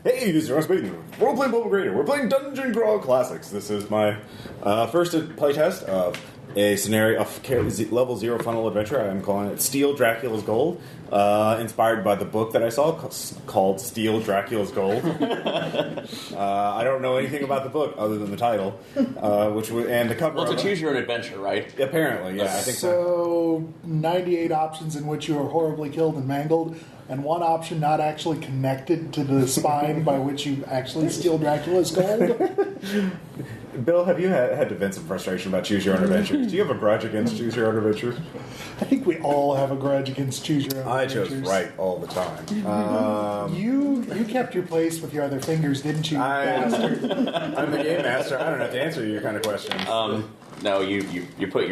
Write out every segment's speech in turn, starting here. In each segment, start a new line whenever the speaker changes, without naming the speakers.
Hey, this is Ross Baden. Role-playing Bubble Grader. We're playing Dungeon Crawl Classics. This is my first playtest of a scenario of level 0 funnel adventure. I'm calling it Steal Dracula's Gold, inspired by the book that I saw called Steal Dracula's Gold. I don't know anything about the book other than the title, and the cover.
Well, it's a choose your own adventure, right?
Apparently, yeah, I think so.
So 98 options in which you are horribly killed and mangled, and one option not actually connected to the spine by which you actually steal Dracula's gold.
Bill, have you had to vent some frustration about Choose Your Own Adventures? Do you have a grudge against Choose Your Own Adventures?
I think we all have a grudge against Choose Your Own Adventures.
I chose right all the time.
You kept your place with your other fingers, didn't you, bastard?
I'm the game master. I don't have to answer your kind of questions.
No, you put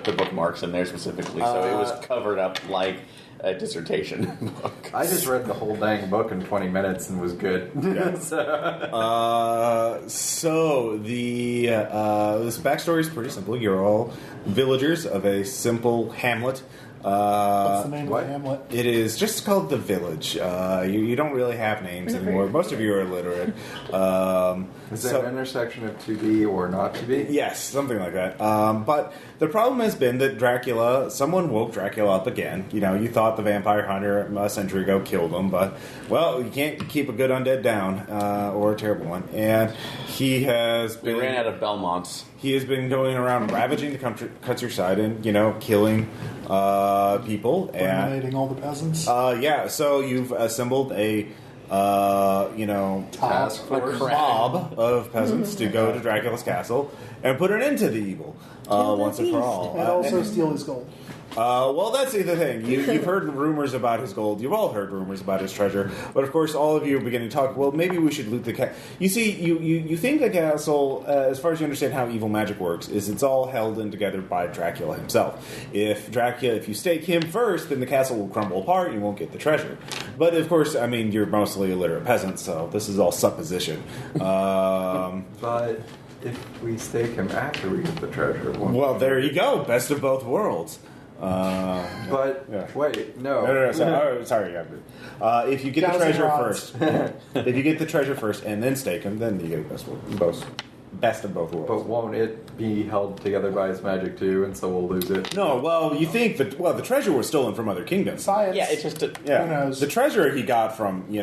the bookmarks in there specifically, so it was covered up like a dissertation book.
I just read the whole dang book in 20 minutes and was good.
Yeah. So this backstory is pretty simple. You're all villagers of a simple hamlet.
What's the name of the hamlet?
It is just called The Village. You don't really have names anymore. Most of you are illiterate.
Is that an intersection of to be or not to be?
Yes, something like that. But the problem has been that someone woke Dracula up again. You know, you thought the vampire hunter a century ago killed him, but, well, you can't keep a good undead down, or a terrible one. And he has been...
We ran out of Belmonts.
He has been going around ravaging the countryside and, killing people.
Eliminating all the peasants?
Yeah, so you've assembled a...
task force
mob of peasants to go to Dracula's castle and put an end to the evil once and for all.
And also steal his gold.
Well, that's the thing. You've heard rumors about his gold. You've all heard rumors about his treasure. But, of course, all of you are beginning to talk, well, maybe we should loot the castle. You see, you think the castle, as far as you understand how evil magic works, is it's all held in together by Dracula himself. If you stake him first, then the castle will crumble apart and you won't get the treasure. But, of course, I mean, you're mostly illiterate peasants, so this is all supposition.
But if we stake him after we get the treasure...
Well, there you go. Best of both worlds.
Wait, no.
No, sorry. If you get the treasure first, if you get the treasure first and then stake him, then you get best of both worlds.
But won't it be held together by his magic too, and so we'll lose it?
No, well, you think that the treasure was stolen from other kingdoms.
Science.
Yeah, it's just
who knows?
The treasure he got from
it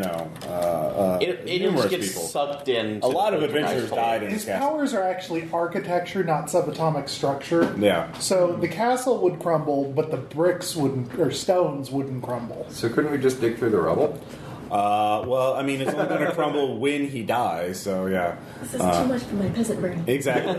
numerous
gets
people.
Sucked in.
A lot of adventurers died in
His
his castle.
powers are actually architecture, not subatomic structure.
Yeah.
So the castle would crumble, but the bricks or stones wouldn't crumble.
So couldn't we just dig through the rubble?
Well, I mean, it's only going to crumble when he dies, so yeah.
This is too much for my peasant brain.
Exactly.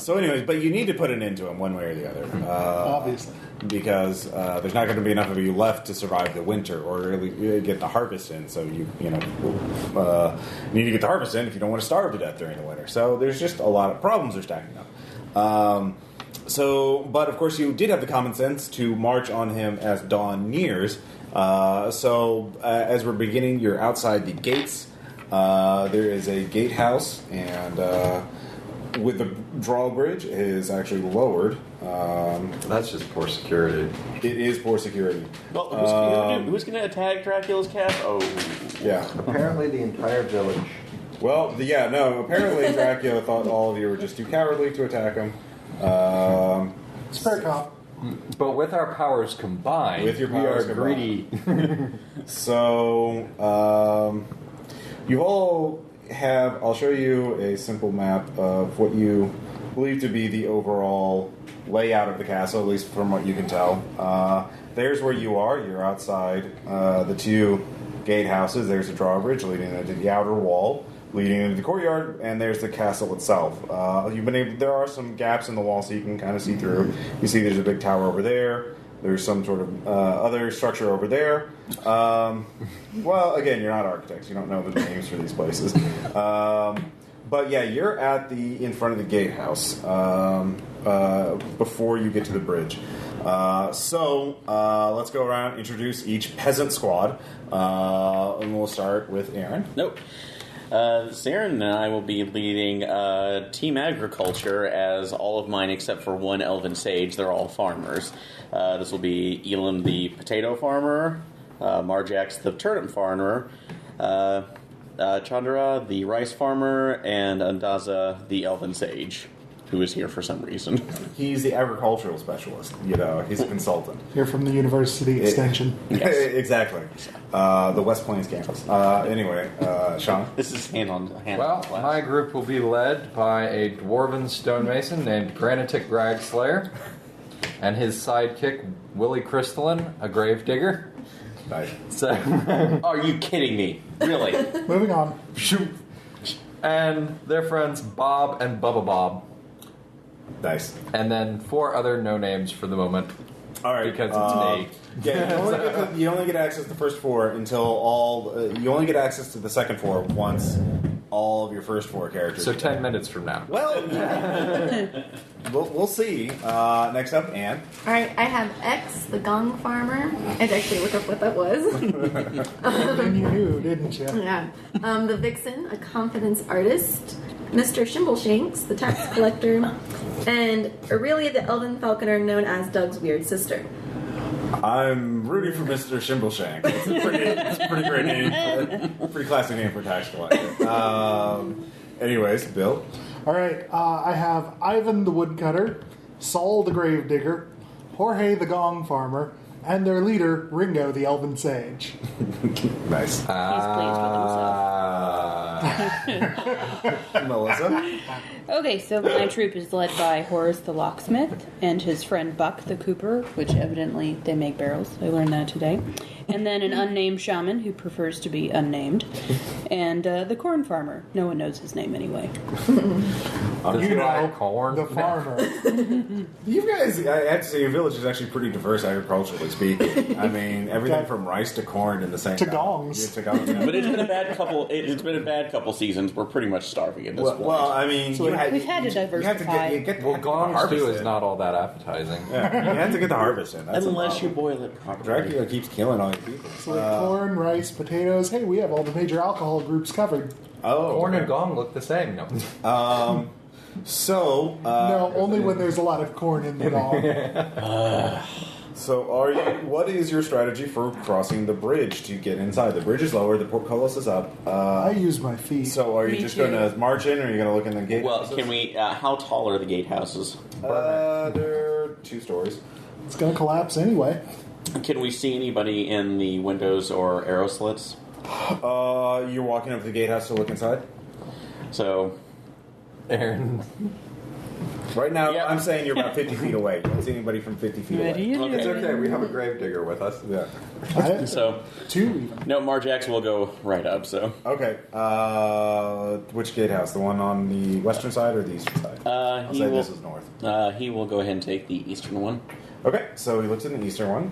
So anyways, but you need to put an end to him one way or the other.
Obviously.
Because there's not going to be enough of you left to survive the winter or really get the harvest in, so you need to get the harvest in if you don't want to starve to death during the winter. So there's just a lot of problems are stacking up. But of course you did have the common sense to march on him as dawn nears. As we're beginning, you're outside the gates. There is a gatehouse, and with the drawbridge is actually lowered.
That's just poor security.
It is poor security.
Well, who's going to attack Dracula's castle? Oh,
yeah.
Apparently, the entire village.
Well, apparently Dracula thought all of you were just too cowardly to attack him.
Spare cop.
But with our powers combined,
we are
greedy.
So, you all have... I'll show you a simple map of what you believe to be the overall layout of the castle, at least from what you can tell. There's where you are. You're outside the two gatehouses. There's a drawbridge leading into the outer wall, leading into the courtyard, and there's the castle itself. There are some gaps in the wall so you can kind of see through. You see there's a big tower over there. There's some sort of other structure over there. Well, again, you're not architects. You don't know the names for these places. But yeah, you're in front of the gatehouse before you get to the bridge. So let's go around, introduce each peasant squad, and we'll start with Aaron.
Nope. Saren and I will be leading Team Agriculture as all of mine except for one elven sage. They're all farmers. This will be Elam the potato farmer, Marjax the turnip farmer, Chandra, the rice farmer, and Andaza, the elven sage, who is here for some reason.
He's the agricultural specialist. He's a consultant.
Here from the University Extension.
Yes.
Exactly. The West Plains campus. Anyway, Sean?
This is hand on hand.
Well, my group will be led by a dwarven stonemason named Granitic Gragslayer, and his sidekick, Willie Crystalline, a gravedigger.
Nice.
So,
Are you kidding me? Really?
Moving on.
and their friends Bob and Bubba Bob.
Nice.
And then 4 other no names for the moment.
All right.
Because it's me.
Yeah, you only get access to the first 4 until you only get access to the second 4 once all of your first 4 characters.
So 10 minutes from now.
Well, we'll see. Next up, Anne.
All right, I have X, the gong farmer. I actually looked up what that was.
And you knew, didn't you?
Yeah. The vixen, a confidence artist. Mr. Shimbleshanks, the tax collector. And Aurelia, the elven falconer known as Doug's weird sister.
I'm rooting for Mr. Shimbleshank. It's a pretty great name. Pretty classic name for a tax collector. Anyways, Bill.
All right, I have Ivan the woodcutter, Saul the gravedigger, Jorge the gong farmer, and their leader, Ringo the elven sage.
Nice.
He's pleased with himself.
Melissa.
Okay, so my troop is led by Horace the locksmith and his friend Buck the cooper, which evidently they make barrels. I learned that today. And then an unnamed shaman who prefers to be unnamed. And the corn farmer. No one knows his name anyway.
Corn.
The farmer.
You guys, I have to say, your village is actually pretty diverse agriculturally speaking. I mean, everything from rice to corn in the same.
To gongs.
Yeah, to gongs. Yeah.
But it's been a bad couple. It's been a bad couple seasons. We're pretty much starving at this point.
Well, I mean,
So
we've had to diversify.
You get
Well,
the
gongs
harvest
too is
in.
not all that appetizing.
Yeah, you have to get the harvest in. That's
Unless
the
you
problem.
boil it properly.
Dracula keeps killing all your people.
So corn, rice, potatoes. Hey, we have all the major alcohol groups covered.
Oh,
Corn and
okay.
gong look the same. No.
So,
No, only when there's a lot of corn in the gong.
what is your strategy for crossing the bridge to get inside? The bridge is lower, the portcullis is up.
I use my feet.
So, are you
Me
just
too.
going to march in, or are you going to look in the gate?
Well, can we? How tall are the gate-houses?
They're 2 stories.
It's going to collapse anyway.
Can we see anybody in the windows or arrow slits?
You're walking up to the gatehouse to look inside.
So,
Aaron.
Right now,
Yeah.
I'm saying you're about 50 feet away. You don't see anybody from 50 feet away.
It's okay. We have a gravedigger with us.
Yeah.
I,
so
2 even.
no, Marjax will go right up. So
Okay. Which gatehouse? The one on the western side or the eastern side? I'll
he
say
will.
this is north.
He will go ahead and take the eastern one.
Okay, so he looks at the eastern one.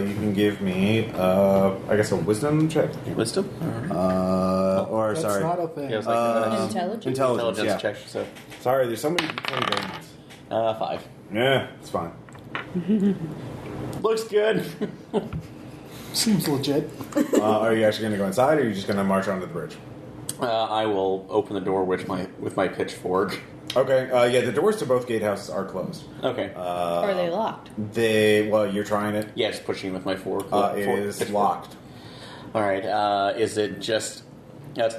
You can give me, I guess, a wisdom check.
Wisdom.
Or
That's
sorry,
not a thing.
Yeah, it was like
Intelligence?
intelligence. Yeah.
check. So
Sorry, there's so many brains.
5.
Yeah, it's fine.
Looks good.
Seems legit.
Are you actually going to go inside, or are you just going to march onto the bridge?
I will open the door with my pitchfork.
Okay. Yeah, the doors to both gatehouses are closed.
Okay.
Are they locked?
You're trying it.
Yeah, just pushing with my fork.
It is locked.
All right. Is it just? That's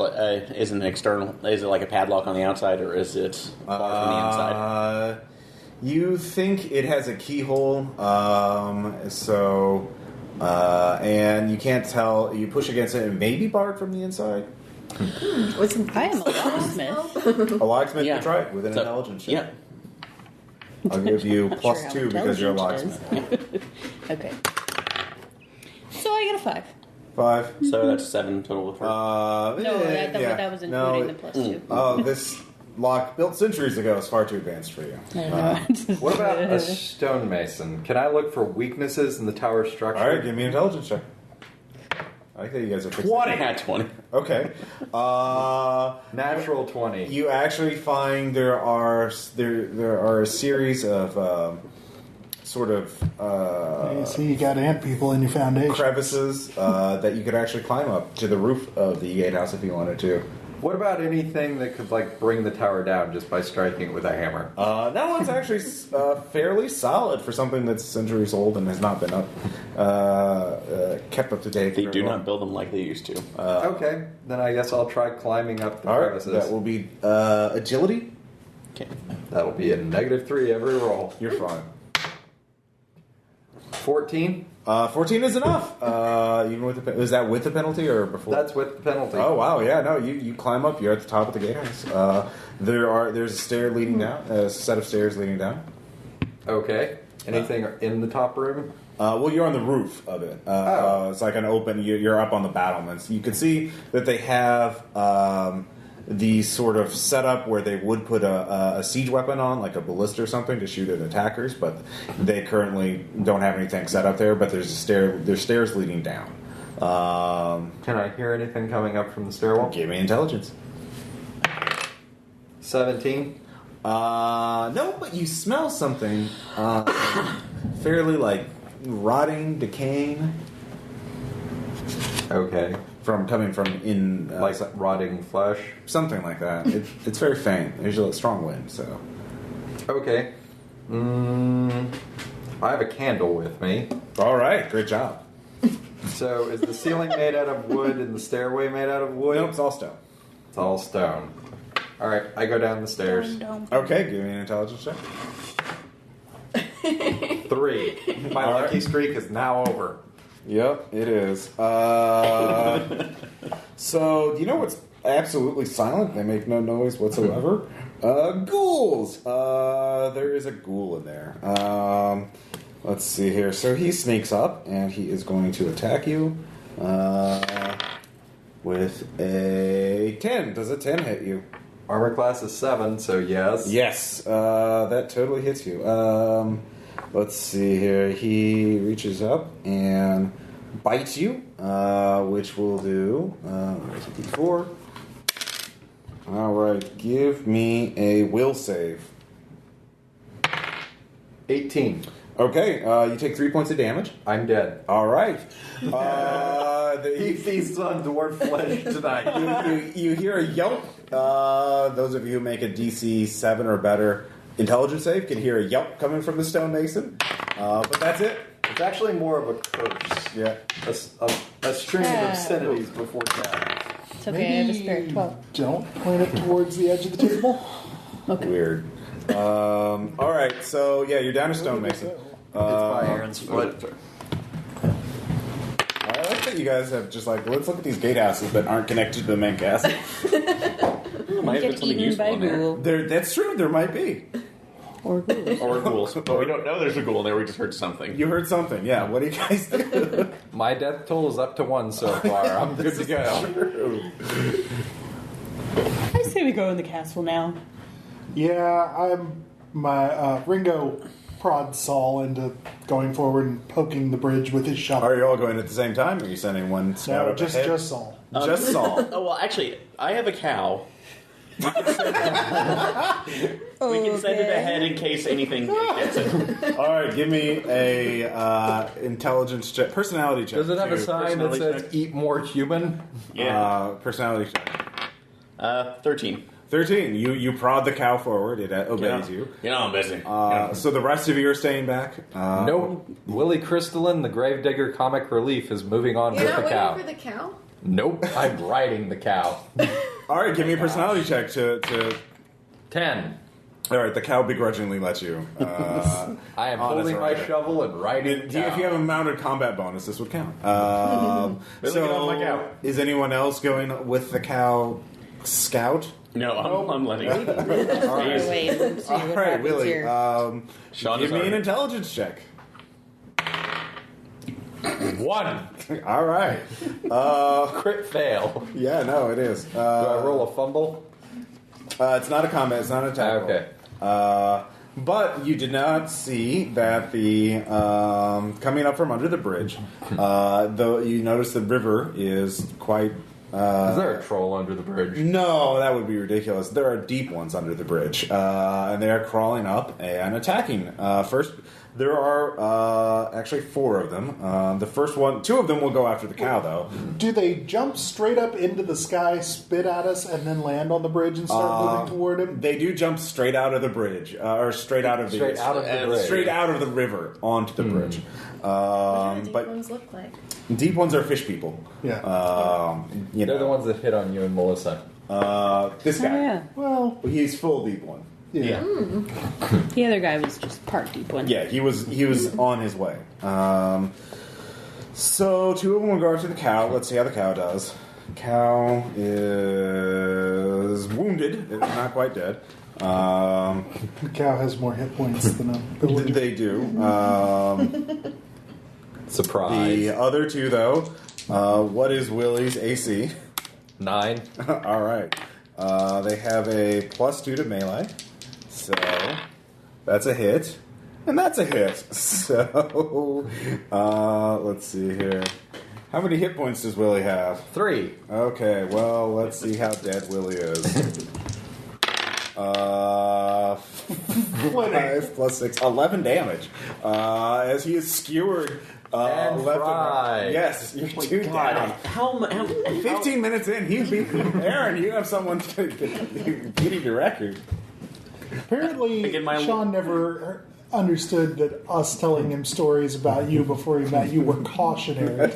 is it an external? Is it like a padlock on the outside, or is it barred from the inside?
You think it has a keyhole, and you can't tell. You push against it, and maybe barred from the inside.
I am a locksmith.
A locksmith,
Yeah.
you try it with an
So-
intelligence check.
Yeah.
I'll give you
Not
plus
sure how
2 because you're a
intelligent
locksmith.
Okay. So I get a 5.
5.
So that's 7 total. For
No, that was including the plus 2.
Oh, this lock built centuries ago is far too advanced for you.
I know.
What about a stonemason? Can I look for weaknesses in the tower structure?
All right, give me an intelligence check. I like that you guys are fixing
20. At 20.
Okay.
Natural 20.
You actually find there are a series of sort of
You see, you got ant people in your foundation.
crevices that you could actually climb up to the roof of the gatehouse if you wanted to.
What about anything that could like bring the tower down just by striking it with a hammer?
That one's actually fairly solid for something that's centuries old and has not been kept up to date.
They do not build them like they used to.
Okay, then I guess I'll try climbing up the
All right,
crevices.
that will be agility.
Okay.
That'll be a -3 every roll.
You're fine.
14.
14 is enough. Even with is that with the penalty or before?
That's with the penalty.
Oh wow, yeah, no, you climb up. You're at the top of the gatehouse. There's a stair leading down, a set of stairs leading down.
Okay. Anything in the top room?
Well, you're on the roof of it. It's like an open. You're up on the battlements. You can see that they have the sort of setup where they would put a siege weapon on, like a ballista or something, to shoot at attackers. But they currently don't have anything set up there. But there's stairs leading down.
Can I hear anything coming up from the stairwell?
Give me intelligence.
17.
No, but you smell something fairly like rotting, decaying.
Okay.
Coming from in
Like rotting flesh?
something like that. It's very faint. There's a strong wind, so.
Okay. I have a candle with me.
All right, great job.
So is the ceiling made out of wood and the stairway made out of wood?
Nope, it's all stone.
It's all stone. All right, I go down the stairs.
Okay, give me an intelligence check.
3. My
All
lucky
right.
streak is now over.
Yep, it is. So, you know what's absolutely silent? They make no noise whatsoever. Ghouls. There is a ghoul in there. Let's see here. So he sneaks up, and he is going to attack you with a 10. Does a 10 hit you?
Armor class is 7, so yes.
Yes, that totally hits you. Let's see here. He reaches up and bites you, which will do. Where's the D4? All right, give me a will save.
18.
Okay, you take 3 points of damage.
I'm dead.
All right.
He feasts on dwarf flesh tonight.
You hear a yelp. Those of you who make a DC 7 or better intelligence save can hear a yelp coming from the stonemason. But that's it.
It's actually more of a curse.
Yeah.
A string of obscenities before death.
It's okay, I have a spare 12.
Don't point it towards the edge of the table.
Okay.
Weird. All right, so yeah, you're down to stonemason.
It's by Aaron's foot.
I like that you guys have just like, let's look at these gatehouses that aren't connected to the main castle.
Might have been
Get
something
eaten
useful
by
in there.
ghoul.
That's true, there might be.
Or ghoul.
Or ghouls. But we don't know there's a ghoul in there, we just heard something.
You heard something, yeah. What do you guys do?
My death toll is up to 1 so far. I'm good to go.
I say we go in the castle now.
Yeah, my Ringo prods Saul into going forward and poking the bridge with his shovel.
Are you all going at the same time, or are you sending one scout
No,
up
just
ahead?
Saul.
Just Saul.
Oh, well, actually, I have a cow. We can send it ahead in case anything gets it.
All right, give me a intelligence check, personality check.
Does it have a
too.
sign that
Personality
says
check?
"Eat more human"?
Yeah.
Personality check.
13.
13. You prod the cow forward. It obeys you.
You know I'm busy.
So the rest of you are staying back.
Nope. Willie Crystalline, the Gravedigger comic relief, is moving on
You're
with
not
the
waiting
cow.
for the cow?
Nope. I'm riding the cow.
All right, give me a personality check to
10.
All right, the cow begrudgingly lets you.
I am
Oh, that's
holding
all
my
right.
shovel and riding the cow.
If you have a mounted combat bonus, this would count.
Really get on my cow.
Is anyone else going with the cow scout?
No, I'm letting it.
All right,
Wait, let's see
all
what
right,
happens
Willie.
here.
Sean
Give
is
me an
already-
intelligence check.
1.
All right.
Crit fail.
Yeah, no, it is.
Do I roll a fumble?
It's not a combat. It's not an attack. roll.
Okay.
But you did not see that the coming up from under the bridge. Though you notice the river is quite.
Is there a troll under the bridge?
No, that would be ridiculous. There are deep ones under the bridge, and they are crawling up and attacking. First, There are actually 4 of them. The first one, 2 of them will go after the cow, though.
Do they jump straight up into the sky, spit at us, and then land on the bridge and start moving toward him?
They do jump straight out of the bridge, or straight out of the
Straight out of the bridge.
straight out of the river onto the bridge.
What do the deep
But
ones look like?
deep ones are fish people.
Yeah.
They're the ones that hit on you and Melissa.
This
Oh,
guy,
yeah.
Well,
he's full deep one.
yeah.
The other guy was just part deep one.
Yeah, he was on his way. So 2 of them will go after the cow. Let's see how the cow does. Cow is wounded. It's not quite dead.
The cow has more hit points than a villager.
They do.
Surprise.
The other 2, though, what is Willie's AC?
9.
All right. They have a +2 to melee. So that's a hit. And that's a hit. So let's see here. How many hit points does Willie have?
3.
Okay, well, let's see how dead Willie is. 5 + 6, 11 damage. As he is skewered
And
left
fried.
and right. Yes, you're 2 down.
How
15 minutes in, he's beating Aaron. You have someone beating your record.
Apparently,
Again, my-
Sean never understood that us telling him stories about you before he met you were cautionary.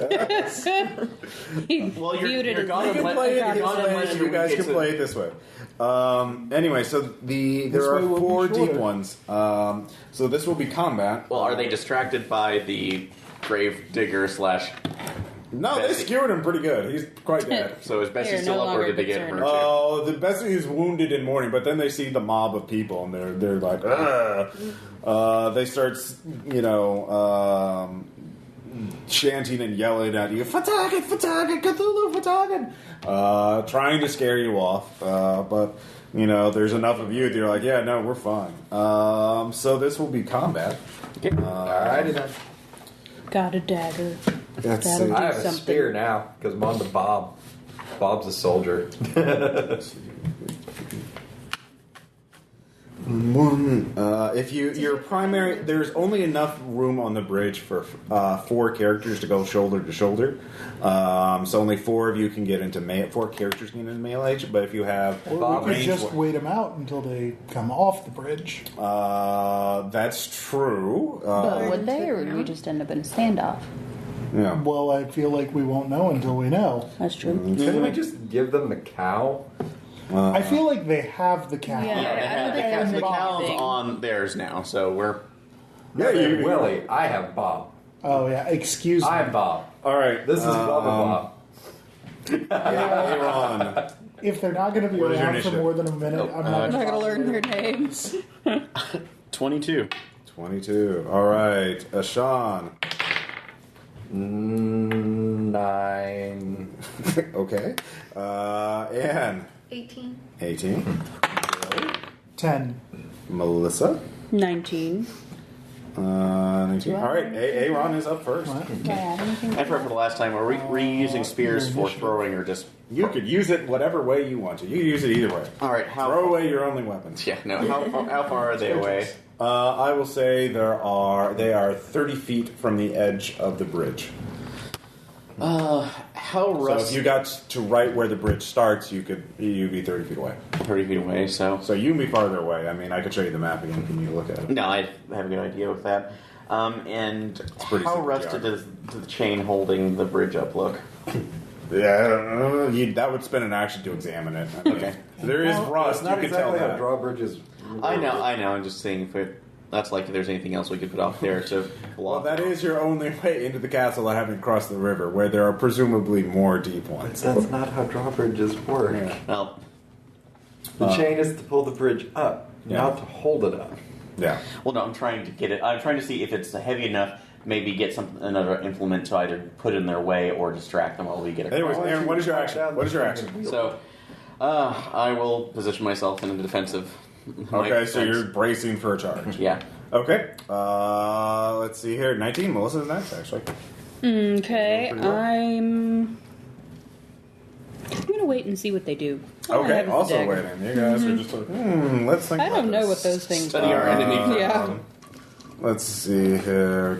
He
Well, you're-
viewed it
you're
as
gone
You can
Let-
play it
God,
his
God,
way,
unless
and you guys can
it's a-
play it this way. Anyway, so there
This
are
way will be
4 deep
shorter.
ones. So this will be combat.
Well, are they distracted by the grave digger /
No, they
Bessie?
skewered him pretty good. He's quite dead.
So is Bessie
They're
still
no
up, or
longer
did they get
concerned.
her too?
Oh, the Bessie is wounded in mourning, but then they see the mob of people and they're like, ugh. They start, chanting and yelling at you, Fatagan, Fatagan, Cthulhu, Fatagan, trying to scare you off. But there's enough of you that you're like, yeah, no, we're fine. So this will be combat.
Alrighty then.
got a dagger.
Let's
That'll
see.
I have a
something.
spear now because I'm on to Bob. Bob's a soldier.
If your primary, there's only enough room on the bridge for 4 characters to go shoulder to shoulder. So only 4 of you can get into 4 characters can get into melee. But if you have
Or we could
range
just
one-
wait them out until they come off the bridge.
that's true.
But would they, or would we just end up in a standoff?
Yeah.
Well, I feel like we won't know until we know.
That's true.
Couldn't we just give them the cow?
I feel like they have the cow.
Yeah. I don't think
The
that's
cow's
anything.
on theirs now, so we're...
Yeah, you
Willie, I have Bob.
Oh, yeah. Excuse me.
I'm Bob.
All right.
This is Bob.
Aaron.
If they're not going to be
What is your
around for
initiative?
more than a minute, I'm
I'm
not
not going to
bothering.
learn their names.
22.
22. All right. Sean.
9.
Okay. Anne.
18.
18.
10.
Melissa.
19.
19. All right. Aaron is up first.
What?
Do I add anything?
I forgot for the last time, are we reusing spears for throwing or just...
You could use it whatever way you want to. You can use it either way.
All right, how...
Throw away your only weapons.
Yeah, no, how far are they away?
I will say they are 30 feet from the edge of the bridge.
How
So
rough...
if you got to right where the bridge starts, you'd be 30 feet away.
30 feet away, so...
So you can be farther away. I mean, I could show you the map again. Can you look at it?
No, I have a good idea with that. And
pretty
how
simple
rusted
geography.
does the chain holding the bridge up look?
Yeah, that would spend an action to examine it. I mean,
Okay.
There is rust.
It's not
You can tell
exactly how
that.
drawbridges.
I know. I'm just saying if it... That's like if there's anything else we could put off there to
Well,
block.
that is your only way into the castle without having to cross the river, where there are presumably more deep ones.
That's not how drawbridges work.
Yeah.
Well,
The chain is to pull the bridge up,
Yeah.
not to hold it up.
Yeah.
well, no, I'm trying to get it. I'm trying to see if it's heavy enough. Maybe get another implement to either put in their way or distract them while we get across.
Anyways, Aaron, what is your action? What is your action?
So, I will position myself in a defensive.
Okay, so you're bracing for a charge.
Yeah.
Okay. Let's see here. 19. Melissa's next, actually.
Okay,
Pretty well.
I'm gonna wait and see what they do. All I have
Okay,
is the
also
dagger. Mm-hmm.
waiting. You guys are just like, let's think
I
about
don't know
this.
what those things
Study
are.
our enemy.
Yeah.
let's see here.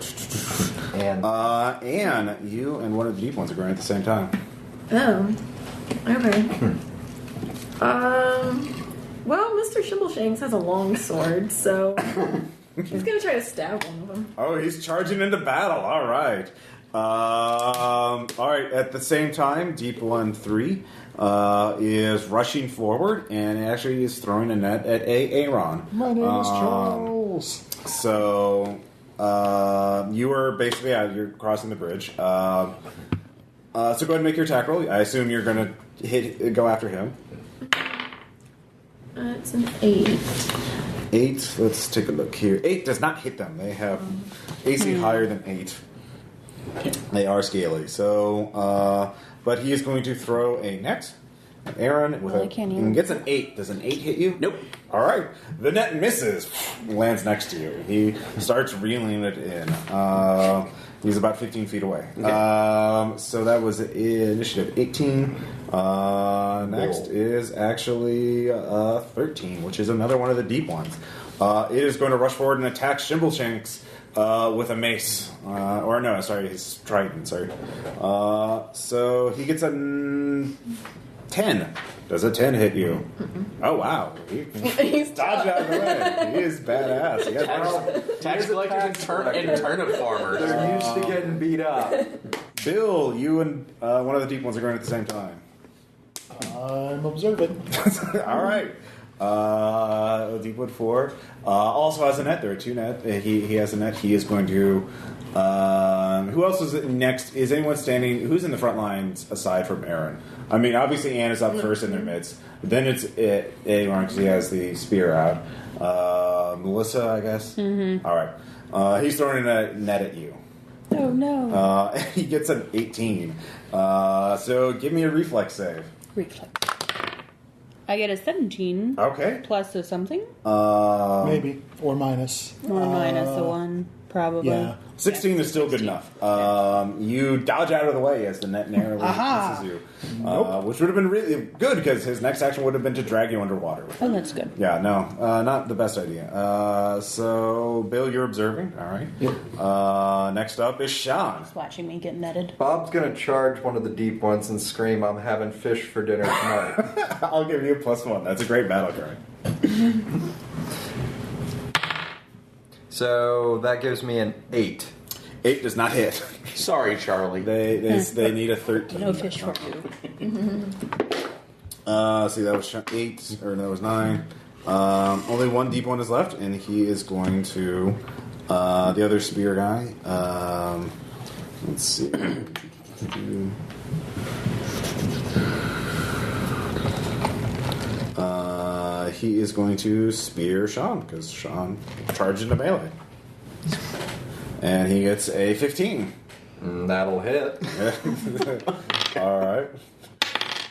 And
Anne, you and one of the deep ones are going at the same time.
Oh. Okay. Well, Mr. Shimbleshanks has a long sword, so he's gonna try to stab one of them.
Oh, he's charging into battle. All right. All right. At the same time, Deep One 3 is rushing forward and actually is throwing a net at Aaron.
My name is Charles.
So you are basically you're crossing the bridge. So go ahead and make your attack roll. I assume you're going to go after him.
It's an 8.
8. Let's take a look here. 8 does not hit them. They have AC higher than 8. They are scaly. So, but he is going to throw a net at Aaron with and gets an 8. Does an 8 hit you?
Nope.
All right. The net misses. Lands next to you. He starts reeling it in. He's about 15 feet away.
Okay.
So that was initiative 18. Next is actually 13, which is another one of the deep ones. It is going to rush forward and attack Shimbleshanks with a mace. Or no, sorry, his trident, sorry. So he gets a 10. Does a 10 hit you? Oh, wow. He's dodged out of the way. He is badass. He has
Tax collectors and turnip farmers.
they're used to getting beat up.
Bill, you and one of the deep ones are going at the same time.
I'm observing.
All right. Deepwood 4 also has a net. There are 2 net. He has a net. He is going to. Who else is next? Is anyone standing? Who's in the front lines aside from Aaron? I mean, obviously Anne is up first in their midst. Then it's Aaron because he has the spear out. Melissa, I guess. Mm-hmm. All right. He's throwing a net at you.
Oh no.
He gets an 18. So give me a reflex save.
Reflex. I get a 17.
Okay.
Plus a something?
Maybe. Or minus.
Or minus a 1, probably.
Yeah.
16 is still good enough. You dodge out of the way as the net narrowly misses you. Which would have been really good because his next action would have been to drag you underwater.
Oh, that's good.
Yeah, no, not the best idea. So, Bill, you're observing. All right.
Yep.
Next up is Sean.
He's watching me get netted.
Bob's gonna charge one of the deep ones and scream, "I'm having fish for dinner tonight."
I'll give you a +1. That's a great battle cry.
So that gives me an 8.
8 does not hit.
Sorry, Charlie.
They need a 13.
No fish for you.
See, that was 8, or no, that was 9. Only one deep one is left, and he is going to the other spear guy. Let's see. He is going to spear Sean because Sean charged into melee, and he gets a 15.
That'll hit.
All right.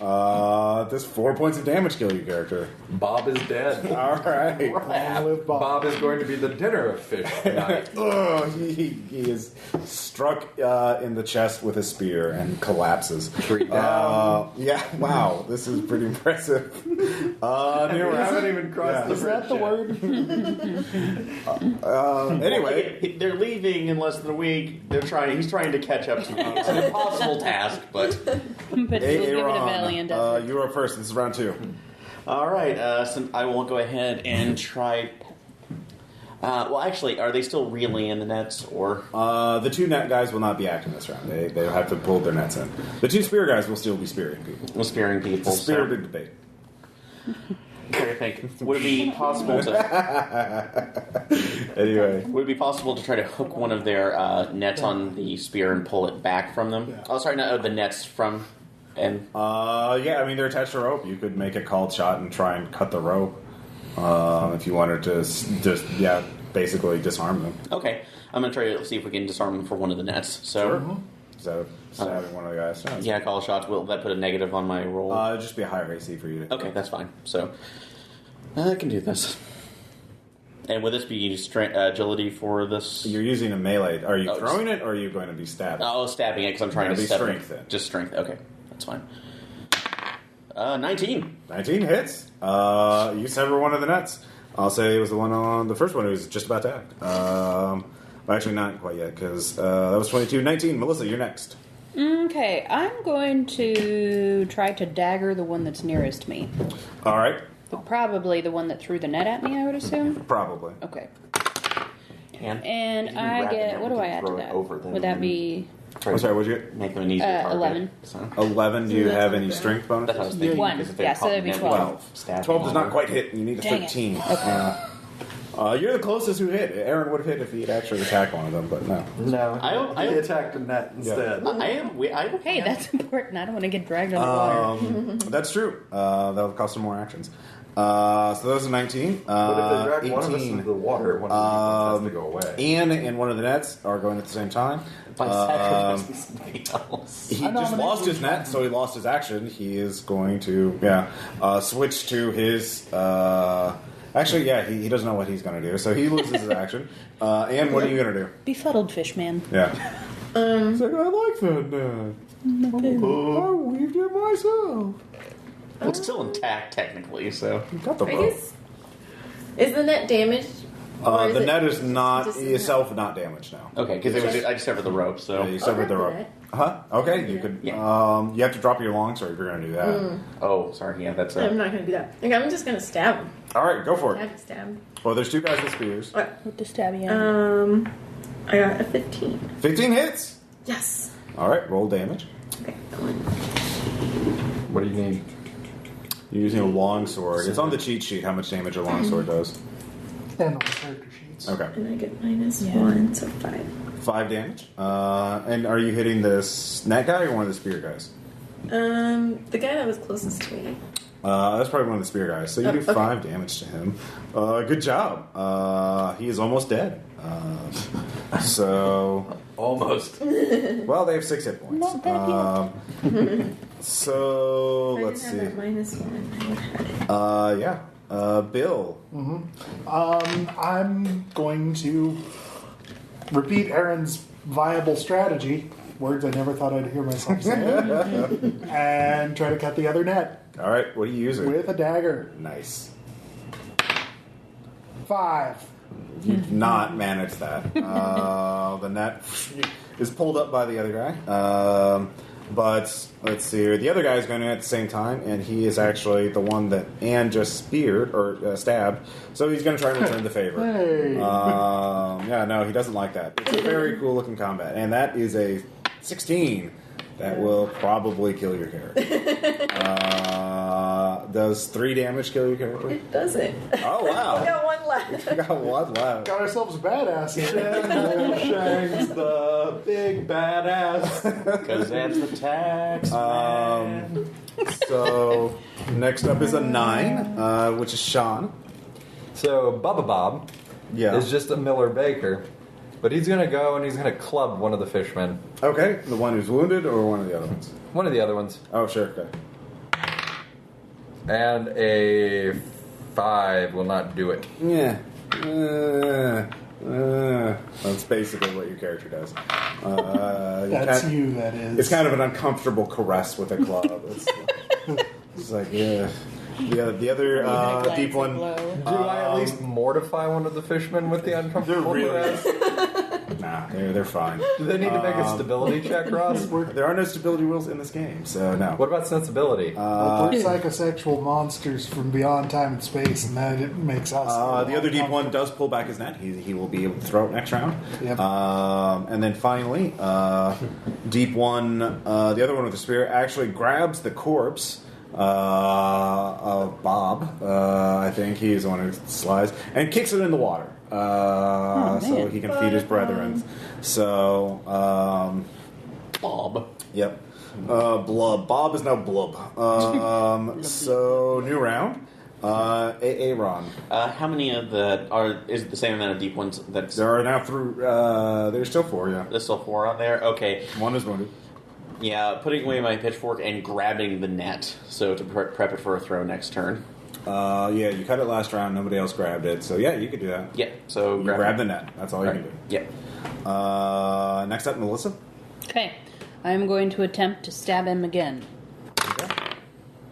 Does 4 points of damage kill your character?
Bob is dead.
All right.
Long live Bob.
Bob is going to be the dinner of fish tonight.
He is struck in the chest with a spear and collapses.
3 down.
Yeah, wow. This is pretty impressive.
We haven't even crossed the
Is
bridge
that the
yet.
word?
Anyway.
They're leaving in less than a week. He's trying to catch up to me. It's an impossible task, but
But he'll give it a valiant effort.
you are first. This is round 2.
all right. So I will go ahead and try. Well, actually, are they still reeling in the nets, or
The 2 net guys will not be acting this round. They'll have to pull their nets in. The 2 spear guys will still be spearing people.
well, spearing people?
It's a spirited debate.
I think would it be possible to
Anyway.
would it be possible to try to hook one of their nets on the spear and pull it back from them?
Yeah.
Oh, sorry, not the nets from. And
Yeah, I mean, they're attached to rope. You could make a called shot and try and cut the rope if you wanted to just, basically disarm them.
okay, I'm gonna try to see if we can disarm them for one of the nets. So,
So, stabbing one of the guys. No,
yeah, call shots. Will that put a negative on my roll?
it'd just be a higher AC for you to.
Okay, that's fine. So I can do this. And would this be agility for this?
You're using a melee. Are you
Oh,
throwing it, or are you going to be stabbing?
Oh, stabbing it because I'm trying
It'll
to
be
step
strength then.
Just strength. Okay, that's fine. 19.
19 hits. You sever one of the nets. I'll say it was the one on the first one who was just about to act. Well, actually, not quite yet, because that was 22. 19. Melissa, you're next.
Okay, I'm going to try to dagger the one that's nearest me.
All right.
Probably the one that threw the net at me, I would assume.
Probably.
Okay.
And
And I get... What do I add to that? Would that be...
I'm sorry, what'd you get?
Make them an easier target.
11.
So.
11. Do you
So that's
have
on
any
the
strength
ground.
That's what I was
bonuses?
thinking.
One.
because if they
Yeah, so
caught
that'd be
them,
12.
stab
12
them
does not
all.
quite hit. You need a
Dang it.
13.
Okay.
You're the closest who hit. Aaron would have hit if he had actually attacked one of them, but no.
No,
I-
he attacked a net instead.
Hey, that's important. I don't want to get dragged underwater.
That's true. That'll cost some more actions. So those are 19.
But if they drag
18.
one of us into the water, one of the defense has to go away.
Ian and one of the nets are going at the same time.
By sacrificing somebody else.
He just lost his net, so he lost his action. He is going to, switch to his. Actually, he doesn't know what he's going to do, so he loses his action. And what are you going to do?
Befuddled fish man.
Yeah. He's like, I like that net. I weaved it myself.
Well, it's still intact, technically, so.
You got the
I
rope.
guess. Is the net damaged? Or
The
it
net is not
just
itself not damaged now.
Okay, because I just severed the rope, so.
You severed the rope. Huh? Okay, you could.
Yeah.
You have to drop your longsword if you're going to do that.
Oh, sorry, yeah, that's
I'm not going to do that. Okay, I'm just going to stab him.
All right, go for it.
Stab.
Well, there's two guys with spears.
With the stabby end.
I got a 15.
15 hits.
Yes.
All right, roll damage.
Okay, that one.
What do you need?
You're using a longsword. It's on the cheat sheet how much damage a longsword does.
And on the character sheets.
Okay.
And I get -1, so 5.
5 damage. And are you hitting this net guy or one of the spear guys?
The guy that was closest to me.
That's probably one of the spear guys. So you do
okay.
5 damage to him. Good job. He is almost dead. So,
Almost.
well, they have 6 hit points.
Not bad yet.
So
If I
let's
didn't
see.
have that -1, I would have had it.
Bill.
I'm going to repeat Aaron's viable strategy, words I never thought I'd hear myself say, and try to cut the other net
All right, what are you using?
with a dagger.
Nice.
5.
You've not managed that. The net is pulled up by the other guy. But let's see here. The other guy is going in at the same time, and he is actually the one that Anne just speared or stabbed. So he's going to try and return the favor.
Hey.
No, he doesn't like that. It's a very cool looking combat, and that is a 16. That will probably kill your character. Does 3 damage kill your character?
It doesn't.
Oh wow!
I got 1 left.
We got 1 left.
Got ourselves a badass here.
Shag's the big badass.
Because that's the tax.
So next up is a 9, which is Sean.
So Bubba Bob
Yeah.
is just a Miller Baker, but he's going to go and he's going to club one of the fishmen.
Okay, the one who's wounded or one of the other ones?
One of the other ones.
Oh, sure. Okay.
And a 5 will not do it.
Yeah. That's basically what your character does.
That's you, that is.
It's kind of an uncomfortable caress with a club. It's like, yeah. The other deep one.
Do I at least mortify one of the fishmen with the uncomfortable
They're really-
caress?
Nah, they're fine.
Do they need to make a stability check, Ross?
There are no stability rules in this game, so no.
What about sensibility?
We're psychosexual monsters from beyond time and space, and that it makes us.
The other deep one does pull back his net. He will be able to throw it next round.
Yep.
And then finally, deep one, the other one with the spear, actually grabs the corpse of Bob. I think he's the one who slides and kicks it in the water. So he can feed his brethren. So,
Bob.
yep. Blub. Bob is now Blub. So, new round. Aaron.
How many of the is it the same amount of deep ones? That's
There are now through. There's still 4, yeah.
there's still 4 on there. Okay,
1 is wounded.
yeah, putting away my pitchfork and grabbing the net, so to prep it for a throw next turn.
Yeah, you cut it last round. Nobody else grabbed it. So, yeah, you could do that.
Yeah, so
You grab the net. That's all you can do.
Yeah.
Next up, Melissa.
Okay. I'm going to attempt to stab him again.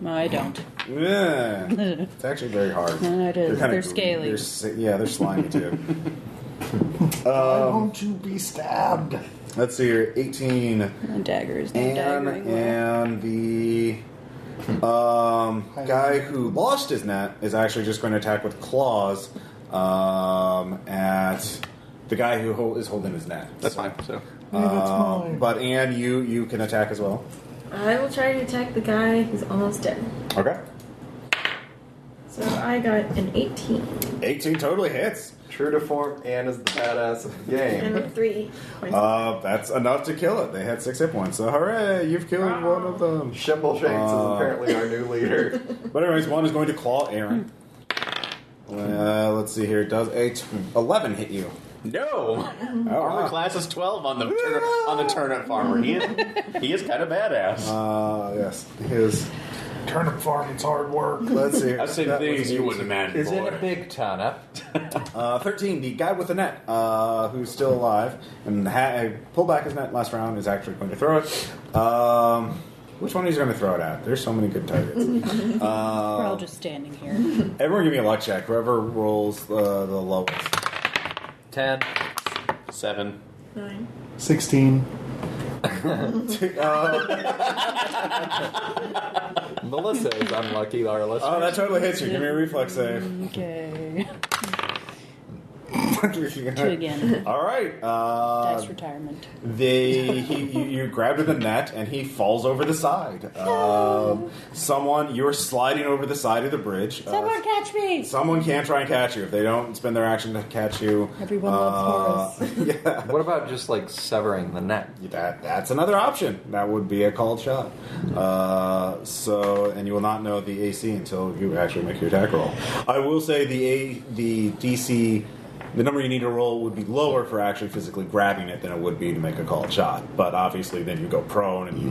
I don't.
Yeah. It's actually very hard.
No, it is. They're scaly.
They're slimy too.
Why won't you be stabbed?
Let's see here. 18.
And daggers. No
And
daggering well.
the guy who lost his net is actually just going to attack with claws at the guy who is holding his net.
That's fine. So
That's mine.
But Anne, you can attack as well.
I will try to attack the guy who's almost dead.
Okay.
So I got an 18
18 totally hits.
True to form, Anne is the badass of the game.
and 3 points.
That's enough to kill it. They had 6 hit points. So hooray, you've killed one of them.
Shimbleshanks is apparently our new leader.
But anyways, one is going to claw Aaron. Let's see here. Does a 11 hit you?
no,
Oh,
armor
wow.
class is 12 on the turnip farmer. He is kind of badass.
Yes. His.
Turnip farming's hard work.
Let's see.
I said
That
things
was
you
18.
wouldn't imagine.
Is it a big turnip?
13, the guy with the net, who's still alive, and pulled back his net last round, is actually going to throw it. Which one is he going to throw it at? There's so many good targets.
We're all just standing here.
Everyone give me a luck check. Whoever rolls the lowest.
10.
7.
9.
16.
Melissa is unlucky, our listener.
Oh, that totally hits you. Give me a reflex save.
Okay.
2
2 again.
All right.
Dice retirement.
You grabbed the net and he falls over the side. You're sliding over the side of the bridge.
Someone catch me!
Someone can try and catch you. If they don't spend their action to catch you,
Everyone loves Horace.
yeah,
What about just like severing the net?
that's another option. That would be a called shot. And you will not know the AC until you actually make your attack roll. I will say the DC. The number you need to roll would be lower for actually physically grabbing it than it would be to make a called shot. But obviously, then you go prone, and you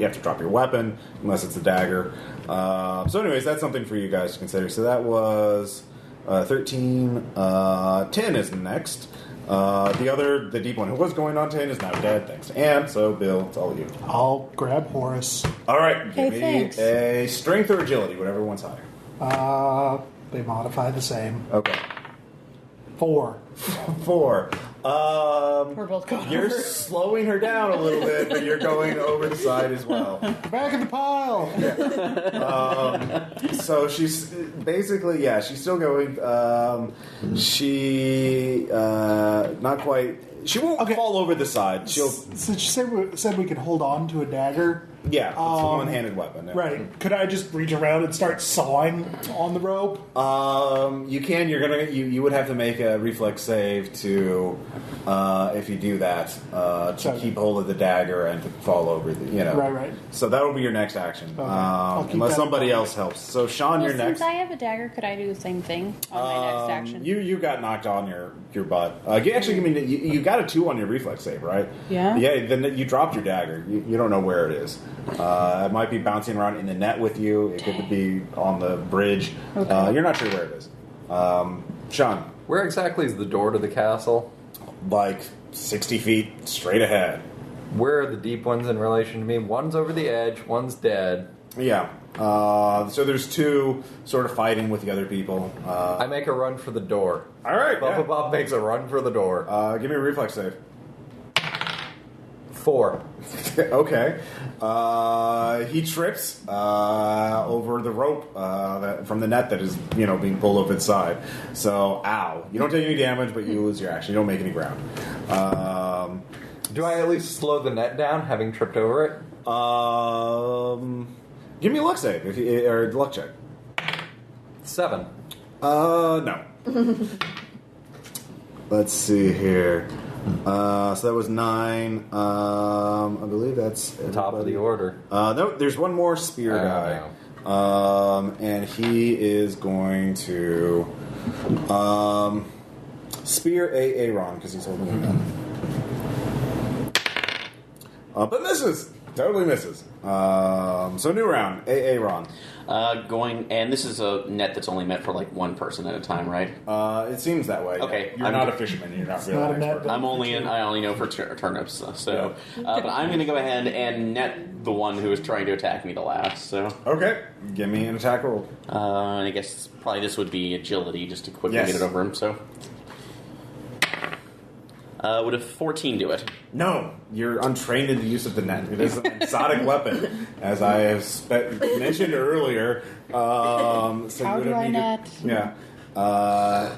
have to drop your weapon unless it's a dagger. So, anyways, that's something for you guys to consider. So that was 13. 10 is next. The deep one who was going on 10 is now dead. Thanks to Anne. So, Bill, it's all you.
I'll grab Horace.
All right, give me
thanks.
a strength or agility, whatever one's higher.
They modify the same.
Okay.
4.
4.
We're both going
You're
over.
slowing her down a little bit, but you're going over the side as well.
Back in the pile!
So she's basically, she's still going. Not quite. She won't fall over the side. She'll.
Since you said we could hold on to a dagger.
Yeah, it's a one-handed weapon. Yeah.
Right. Could I just reach around and start sawing on the rope?
You can. You would have to make a reflex save to, if you do that, to keep hold of the dagger and to fall over.
Right.
So that will be your next action,
I'll keep
unless
that
somebody
in mind.
else helps. So Sean,
Well,
you're
since
next.
I have a dagger, could I do the same thing on my next action?
You got knocked on your butt. Actually, I mean, you got a 2 on your reflex save, right?
Yeah.
Yeah. Then you dropped your dagger. You don't know where it is. It might be bouncing around in the net with you. It could be on the bridge.
Okay.
You're not sure where it is. Sean,
Where exactly is the door to the castle?
like 60 feet straight ahead.
Where are the deep ones in relation to me? One's over the edge, one's dead.
Yeah. So there's 2 sort of fighting with the other people.
I make a run for the door.
All right.
Bubba Bob makes a run for the door.
Give me a reflex save.
4.
Okay. He trips over the rope from the net that is, being pulled over the side. So, ow. You don't take any damage, but you lose your action. You don't make any ground.
Do I at least slow the net down, having tripped over it?
Give me a luck save, or luck check.
7.
No. Let's see here. So that was 9. I believe that's
Top of
everybody.
the order.
No, there's one more spear guy. And he is going to spear Aaron because he's holding a gun. But misses. Totally misses. So new round. AA Ron.
And this is a net that's only meant for like one person at a time, right?
It seems that way.
Okay,
You're not a fisherman. You're not really
not a
an
net,
expert.
but-
I only know for turnips. So, but I'm going to go ahead and net the one who is trying to attack me the last. So,
Okay. Give me an attack roll.
I guess probably this would be agility just to quickly
Yes.
get it over him. So, would a 14 do it?
No, you're untrained in the use of the net. It is an exotic weapon, as I have mentioned earlier. So
How
you
do
would
I
have
net?
Yeah.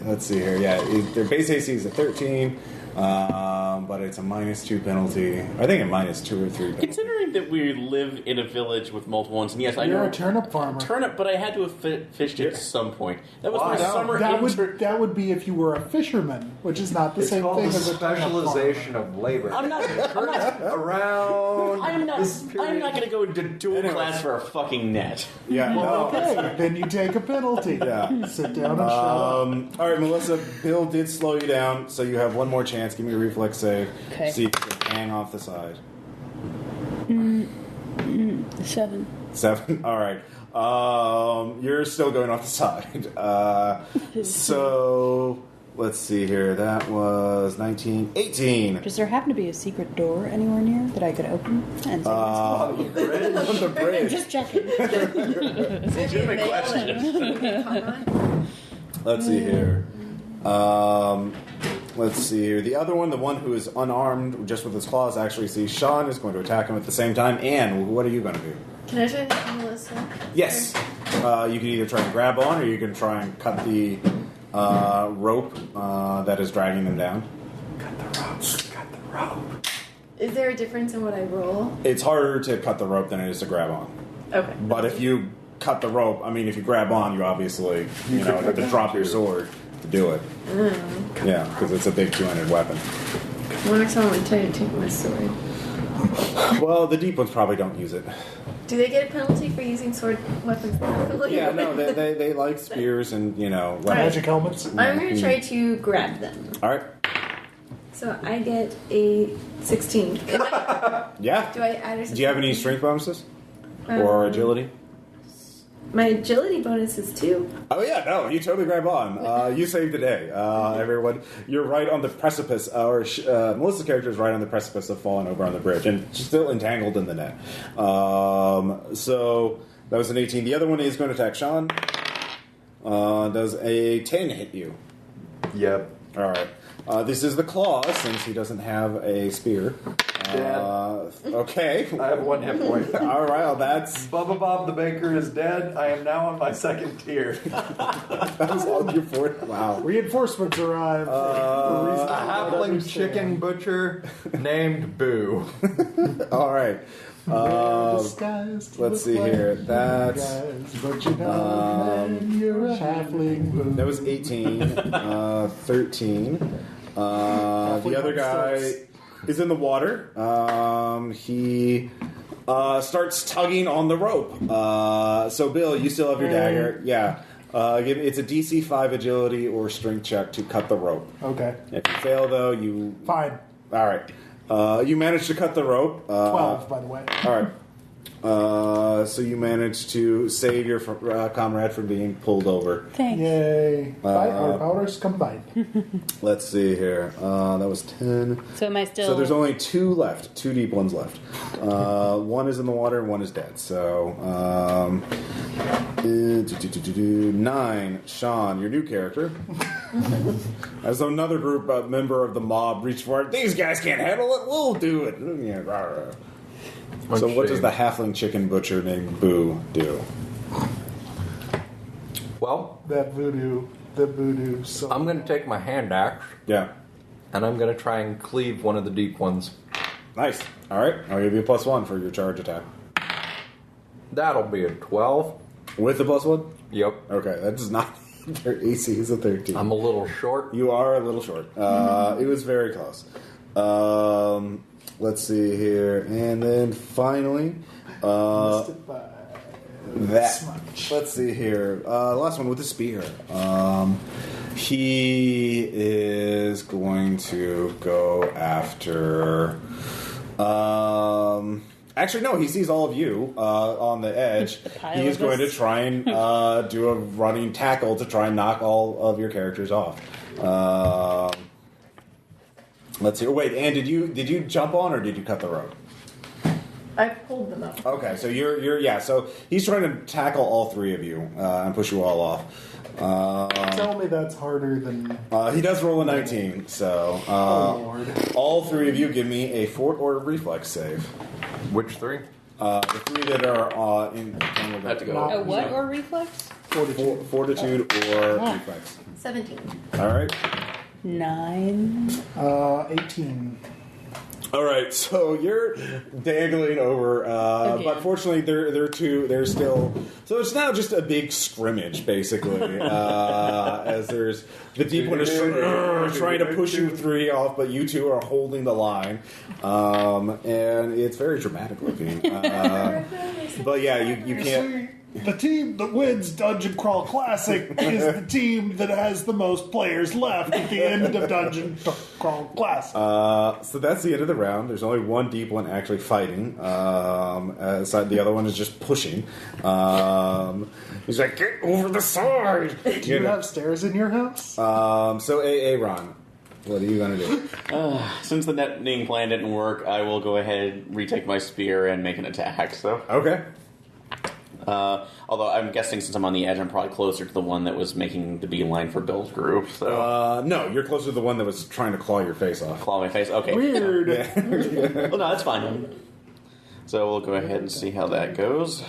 Let's see here. Yeah, their base AC is a 13, but it's a -2 penalty. I think a -2 or 3 penalty.
Considering that we live in a village with multiple ones, and yes, I
You're
know
a turnip farmer.
turnip, but I had to have fished at some point. That was my
Wow.
summer
That would be if you were a fisherman, which is not the
It's
same
called
thing
the
as a turnip
specialization
farmer.
of labor.
I'm not
Around.
I'm not
this period.
going to go into dual
Anyways.
class for a fucking net.
Yeah.
Well,
No.
okay, then you take a penalty.
Yeah.
Sit down and shut up.
All right, Melissa. Bill did slow you down, so you have one more chance. Give me a reflex save.
Okay.
See if you can hang off the side.
7.
7. All right. You're still going off the side. So let's see here. That was 19, 18.
Does there happen to be a secret door anywhere near that I could open? And
On the
I'm
bridge.
just checking.
Legitimate question.
Let's see here. Let's see here. The other one, the one who is unarmed, just with his claws, actually sees Sean is going to attack him at the same time. Anne, what are you going to do?
Can I try to hit Melissa?
Yes. You can either try and grab on, or you can try and cut the rope that is dragging them down.
Cut the rope.
Is there a difference in what I roll?
It's harder to cut the rope than it is to grab on.
Okay.
But if you cut the rope, I mean, if you grab on, you obviously, have to drop your sword to do it. Yeah, because it's a big two-handed weapon.
What if someone tried to take my sword?
Well, the deep ones probably don't use it.
Do they get a penalty for using sword weapons?
Yeah, no, they like spears and, weapons.
Magic helmets.
I'm going to try to grab them.
All right.
So I get a 16.
Yeah.
Do I add a
Do you have any strength bonuses? Or agility?
My agility bonus is 2.
Oh, yeah, no, you totally grab on. You saved the day, everyone. You're right on the precipice, Melissa's character is right on the precipice of falling over on the bridge, and she's still entangled in the net. So that was an 18. The other one is going to attack Sean. Does a 10 hit you?
Yep.
All right. This is the claw, since he doesn't have a spear. Okay.
I have 1 hit point.
All right, well, that's...
Bubba Bob the Baker is dead. I am now on my 2nd tier.
That was all your fourth. Wow.
Reinforcements arrive.
A halfling chicken butcher named Boo.
All right. Let's see here. That's...
But you know, man, you're a halfling. Boo.
That was 18. 13. The other guy is in the water. He starts tugging on the rope. So, Bill, you still have your dagger. Yeah. It's a DC 5 agility or strength check to cut the rope.
Okay.
If you fail, though, you...
Fine.
All right. You managed to cut the rope.
12, by the way.
All right. So you managed to save your comrade from being pulled over.
Thanks.
Yay. Our powers combined.
Let's see here. That was 10.
So am I still...
So there's only 2 left. 2 deep ones left. One is in the water and one is dead. So 9. Sean, your new character. As another group member of the mob reached for it. These guys can't handle it. We'll do it. So what does the halfling chicken butcher named Boo do?
Well,
The voodoo. So
I'm going to take my hand axe
Yeah.
and I'm going to try and cleave one of the deep ones.
Nice. All right. I'll give you a +1 for your charge attack.
That'll be a 12.
With the +1?
Yep.
Okay. That does not... Their AC is a 13.
I'm a little short.
You are a little short. It was very close. Let's see here. And then finally... Let's see here. The last one with the spear. He is going to go after... Actually, no. He sees all of you on the edge. He is going to try and do a running tackle to try and knock all of your characters off. Let's see. Wait, Anne, did you jump on or did you cut the rope?
I pulled them up.
Okay, so you're so he's trying to tackle all three of you and push you all off.
Tell me that's harder than.
He does roll a 19, so
Oh Lord.
all three of you give me a fort or reflex save.
Which three?
The three that are in
Have to go.
Not-
A what or reflex?
fortitude or reflex.
17.
All right.
9.
18.
All right, so you're dangling over, but fortunately they're still. So it's now just a big scrimmage, basically, as there's the deep one is trying to push you three off, but you two are holding the line, and it's very dramatic looking. But yeah, you can't.
The team that wins Dungeon Crawl Classic is the team that has the most players left at the end of Dungeon Crawl Classic.
So that's the end of the round. There's only one deep one actually fighting. So the other one is just pushing. He's like, get over the side.
Do you have stairs in your house?
So Aaron, what are you going to do?
Since the netting plan didn't work, I will go ahead, retake my spear, and make an attack. So,
Okay.
although I'm guessing since I'm on the edge, I'm probably closer to the one that was making the beeline for Bill's group. So,
No, you're closer to the one that was trying to claw your face off.
claw my face. Okay.
Weird.
Well, no, that's fine. So we'll go ahead and see how that goes.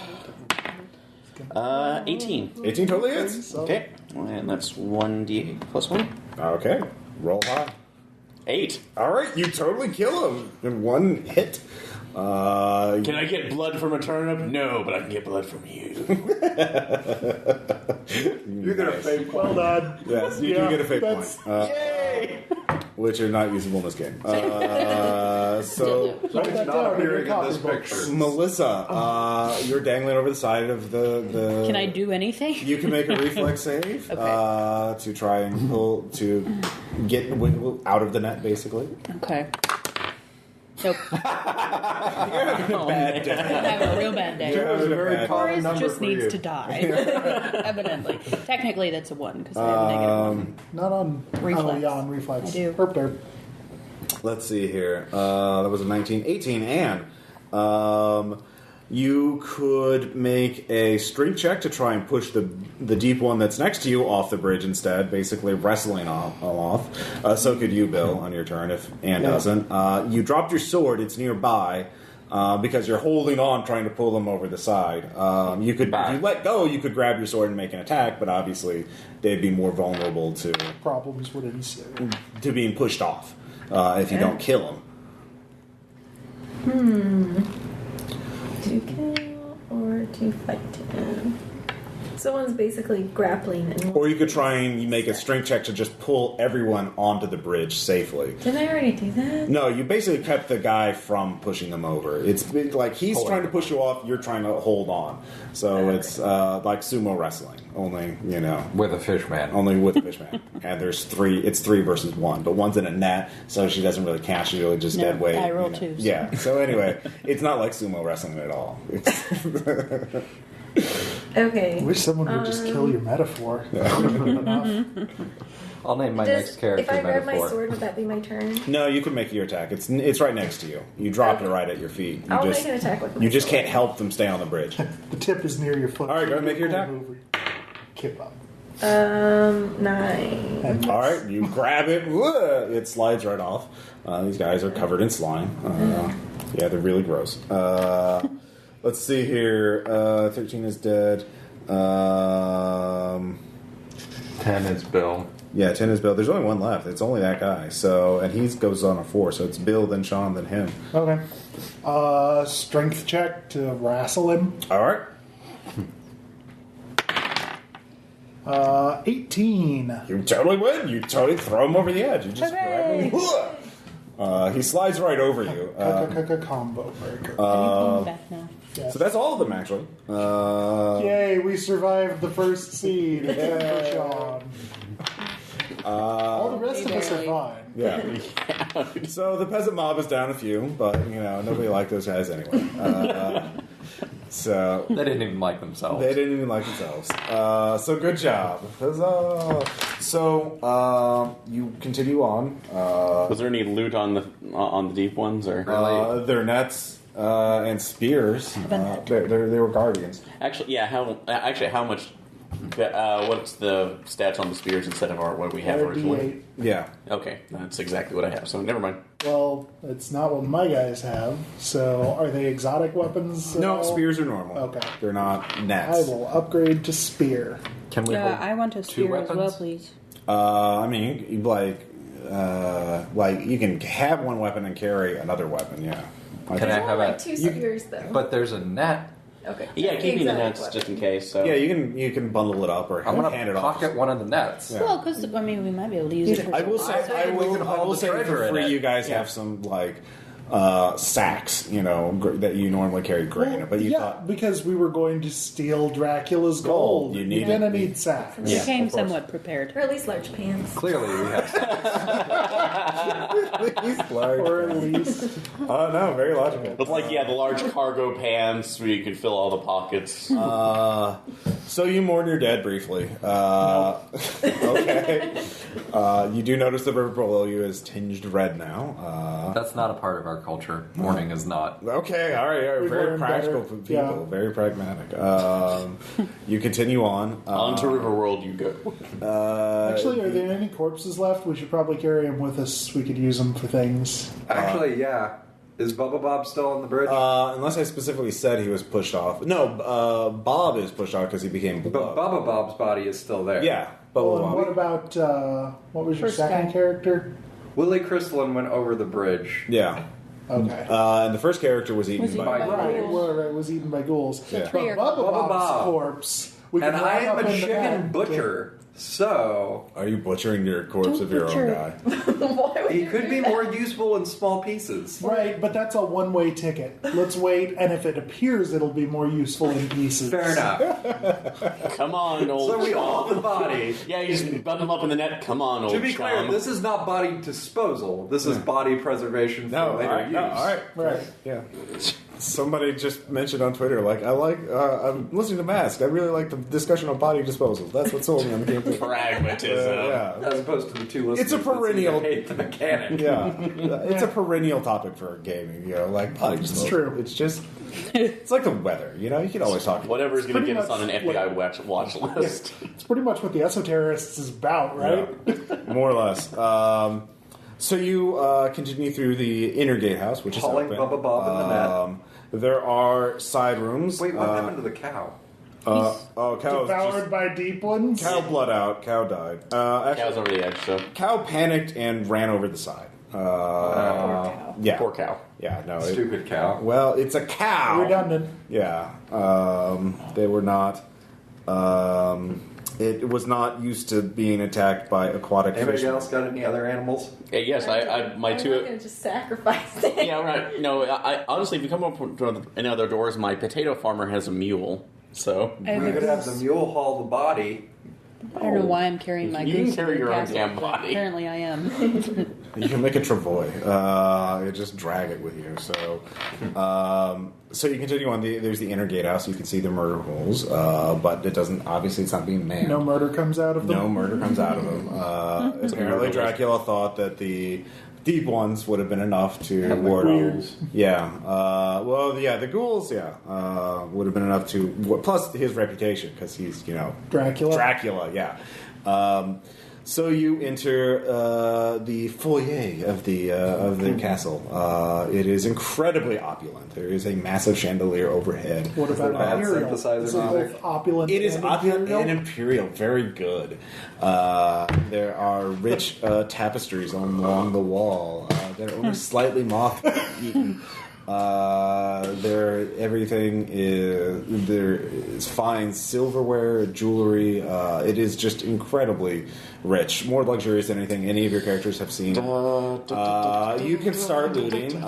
18.
18 totally hits.
Okay, and that's 1d8 plus 1.
Okay, roll high.
8.
All right, you totally kill him in one hit.
Can I get blood from a turnip? No, but I can get blood from you.
You're gonna fake
Well done.
Yes, you do get a fate point,
Yay!
which are not usable in this game. So
It's not appearing in this picture.
Melissa, you're dangling over the side of the.
Can I do anything?
You can make a reflex save
Okay.
to try and pull to get out of the net, basically.
Okay. Nope.
Bad day.
I have a real bad day.
You're having a bad day.
Boris
number
just
for
needs
you.
to die. Evidently. Technically, that's a 1 because I have a negative 1.
Not on
Reflex.
Oh, yeah, on reflex.
I do.
Herp derp.
Let's see here. That was a 19. 18, and you could make a strength check to try and push the deep one that's next to you off the bridge instead, basically wrestling off. So could you, Bill, on your turn if Anne doesn't. You dropped your sword. It's nearby. Because you're holding on, trying to pull them over the side. You could, if you let go, you could grab your sword and make an attack, but obviously they'd be more vulnerable to
Problems would ensue.
being pushed off if you don't kill them.
To kill or to fight him. Someone's basically grappling and.
Or you could try and make a strength check to just pull everyone onto the bridge safely.
Didn't I already do that?
No, you basically kept the guy from pushing them over. It's like he's trying to push you off, you're trying to hold on. So it's like sumo wrestling, only,
With a fish man.
only with the fishman. And there's 3, it's 3 versus 1, but one's in a net, so she doesn't really cast you, just
No,
dead weight.
I roll 2, so.
Yeah, so anyway, it's not like sumo wrestling at all.
Okay.
I wish someone would just kill your metaphor. Enough.
I'll name my next character
if I grab my
metaphor.
sword, would that be my turn?
No, you can make your attack. It's right next to you. You dropped it right at your feet. You
I'll
just,
make an attack with my
You just
sword.
can't help them stay on the bridge.
The tip is near your foot.
All right, go ahead and make your attack.
Kip up.
9.
And
All right, you grab it. It slides right off. These guys are covered in slime. Yeah, they're really gross. Let's see here. 13 is dead.
10 is Bill.
Yeah, 10 is Bill. There's only one left. It's only that guy. So, and he goes on a 4. So it's Bill, then Sean, then him.
Okay. Strength check to wrestle him.
All right.
18.
You totally win. You totally throw him over the edge. You just grab him. He slides right over you.
Combo breaker.
Anything back now?
So that's all of them, actually.
Yay, we survived the first seed. For Sean. All the rest of us are fine.
Yeah. So the peasant mob is down a few, but nobody liked those guys anyway. So
They didn't even like themselves.
they didn't even like themselves. So good job. Huzzah. So you continue on.
Was there any loot on the deep ones, or
Their nets and spears. They were guardians.
actually, yeah? How much? What's the stats on the spears instead of what we have
They're
originally?
D8.
Yeah.
Okay, that's exactly what I have. So never mind.
Well, it's not what my guys have. So, are they exotic weapons? at
No,
all?
spears are normal.
Okay.
They're not
I
nets.
will upgrade to spear.
Can we
Yeah,
hold
I want a
two
spear as well,
weapons?
please.
I mean, you can have one weapon and carry another weapon. Yeah.
Can I have
like
a?
two spears, though.
But there's a net.
Okay.
Yeah, keeping the
Exotic
nets
weapon.
just in case. So
Yeah, you can bundle it up or
I'm
hand
gonna
it off.
pocket one of the nets.
Yeah.
Well, because we might be able to use it for
I will
something.
say,
I think we can hold the
say
treasure
for
in
free,
it.
you guys have some sacks, that you normally carry grain.
Well,
but you
yeah,
thought,
because we were going to steal Dracula's gold.
You
You're
need
gonna
it.
need sacks.
We
Yeah,
came
of course.
somewhat prepared.
Or at least large pans.
Clearly, we have.
Or at least
no, very logical.
it's like the large cargo pants where you can fill all the pockets.
So you mourn your dead briefly. Okay. You do notice the river below you is tinged red now.
That's not a part of our culture. Mourning is not.
Okay, all right.
We've
Very
learned
practical
better.
people.
Yeah.
Very pragmatic. You continue on.
On to River World you go.
Actually, are there any corpses left? We should probably carry them with us. We could use them for things.
Actually, yeah. Is Bubba Bob still on the bridge?
Unless I specifically said he was pushed off. No, Bob is pushed off because he became
but
blood.
Bubba Bob's body is still there.
Yeah.
Oh,
Bubba
and
Bob.
what about what was your
First
second
guy.
character?
Willie Crystalline went over the bridge.
Yeah.
Okay.
And the first character was eaten
Was he
by.
by-
Right,
ghouls?
it was eaten by ghouls.
Yeah.
But
Tree or-
Bubba
Bubba
Bob's
Bob.
corpse. We
And
can
I
wrap
am
up
a
in the
chicken
bag.
butcher, so
Are you butchering your corpse
Don't
of your
butcher.
own guy?
Why would
he
you
could
do
be
that?
more useful in small pieces.
Right, but that's a one-way ticket. Let's wait, and if it appears, it'll be more useful in pieces.
Fair enough.
Come on, old
So we
chum.
all the body.
Yeah, you just button them up in the net. Come on, old
To be
chum.
clear, this is not body disposal. This is body preservation for
No, all
later
right,
use.
no, all right,
Right.
yeah. Somebody just mentioned on Twitter, I'm listening to Mask. I really like the discussion on body disposal. That's what sold me on the game.
Pragmatism.
Yeah,
As opposed to the two listeners
It's a perennial-
that seem to hate the mechanic.
yeah. It's a perennial topic for gaming. Like body disposal.
true.
It's just, it's like the weather. You can always talk.
Whatever's going to
pretty
get us on an
much
FBI
like-
watch list.
It's pretty much what the esoterists is about, right?
Yeah, more or less. So you continue through the inner gatehouse, which
Hauling
is open.
Bubba Bob in the net.
There are side rooms.
Wait, what happened to the cow?
Cow
Devoured by deep ones.
Cow bled out. Cow died.
Cow's
Actually,
over the edge, so
cow panicked and ran over the side. Yeah.
poor cow.
Yeah. No.
Stupid cow.
Well, it's a cow.
Redundant.
Yeah. They were not. It was not used to being attacked by aquatic
Anybody
fish.
else got any other animals?
Yes, my
I'm
two.
not going to just sacrifice it.
Yeah, right. No, I honestly, if you come up with any other doors, my potato farmer has a mule. So
I have
We
a
could have the
goose.
mule haul the body.
I don't know why I'm carrying my
You can
goose.
carry
to the
your own
castle,
damn
but
body.
Apparently, I am.
You can make a travois. You just drag it with you. So you continue on. There's the inner gatehouse. You can see the murder holes, but it doesn't. Obviously, it's not being manned.
No murder comes out of them.
No murder comes out of them. Apparently, Dracula thought that the deep ones would have been enough to
And the
ward
ghouls.
off. Yeah. The ghouls. Yeah, would have been enough to. Plus his reputation, because he's
Dracula.
Dracula. Yeah. So you enter the foyer of the castle. It is incredibly opulent. There is a massive chandelier overhead.
What about
bad
Imperial?
synthesizer
Is it
music?
both opulent
It is
and
opulent
Imperial?
and imperial. Very good. There are rich tapestries along the wall. They're only slightly moth-eaten. Everything is there is fine silverware, jewelry. It is just incredibly rich, more luxurious than anything any of your characters have seen. You can start looting.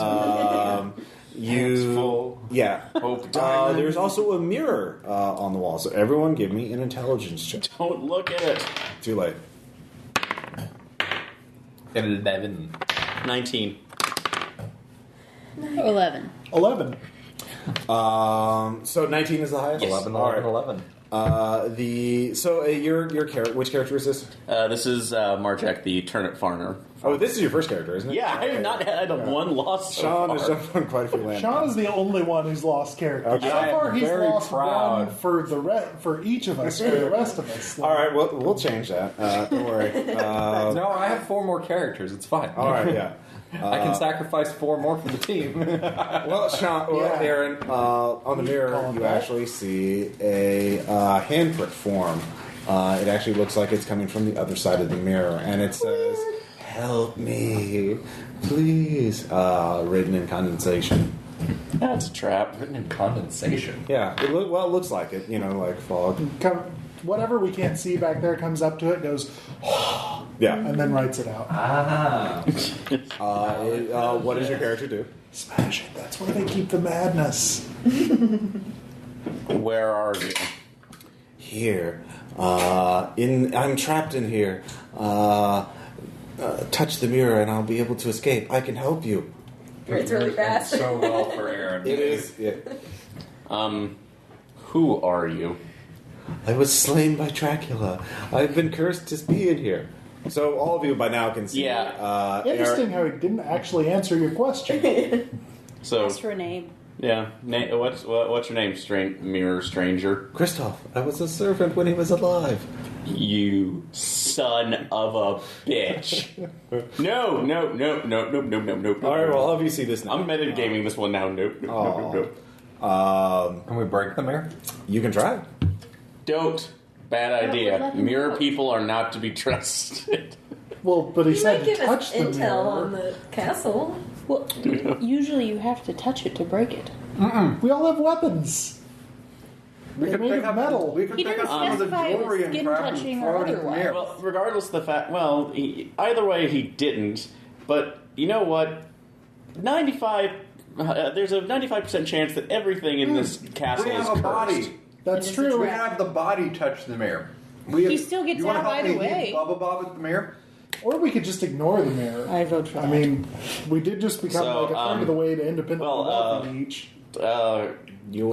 There's also a mirror on the wall. So everyone, give me an intelligence check.
don't look at it.
Too late.
11.
19.
11.
11.
So 19 is the highest.
11,
All right.
11.
Your character. Which character is this?
This is Marjack, the turnip farmer.
Oh, this is your first character, isn't it?
Yeah, I have not had one loss so
Sean
far.
has jumped on quite a few landmines.
Sean is the only one who's lost character.
Okay.
So
I am
far, he's
very
lost
proud.
one for each of us, for the rest of us.
All right, we'll change that. Don't worry.
No, I have 4 more characters. It's fine.
All right, yeah.
I can sacrifice 4 more for the team.
Well, Sean,
Yeah.
Aaron, on the mirror,
Call it
you
that.
actually see a handprint form. It actually looks like it's coming from the other side of the mirror, and it says, "Help me, please," written in condensation.
That's a trap.
Written in condensation.
Yeah, it looks like it, like fog.
Whatever we can't see back there comes up to it, goes,
Yeah.
and then writes it out.
What does your character do?
Smash it. That's where they keep the madness.
Where are you?
Here, I'm trapped in here. Touch the mirror, and I'll be able to escape. I can help you.
It's really fast.
So well for Aaron.
It is. Yeah.
Who are you?
I was slain by Dracula. I've been cursed to be in here. So all of you by now can see.
Yeah.
Interesting how he didn't actually answer your question.
So,
Ask for a name.
yeah. What's your name, mirror stranger?
Christoph, I was a servant when he was alive.
You son of a bitch. No.
All right, well, I'll have you see this now.
I'm metagaming this one now. Nope.
Can we break the mirror?
You can try.
Don't. Bad
would
idea.
let him
Mirror
know.
people are not to be trusted.
Well, but he
You
said
might
to
give us
touch the
intel on
mirror.
the castle.
Well, usually you have to touch it to break it.
We all have weapons.
We
They're
could
made
pick
of
up
metal.
We could
He
pick
didn't
up some of the
specify it was
jewelry and
skin
crap
touching
and
or
throw it at the
otherwise.
mirror.
Well, regardless of the fact, either way, he didn't. But you know what? 95. There's a 95% chance that everything in this castle
We
is
have a
cursed.
body.
That's
It is a
true.
We have the body touch the mirror. We
He still gets
you wanna
out
help
either
me
way.
heat Bubba Bob at the mirror?
Or we could just ignore the mirror.
I vote for
I
that.
mean, we did just become
So,
like a third of the way to independently wealthy each.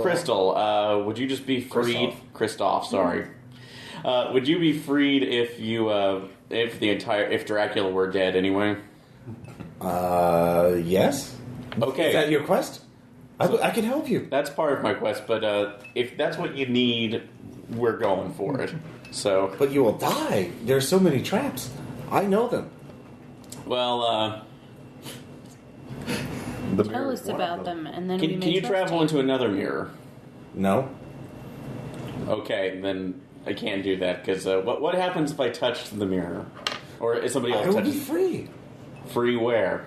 Crystal, would you just be freed? Christoph, sorry. Would you be freed if if Dracula were dead anyway?
Yes.
Okay.
Is that your quest? I can help you.
That's part of my quest, but if that's what you need, we're going for it. So,
But you will die. There's so many traps. I know them.
well,
The
Tell
mirror
us
is one
about
of
them, and then we
can
may
you
trust
travel
you.
into another mirror?
No.
Okay, then I can't do that because what happens if I touch the mirror, or if somebody
I
else
will be
touches?
free.
Free where?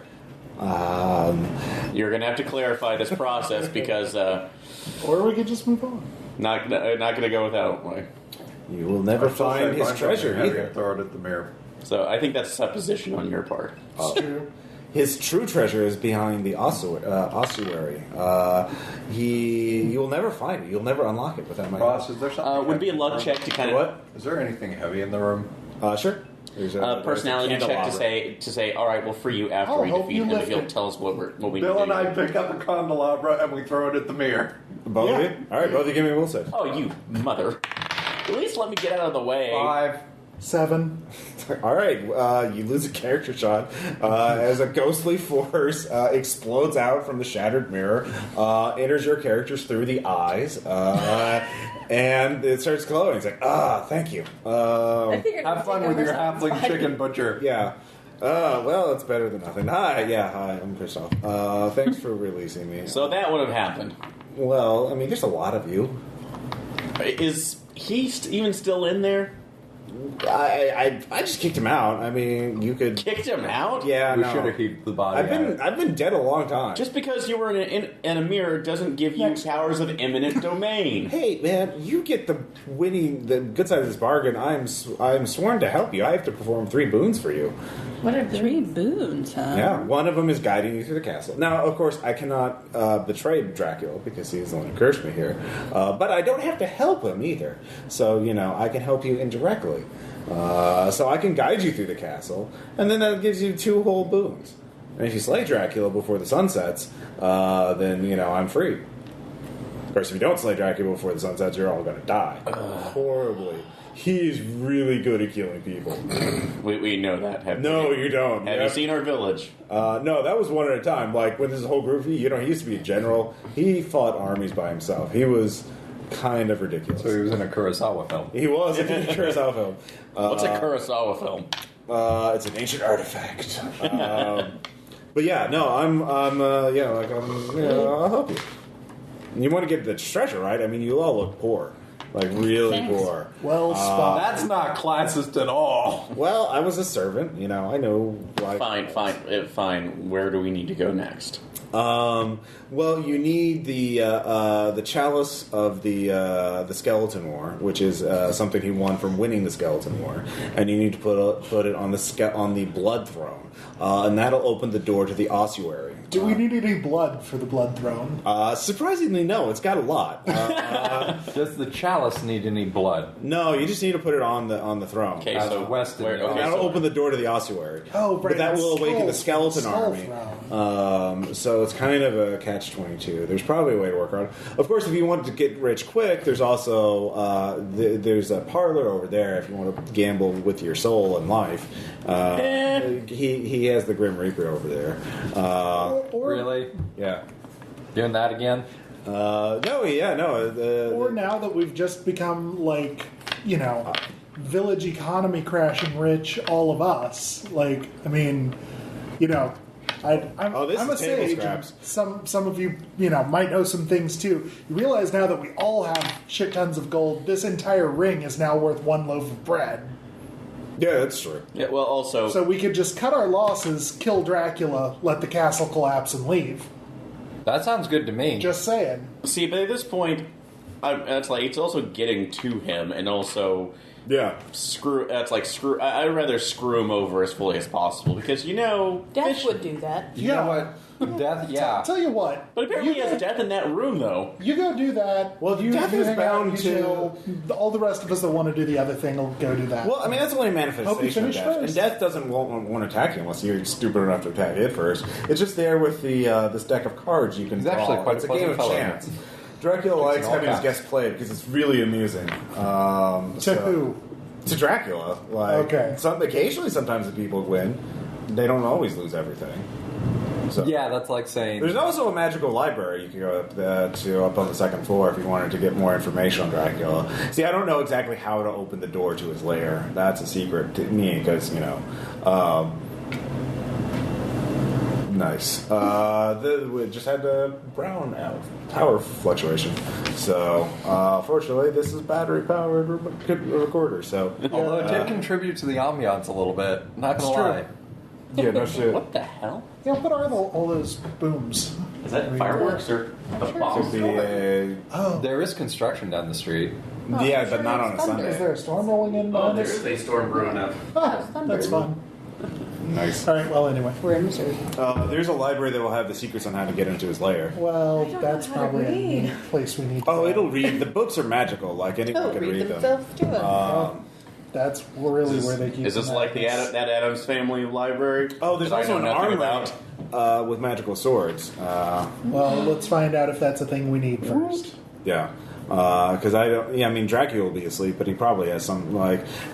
You're gonna have to clarify this process because
Or we could just move on.
not gonna go without way.
You will never
I'll still say
find his
find
treasure
something heavy
either.
and throw it at the mirror.
So I think that's a supposition on your part.
It's true.
His true treasure is behind the ossuary. You will never find it. You'll never unlock it without my
Ross, is there something?
Would be a
heavy
luck
in the
check
room?
to kind of
What?
Is there anything heavy in the room?
Sure. There's a
personality check to
candelabra.
say, all right, we'll free you after
I'll
we
help
defeat
you
him if
lift
he'll
it.
tell us what we
Bill
need
and
to
I
do.
pick up a candelabra and we throw it at the mirror.
Both of
Yeah.
you? All right, both of you give me a will save.
Oh, you mother! At least let me get out of the way.
5.
7.
All right, you lose a character shot as a ghostly force explodes out from the shattered mirror, enters your characters through the eyes, and it starts glowing. It's like, thank you.
I figured
Have
we'd
fun
take
with
over
your
some
halfling
spot.
chicken butcher.
Yeah. Well, it's better than nothing. Hi, I'm Christoph. Thanks for releasing me.
So that would have happened.
Well, I mean, there's a lot of you.
Is he even still in there?
I just kicked him out. I mean, you could.
Kicked him out?
Yeah,
We
no.
should have heaped the body.
I've been dead a long time.
Just because you were in a mirror doesn't give you powers of eminent domain.
Hey man, you get the good side of this bargain. I'm sworn to help you. I have to perform 3 boons for you.
What are 3 boons, huh?
Yeah, one of them is guiding you through the castle. Now, of course, I cannot betray Dracula because he's the one who cursed me here. But I don't have to help him either. So I can help you indirectly. So I can guide you through the castle, and then that gives you 2 whole boons. And if you slay Dracula before the sun sets, then, I'm free. Of course, if you don't slay Dracula before the sun sets, you're all going to die. Horribly. He is really good at killing people.
We know that.
No, you don't.
Have you seen our village?
No, that was one at a time. Like, with his whole group, he used to be a general. He fought armies by himself. He was kind of ridiculous.
So he was in a Kurosawa film.
He was in a Kurosawa film.
What's a Kurosawa film?
It's an ancient artifact. But yeah, no, I'll help you. You want to get the treasure, right? I mean, you all look poor. Like, really poor.
Well spotted.
That's not classist at all.
Well, I was a servant, I know. Like,
Fine. Where do we need to go next?
Well, you need the chalice of the Skeleton War, which is something he won from winning the Skeleton War, and you need to put it on the Blood Throne, and that'll open the door to the ossuary.
Do we need any blood for the Blood Throne?
Surprisingly, no. It's got a lot.
Does the chalice need any blood?
No, you just need to put it on the throne.
Okay,
As
so
west in the
That'll open the door to the ossuary.
Oh, right.
But that will awaken the
Skull
skeleton army. So it's kind of a catch-22. There's probably a way to work around it. Of course, if you want to get rich quick, there's also there's a parlor over there if you want to gamble with your soul and life. He has the Grim Reaper over there.
Really?
Yeah.
Doing that again?
No.
Or now that we've just become, village economy crashing rich, all of us. I'm
this
a
is table
sage.
scraps.
And some of you, might know some things too. You realize now that we all have shit tons of gold. This entire ring is now worth 1 loaf of bread.
Yeah, that's true.
Yeah, well, also...
So we could just cut our losses, kill Dracula, let the castle collapse, and leave.
That sounds good to me.
Just saying.
See, but at this point, it's also getting to him, and also...
Yeah.
I'd rather screw him over as fully as possible, because,
Death would do that.
You know what? Death, yeah.
Tell you what.
But apparently he has death in that room, though.
You go do that.
Well,
you
death
you
is
hang
bound
out,
to-
chill. All the rest of us that want to do the other thing will go do that.
Well, I mean, that's only a
Hope you
manifestation of
finish
death.
first.
And death doesn't want to attack you unless you're stupid enough to attack it first. It's just there with this deck of cards you can
He's
draw.
actually quite
It's
a
a game of
pleasant fellow.
chance. Dracula likes
all
having his
caps.
guests play because it's really amusing.
to who?
To Dracula.
Okay.
Occasionally, sometimes the people win. They don't always lose everything. So.
Yeah, that's like saying...
There's also a magical library you can go up up on the 2nd floor if you wanted to get more information on Dracula. See, I don't know exactly how to open the door to his lair. That's a secret to me because, nice. We just had a brown power fluctuation. So, fortunately, this is battery-powered recorder. So,
Although it did contribute to the ambiance a little bit. Not
It's
gonna
true.
lie.
yeah, no shit.
What the hell?
Yeah, what are all those booms?
Is that fireworks or a
Could
bomb?
be a,
Oh,
There is construction down the street.
yeah, but not on a
is
Sunday.
there a storm rolling in
Oh,
behind
there
us?
is a storm brewing up.
Oh, that's fun.
Nice.
All right. Well, anyway.
We're in Missouri.
There's a library that will have the secrets on how to get into his lair.
Well,
don't
that's
know how to
probably a
read.
place we need to
Oh,
go.
it'll read. The books are magical. Like anyone
They'll
can
read
read them.
themselves to it.
That's really where they keep
Is this
them
like
at.
that Adams Family library?
Oh, there's
that I
also
know
an
nothing
armory with magical swords.
Well, let's find out if that's a thing we need first.
Yeah. Because I don't. Yeah, I mean Dracula will be asleep, but he probably has some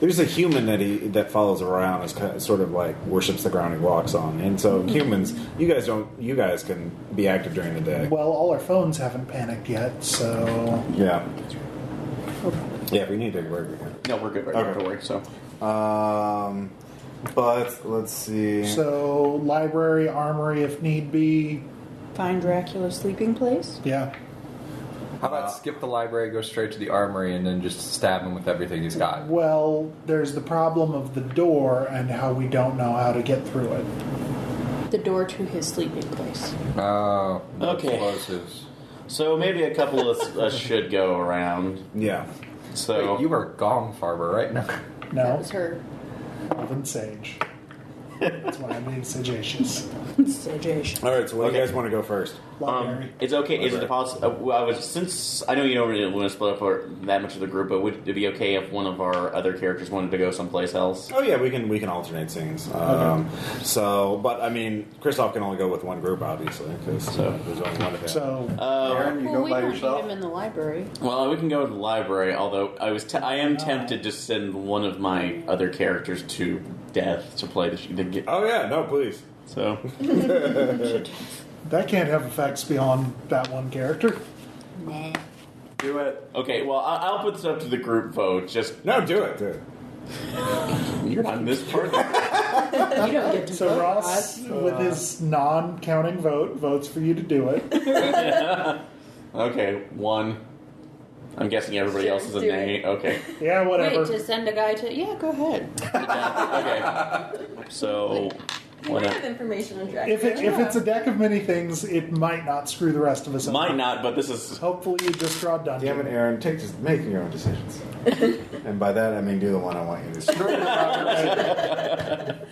There's a human that follows around as sort of like worships the ground he walks on, and so humans, you guys can be active during the day.
Well, all our phones haven't panicked yet, so
Yeah. Yeah, if we need to work again.
No, we're good right now.
Okay.
Don't worry. So,
But let's see.
library, armory, if need be.
Find Dracula's sleeping place.
Yeah.
How about skip the library, go straight to the armory, and then just stab him with everything he's got?
Well, there's the problem of the door and how we don't know how to get through it.
The door to his sleeping place.
Oh, no
Okay.
explosives.
so maybe a couple of us should go around.
Yeah.
So
Wait, you were Gong Farber, right? No.
That
No,
was her.
Elven Sage. That's why I'm being sagacious.
Sagacious.
All right, so what do you guys want to go first?
Library.
It's okay. Is it possible? Since I know you don't really want to split up that much of the group, but would it be okay if one of our other characters wanted to go someplace else?
Oh yeah, we can alternate scenes. So, but I mean, Christoph can only go with one group, obviously, because there's only one of him.
So,
Aaron, you go
we
by
don't
yourself.
need him in the library.
Well, we can go to the library. Although I am tempted to send one of my other characters to death to play the
Oh yeah, no, please.
So
that can't have effects beyond that one character.
Nah.
Do it.
okay, well I'll put this up to the group vote. Just
No, do it.
you're not in this part.
You don't get to
So
vote,
Ross,
Oz.
with his non-counting vote, votes for you to do it.
Okay, one. I'm guessing everybody
Sure,
else is a
do
nay. Okay.
Yeah, whatever.
Wait, to send a guy to... Yeah, go ahead.
Okay. So
We
what?
have information on Dracula.
If it's a deck of many things, it might not screw the rest of us up.
Might not, but this is.
Hopefully you just draw dungeon.
Damn it, Aaron, make your own decisions. And by that I mean do the one I want you to do.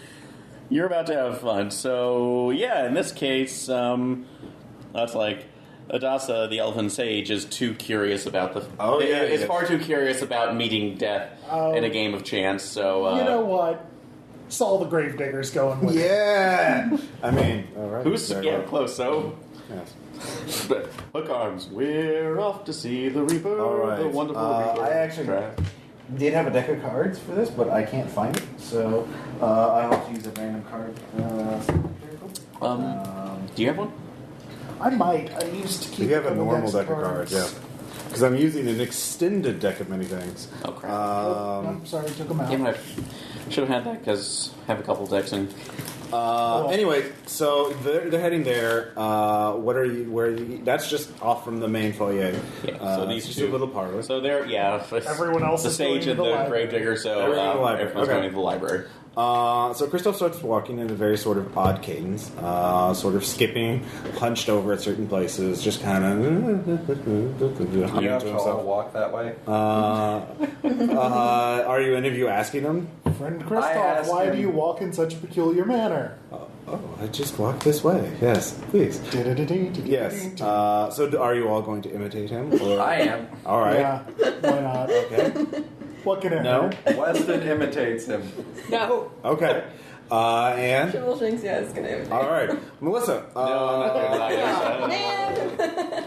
You're about to have fun. So yeah, in this case, that's like Adasa, the Elven Sage, is too curious about the.
Oh, yeah,
is
yes.
far too curious about meeting death in a game of chance. So
You know what? Saul the Gravedigger's going with it.
Yeah! I mean, alright.
who's close? So
Yes.
hook arms. We're off to see the Reaper.
Alright.
The wonderful Reaper.
I actually did have a deck of cards for this, but I can't find it, so I'll have to use a random card.
Do you have one?
I might. I used to keep.
You have a
couple
normal
decks
deck of cards, yeah. Because I'm using an extended deck of many things.
Oh crap!
I'm sorry, took them out.
Damn it. Should have had that because I have a couple decks in.
Anyway, so they're heading there. What are you? Where are you? That's just off from the main foyer.
Yeah, so these
it's
two
a little parlor.
So they're
Everyone else
the
is
sage
going
and
to the
the
library.
gravedigger. So
Everyone in the library.
everyone's
Okay.
going to the library.
So Christoph starts walking in a very sort of odd cadence, sort of skipping, hunched over at certain places, just kind of humming
You have
to
to all
himself.
walk that way.
Are you any of you asking him?
Friend
I
Christoph,
asked
why
him-
do you walk in such a peculiar manner?
Oh, I just walked this way. Yes, please. Yes. So are you all going to imitate him? Or?
I am.
All right.
Yeah, why not?
Okay.
What can it
No.
hurt?
Weston imitates him.
No.
Okay. And
Triple Shanks, yeah, it's gonna.
all right, Melissa.
No, I'm not doing that either.
Man!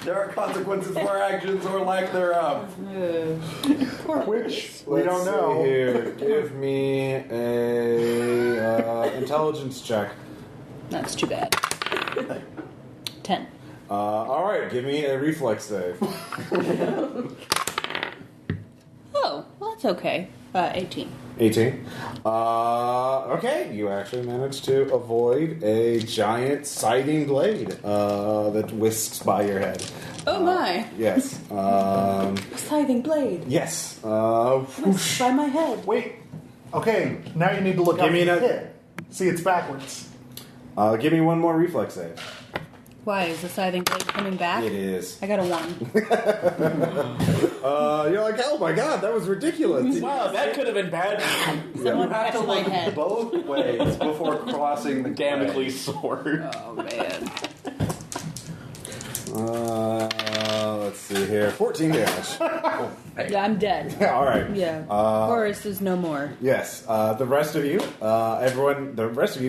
There are consequences for actions or lack thereof.
Which we
Let's
don't
see
know.
Here, give me a intelligence check.
That's too bad. 10.
All right, give me a reflex save.
Oh, well, that's okay. 18.
18. Okay, you actually managed to avoid a giant scything blade that whisks by your head.
Oh my!
Yes.
Scything blade.
Yes.
Whisked by my head.
Wait. Okay, now you need to look
Give
up
me
the
an-
hit. See, it's backwards.
Give me one more reflex save.
Why? Is the scything blade coming back?
It is.
I got a 1.
You're like, oh my god, that was ridiculous.
Wow, that could have been bad.
Someone
You have to
catch my
look
head.
both ways before crossing the
Damocles sword.
Oh, man.
Let's see here. 14 damage.
Yeah, I'm dead.
All right.
Yeah. Horace is no more.
Yes. The rest of you,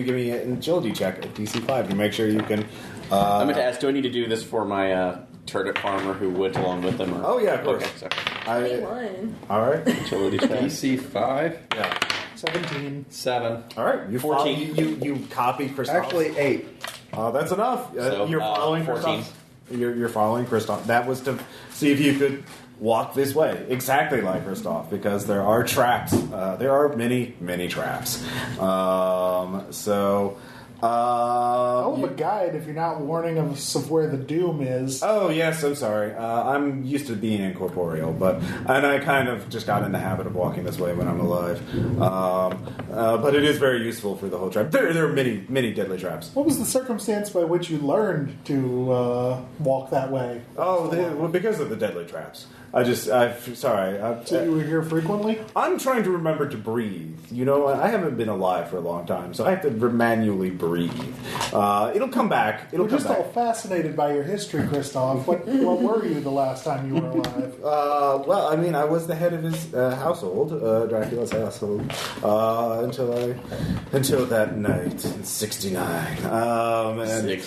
give me an agility check at DC 5 to make sure you can.
I'm going to ask, do I need to do this for my turnip farmer who went along with them? Or?
Oh, yeah, of course.
Okay, sorry.
21.
All right.
Agility check.
DC 5.
Yeah.
17.
7.
All right. You
14.
You copy Christoph.
Actually, 8.
That's enough.
So,
You're following
14.
Christoph. You're following Christoph. That was to see if you could walk this way exactly like Christoph, because there are traps. There are many traps. So
Hell of a guide if you're not warning us of where the doom is.
Oh, yes, I'm sorry. I'm used to being incorporeal, and I kind of just got in the habit of walking this way when I'm alive. But it is very useful for the whole trap. There are many, many deadly traps.
What was the circumstance by which you learned to walk that way?
Well, because of the deadly traps.
So you were here frequently?
I'm trying to remember to breathe. I haven't been alive for a long time, so I have to manually breathe. It'll come back.
We're just all fascinated by your history, Christoph. What were you the last time you were alive?
I was the head of his household, Dracula's household, until that night in '69.
Was it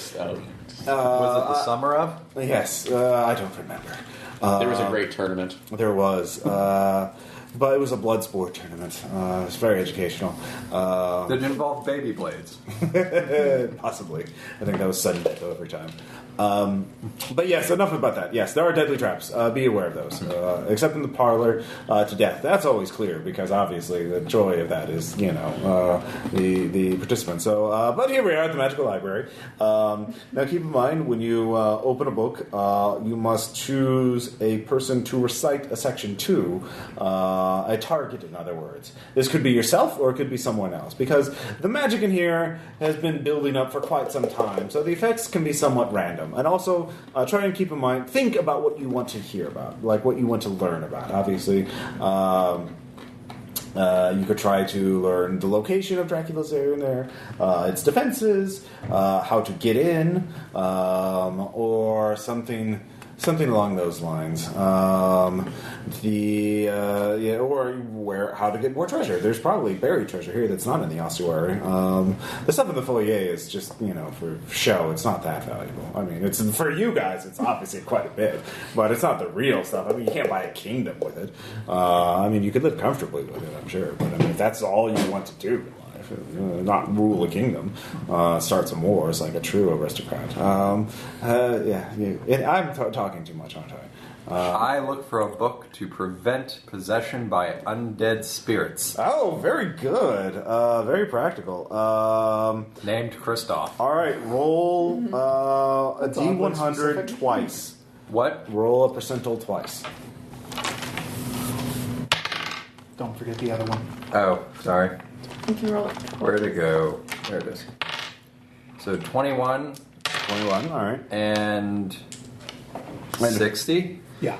the summer of?
Yes, I don't remember.
There was a great tournament.
There was. But it was a blood sport tournament. It was very educational.
Did it involve baby blades?
Possibly. I think that was sudden death every time. But yes, enough about that. Yes, there are deadly traps. Be aware of those. Except in the parlor to death. That's always clear because obviously the joy of that is, the participants. So, but here we are at the Magical Library. Now keep in mind, when you open a book, you must choose a person to recite a section to. A target, in other words. This could be yourself or it could be someone else, because the magic in here has been building up for quite some time, so the effects can be somewhat random. And also, try and keep in mind, think about what you want to hear about, like what you want to learn about. Obviously, you could try to learn the location of Dracula's area in there, its defenses, how to get in, or something along those lines. Or how to get more treasure. There's probably buried treasure here that's not in the ossuary. The stuff in the foyer is just, for show. It's not that valuable. I mean, it's for you guys. It's obviously quite a bit, but it's not the real stuff. I mean, you can't buy a kingdom with it. You could live comfortably with it, I'm sure. But I mean, if that's all you want to do, not rule a kingdom, start some wars like a true aristocrat. I'm talking too much, aren't I?
I look for a book to prevent possession by undead spirits.
Oh, very good. Very practical.
Named Christoph.
All right, roll a D100 twice.
What?
Roll a percentile twice.
Don't forget the other one.
Oh, sorry.
If you roll it.
Where'd it go? There it is. So 21.
21, all right.
And 60.
Yeah.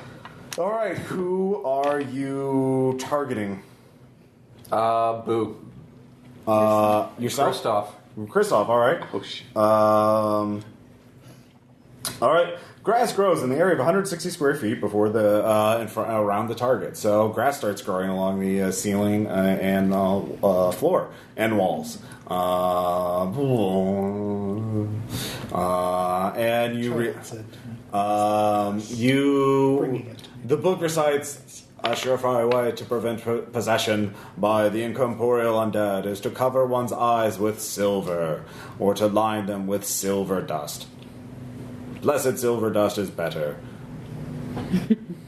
All right, who are you targeting?
Boo.
Yourself? Christoph, all right.
Oh, shit.
All right. Grass grows in the area of 160 square feet before around the target. So grass starts growing along the ceiling and floor and walls. And the book recites, a surefire way to prevent possession by the incorporeal undead is to cover one's eyes with silver, or to line them with silver dust. Blessed silver dust is better.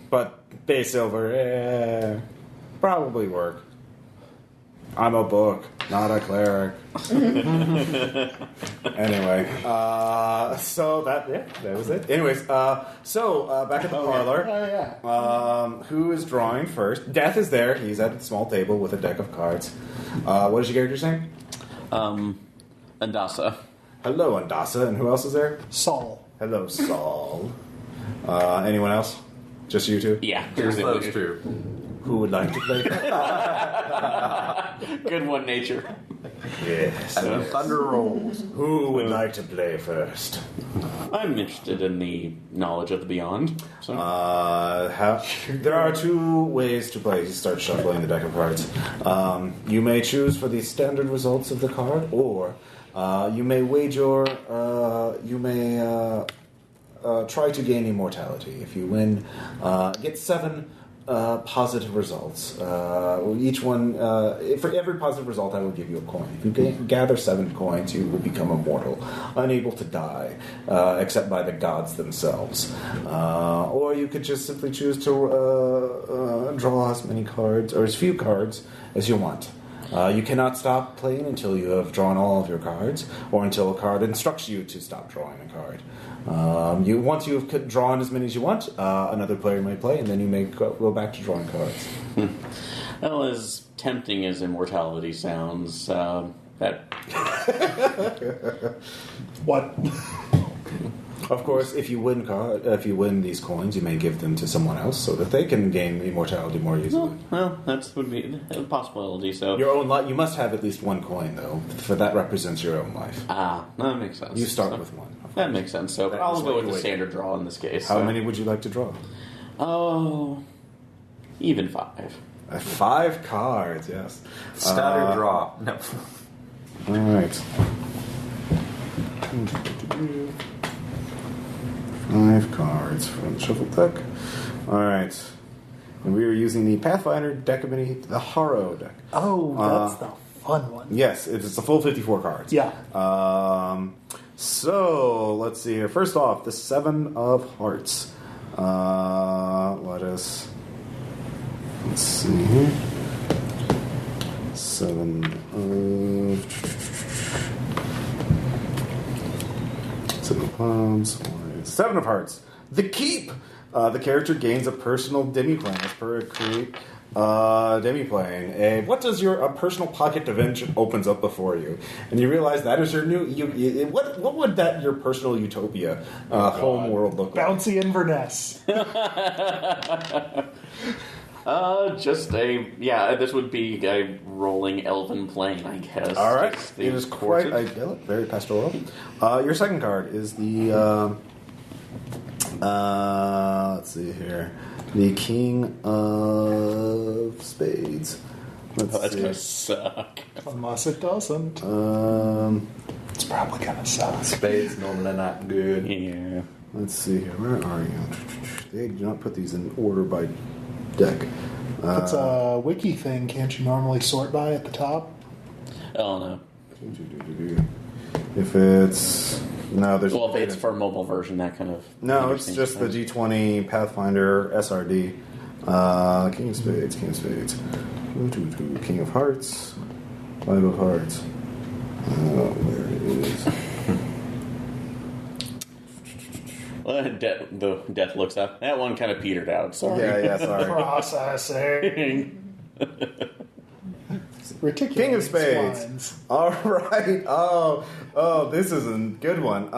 But base silver, probably work. I'm a book, not a cleric. Anyway, so that was it. Anyways, back at the parlor.
Oh, yeah.
Who is drawing first? Death is there. He's at a small table with a deck of cards. What is your character's name?
Andasa.
Hello, Andasa. And who else is there?
Saul.
Hello, Saul. Anyone else? Just you two?
Yeah.
Here's those two.
Who would like to play?
Good one, nature.
Yes.
And the thunder rolls.
Who would like to play first?
I'm interested in the knowledge of the beyond. So.
There are two ways to play. You start shuffling the deck of cards. You may choose for the standard results of the card, or you may wager. You may try to gain immortality. If you win, get 7 positive results. Each one, for every positive result, I will give you a coin. If you gather 7 coins, you will become immortal, unable to die, except by the gods themselves. Or you could just simply choose to draw as many cards, or as few cards, as you want. You cannot stop playing until you have drawn all of your cards, or until a card instructs you to stop drawing a card. Once you have drawn as many as you want, another player may play, and then you may go back to drawing cards.
Well, as tempting as immortality sounds, that...
What?
Of course, if you win these coins, you may give them to someone else so that they can gain immortality more easily.
Well, that would be a possibility. So
your own life, you must have at least one coin, though, for that represents your own life.
That makes sense.
You start with one.
That makes sense. So I'll go with the standard draw in this case.
How many would you like to draw?
Oh, even 5.
5 cards, yes.
Standard draw. No.
All right. 5 cards from the shuffle deck. Alright. And we are using the Pathfinder deck ability, the Horror deck.
Oh, that's the fun one.
Yes, it's a full 54 cards.
Yeah.
So, let's see here. First off, the 7 of Hearts. Let's see here. 7 of Clubs. 7 of Hearts. The Keep. The character gains a personal demi-plane as per create demi-plane. What does your personal pocket dimension opens up before you? And you realize that is your new... what would your personal utopia home world look like?
Bouncy Inverness.
This would be a rolling elven plane, I guess.
All right. It is quite idyllic, very pastoral. Your second card is the... let's see here. The King of Spades.
That's going to suck.
Unless it doesn't. It's probably going to suck.
Spades normally not good.
Yeah.
Let's see here. Where are you? They do not put these in order by deck.
If it's a wiki thing, can't you normally sort by at the top?
Oh, no.
If it's... No, there's...
Well, if it's for a mobile version, that kind of...
No, it's just the D20 Pathfinder SRD. King of Spades, King of Spades. King of Hearts. 5 of Hearts. Where it is.
Well, the death looks up. That one kind of petered out. Sorry.
Yeah, sorry.
Processing. Ridiculous.
King of Spades.
Lines.
All right. Oh, this is a good one.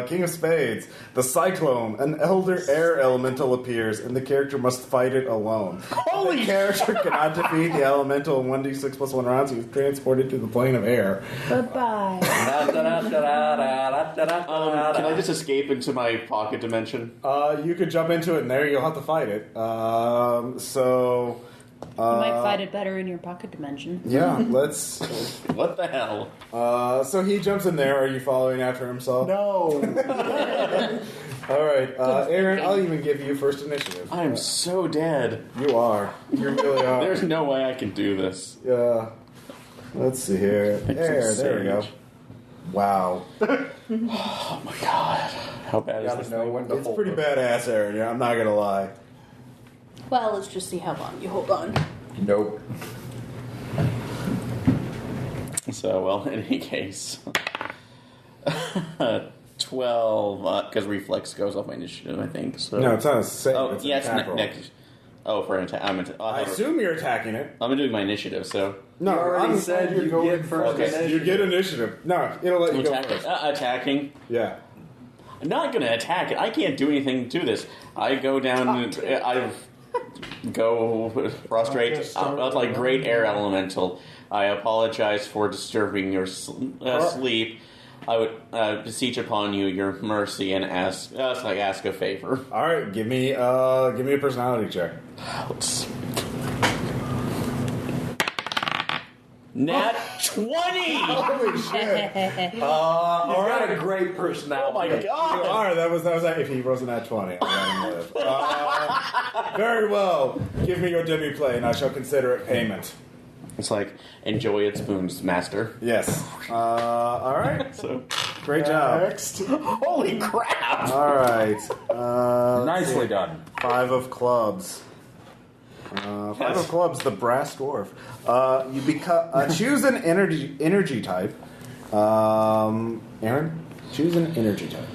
King of Spades. The Cyclone. An elder air elemental appears, and the character must fight it alone. Holy! The character cannot defeat the elemental in 1d6 plus 1 rounds. He is transported to the plane of air.
Bye-bye.
Can I just escape into my pocket dimension?
You could jump into it, and there you'll have to fight it.
You might fight it better in your pocket dimension.
Yeah, let's...
What the hell?
So he jumps in there. Are you following after himself?
No.
All right, Aaron, I'll even give you first initiative.
I am so dead.
You are. You really are.
There's no way I can do this.
Yeah. Let's see here. There we go. Wow.
Oh my god. How bad is this thing?
It's pretty badass, Aaron. Yeah, I'm not going to lie.
Well, let's just see how long you hold on.
Nope.
So, well, in any case, 12, because reflex goes off my initiative, I think. So.
No, it's not a save.
Oh,
it's
yeah,
an attack roll.
next. Oh, for an attack.
I assume you're attacking it.
I'm doing my initiative, so.
No,
You already said you get first
Okay.
initiative.
You get initiative. No, it'll let you go first.
Attacking.
Yeah.
I'm not going to attack it. I can't do anything to this. I go down. I go prostrate. I'm like great air elemental. I apologize for disturbing your sleep. I would beseech upon you your mercy and ask a favor.
All right, give me a personality check.
Let's... Nat 20!
Holy shit!
You got a great personality.
Oh my god!
All right, that was if he wasn't at 20. I'll let him live. Very well. Give me your demi-play, and I shall consider it payment.
It's like, enjoy its boons, master.
Yes. All right.
So,
Great job.
Next.
holy crap!
All right.
Nicely done.
5 of clubs. Five of clubs, the brass dwarf. You become choose an energy type. Aaron, choose an energy type.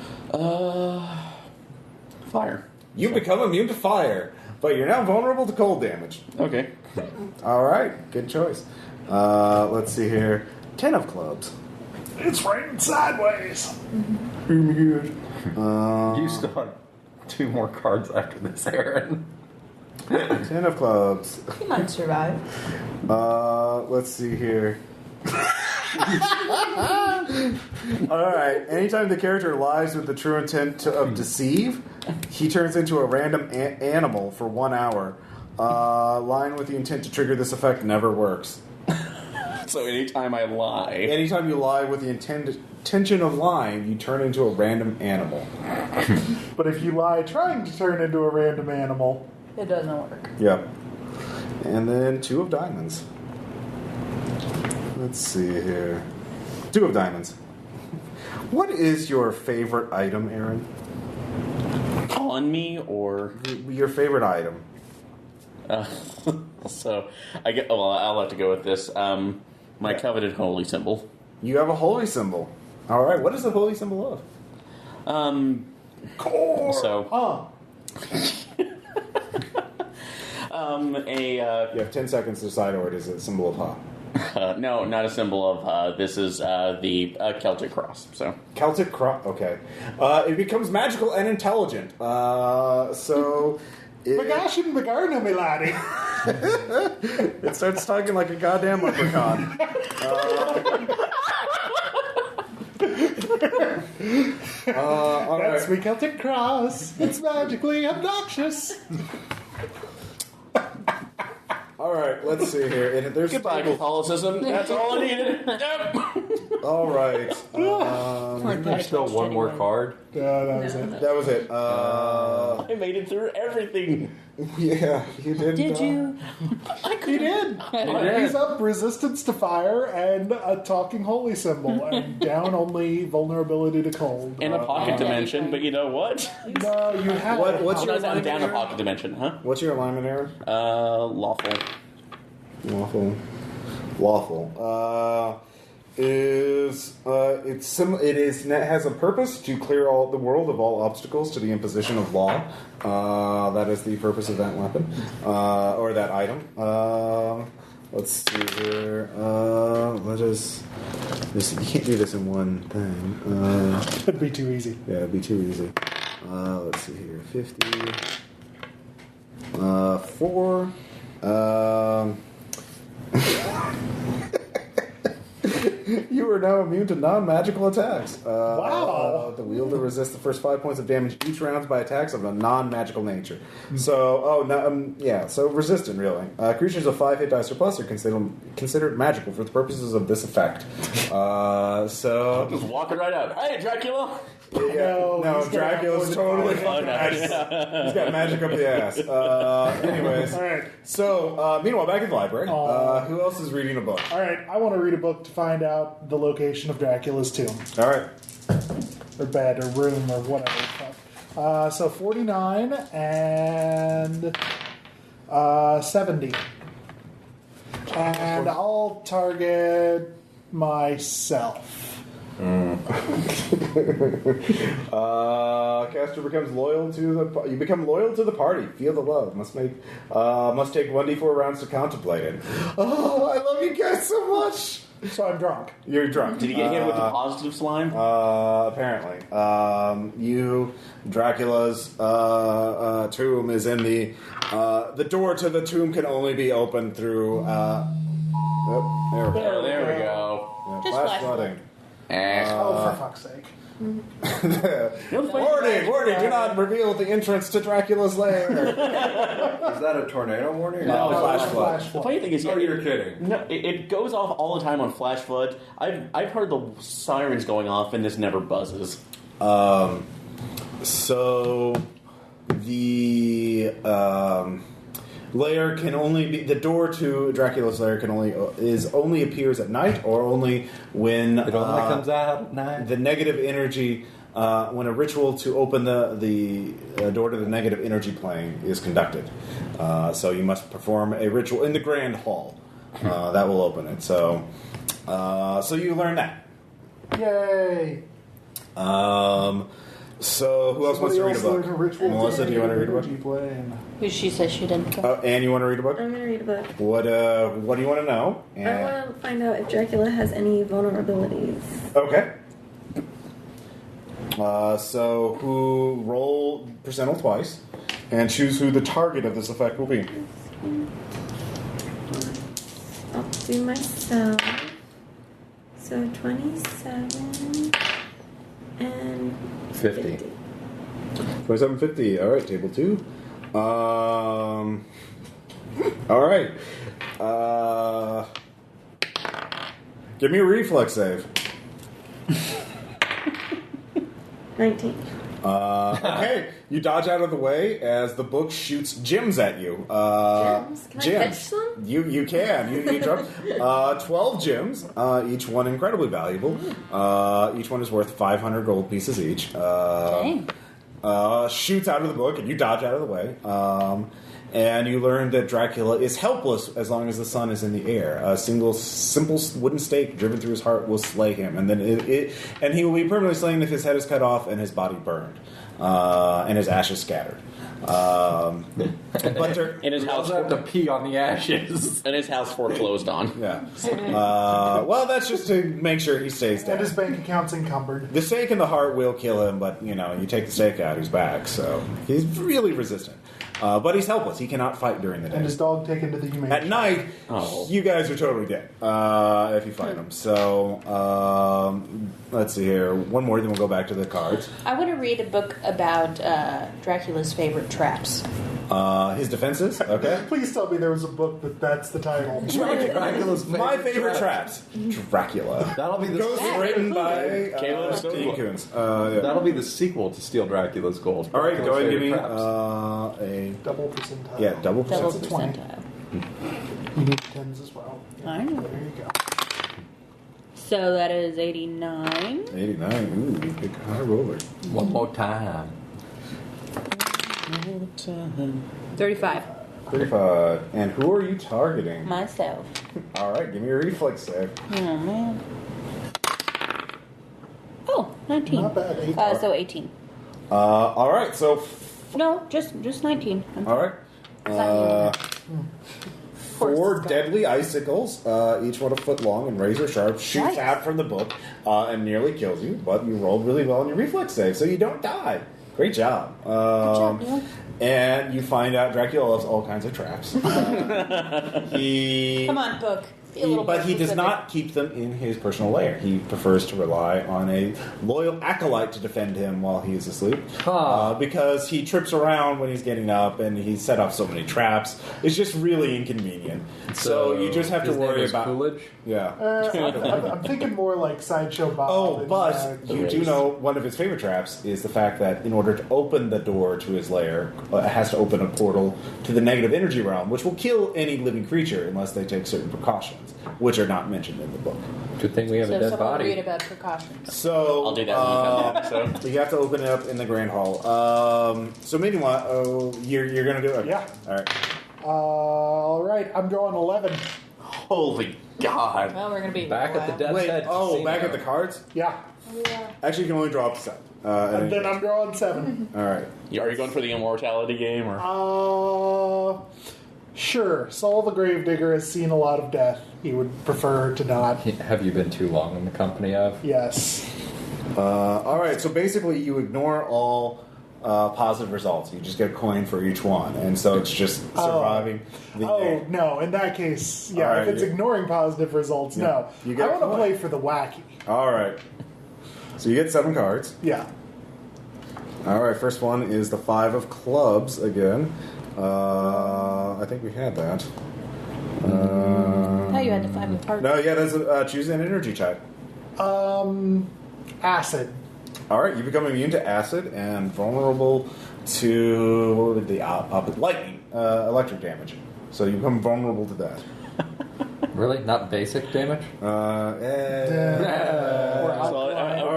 Fire.
You become immune to fire, but you're now vulnerable to cold damage.
Okay.
All right, good choice. Let's see here. 10 of clubs.
It's raining sideways.
Good.
You still have 2 more cards after this, Aaron.
10 of clubs.
You might survive.
Let's see here. Alright, anytime the character lies with the true intent of deceive, he turns into a random animal for 1 hour. Lying with the intent to trigger this effect never works.
So anytime I lie...
Anytime you lie with the intention of lying, you turn into a random animal.
But if you lie trying to turn into a random animal,
It doesn't work.
Yep. And then 2 of diamonds. Let's see here. 2 of diamonds. What is your favorite item, Aaron?
On me, or...
Your favorite item.
So, I'll have to go with this. My coveted holy symbol.
You have a holy symbol. All right. What is the holy symbol of?
core.
So,
You have 10 seconds to decide, or it is a symbol of Ha.
no, not a symbol of this is the Celtic cross. So
Celtic cross. Okay. It becomes magical and intelligent. So.
Bagosh and Bagarno, me laddie.
It starts talking like a goddamn leprechaun. All
That's
right.
me Celtic cross. It's magically obnoxious.
All right. Let's see here. There's
goodbye, Catholicism. That's all I needed. Yep.
All right.
There's still 1 more card.
Yeah, that was it.
That was it.
I made it through everything.
Yeah, you did.
Did you?
He did. He's up resistance to fire and a talking holy symbol, and down only vulnerability to cold.
In a pocket dimension, but you know what?
No, you have.
What's your
I'm
alignment,
down a
Aaron?
pocket dimension, huh?
What's your alignment, Aaron?
Lawful.
Lawful. It has a purpose to clear the world of all obstacles to the imposition of law. That is the purpose of that weapon or that item. Let's see here. Let us. You can't do this in one thing.
It'd be too easy.
Yeah, it'd be too easy. Let's see here. 50. 4. You are now immune to non-magical attacks.
Wow.
The wielder resists the first 5 points of damage each round by attacks of a non-magical nature. So, so resistant, really. Creatures of 5 hit dice or plus are considered magical for the purposes of this effect.
Just walking right out. Hey, Dracula!
No, Dracula's totally fucking nice. He's got magic up the ass. Anyways.
All right.
So, meanwhile, back in the library, who else is reading a book?
All right, I want to read a book to find out the location of Dracula's tomb.
All right.
Or bed, or room, or whatever. So 49 and 70. And I'll target myself.
Caster becomes loyal to the. You become loyal to the party. Feel the love. Must take 1d4 rounds to contemplate it. Oh, I love you guys so much.
So I'm drunk.
You're drunk.
Did he get hit with the positive slime?
Apparently. Dracula's tomb is in the door to the tomb can only be opened through. There we go.
Oh, there we go.
Just
Flash
flash
flooding.
Oh, for fuck's sake.
Warning! Do not reveal the entrance to Dracula's lair.
Is that a tornado warning?
No, flash flood.
The funny thing is,
Oh, you're kidding.
No, it goes off all the time on flash flood. I've heard the sirens going off, and this never buzzes.
So the lair can only be the door to Dracula's lair can only appears at night or only when
It only comes out at night.
the negative energy when a ritual to open the door to the negative energy plane is conducted. So you must perform a ritual in the Grand Hall. That will open it. So you learn that.
Yay!
So who else wants to read a book? Melissa, do you want to read a book?
Who she says she didn't.
Anne, you want to read a book?
I'm going to read a book.
What do you want to know?
I want to find out if Dracula has any vulnerabilities.
Okay. So who roll percentile twice and choose who the target of this effect will be.
I'll do myself. So 27 and
50.
2750. All right, table 2. All right. Give me a reflex save.
19.
Okay, you dodge out of the way as the book shoots gems at you.
Gems? Can I catch them?
You can. You drop 12 gems, each one incredibly valuable. Each one is worth 500 gold pieces each.
Dang.
Shoots out of the book, and you dodge out of the way. And you learn that Dracula is helpless as long as the sun is in the air. A simple wooden stake driven through his heart will slay him, and then and he will be permanently slain if his head is cut off and his body burned, and his ashes scattered. But
In his house,
have to pee on the ashes.
and his house foreclosed on.
yeah. Well, that's just to make sure he stays
And his
dead.
bank account's encumbered.
The stake in the heart will kill him, but you take the stake out, he's back. So he's really resistant. But he's helpless. He cannot fight during the day.
And his dog taken to the humane.
At night, you guys are totally dead if you find him. So let's see here. One more, then we'll go back to the cards.
I want to read a book about Dracula's favorite traps.
His defenses. Okay.
Please tell me there was a book that's the title.
Dracula's
My favorite traps. Dracula.
That'll be the
Written by
Caleb
Steve
Stonewall.
Coons. Yeah.
That'll be the sequel to Steal Dracula's Gold.
All right, go ahead and give me
Dracula's
a
Double percentile.
double
Double
percent.
20.
percentile.
You need 10s as well.
I know.
There you go.
So that is 89.
89. Ooh, big high roller.
favorite. One more time.
35.
35. And who are you targeting?
Myself.
All right, give me a reflex save.
Oh, man. Oh, 19.
Not bad. 8.
So 18.
All right, so
No, just 19.
all right. Four deadly icicles, each one a foot long and razor sharp, shoots
Nice.
out from the book and nearly kills you. But you rolled really well on your reflex save, so you don't die. Great job.
job, Neil.
And you find out Dracula loves all kinds of traps. He
Come on, book. Be a little
but
more
he does
specific.
not keep them in his personal lair. He prefers to rely on a loyal acolyte to defend him while he is asleep. Because he trips around when he's getting up and he's set off so many traps. It's just really inconvenient. So you just have to
his name
worry
is
about...
Coolidge?
Yeah.
I'm thinking more like Sideshow Bob.
Oh,
and,
but you do know one of his favorite traps is the fact that in order to open the door to his lair, it has to open a portal to the negative energy realm, which will kill any living creature unless they take certain precautions, which are not mentioned in the book.
Good thing we have a
So
dead
someone
body.
read about precautions.
So
I'll do that when we come back. So
you have to open it up in the Grand Hall. So meanwhile, you're going to do it?
Yeah.
All right.
all right, I'm going 11.
holy God!
Well, we're going to be
Back at the Death's
Wait,
Head
back at
Casino.
the cards?
Yeah.
Actually, you can only draw up to 7.
And then I'm drawing 7.
All right.
Are you going for the immortality game or?
Sure. Saul the Gravedigger has seen a lot of death. He would prefer to not.
Have you been too long in the company of?
Yes.
All right. So basically, you ignore all positive results. You just get a coin for each one, and so it's just surviving.
Oh, no. In that case, yeah,
All right,
if it's
yeah.
ignoring positive results,
Yeah.
no.
You get
I
a
want to
coin.
play for the wacky.
All right. So you get 7 cards.
Yeah.
All right. First one is the 5 of clubs again. I think we had that.
Oh, you had the 5 of hearts.
No, yeah, that's choose an energy type.
Acid.
All right, you become immune to acid and vulnerable to what would the lightning, electric damage. So you become vulnerable to that.
Really? Not basic damage?
All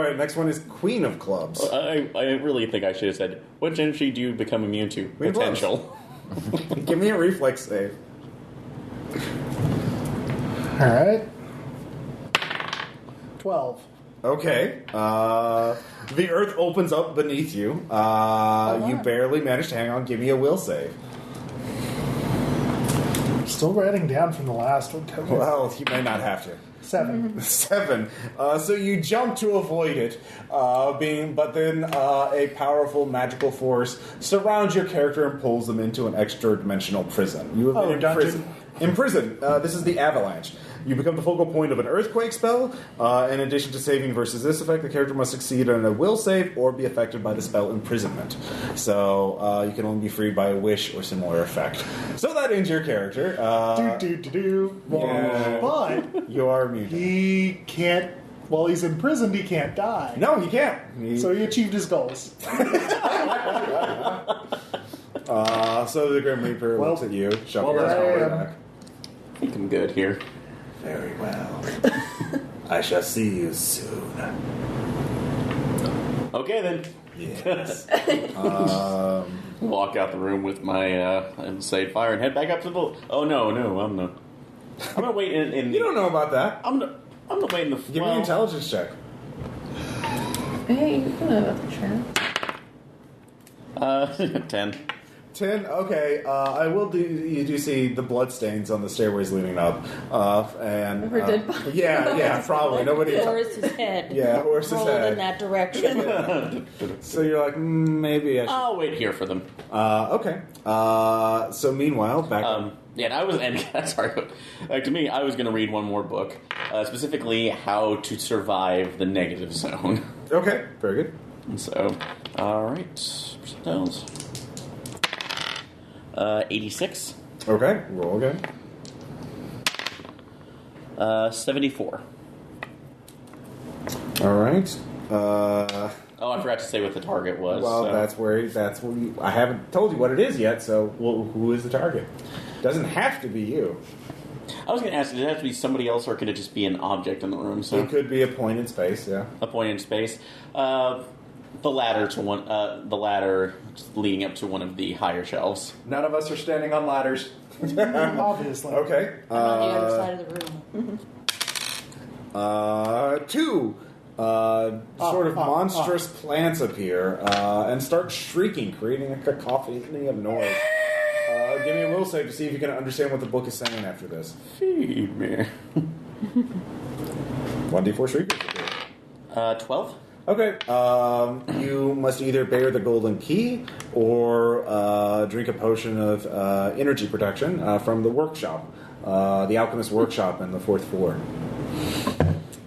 right, next one is Queen of Clubs.
I really think I should have said, what energy do you become immune to?
Queen of Clubs.
Potential.
Give me a reflex save.
All right. 12.
Okay. The earth opens up beneath you. You barely manage to hang on. Give me a will save.
Still writing down from the last one.
Well, you may not have to.
7.
7. So you jump to avoid it, but then a powerful magical force surrounds your character and pulls them into an extra-dimensional prison. You have been
dungeon.
in prison. This is the Avalanche. You become the focal point of an earthquake spell. In addition to saving versus this effect, the character must succeed on a will save or be affected by the spell imprisonment. So you can only be freed by a wish or similar effect. So that ends your character. Yeah.
But
You are immune.
he can't. While he's imprisoned, he can't die.
No, he can't.
So he achieved his goals.
So the Grim Reaper looks at you. Shuffle
there
his
I
way
am.
back.
I think I'm good here.
Very well. I shall see you soon.
Okay, then.
Yes.
Walk out the room with my inside fire and head back up to the... Oh, no, I'm gonna wait in
You don't know about that.
I'm gonna wait in the...
Give me an intelligence check.
Hey, you know about the trap.
10.
10. Okay. I will do. You do see the bloodstains on the stairways leading up, and
Her dead body.
yeah, probably nobody.
Horace's head.
Yeah, Horace's
rolled
head.
in that direction.
So you're like, maybe I should.
I'll wait here for them.
Okay. So meanwhile, back.
Yeah, and I was... And, sorry. Like, to me, I was going to read one more book. Specifically, How to Survive the Negative Zone.
Okay. Very good.
So, alright. Percentiles. 86.
Okay. Roll again.
74.
All right.
Oh, I forgot to say what the target was.
Well,
so.
that's where I haven't told you what it is yet. So, who is the target? Doesn't have to be you.
I was going to ask, does it have to be somebody else, or could it just be an object in the room? So
It could be a point in space. Yeah.
a point in space. The ladder to one. The ladder leading up to one of the higher shelves.
None of us are standing on ladders.
Obviously.
Okay.
I'm on the other side of the room.
2 sort of monstrous plants appear and start shrieking, creating a cacophony of noise. Give me a will save to see if you can understand what the book is saying after this.
Feed me.
1d4 shriekers.
12.
Okay. You must either bear the golden key or drink a potion of energy protection from the workshop, the alchemist workshop in the 4th floor.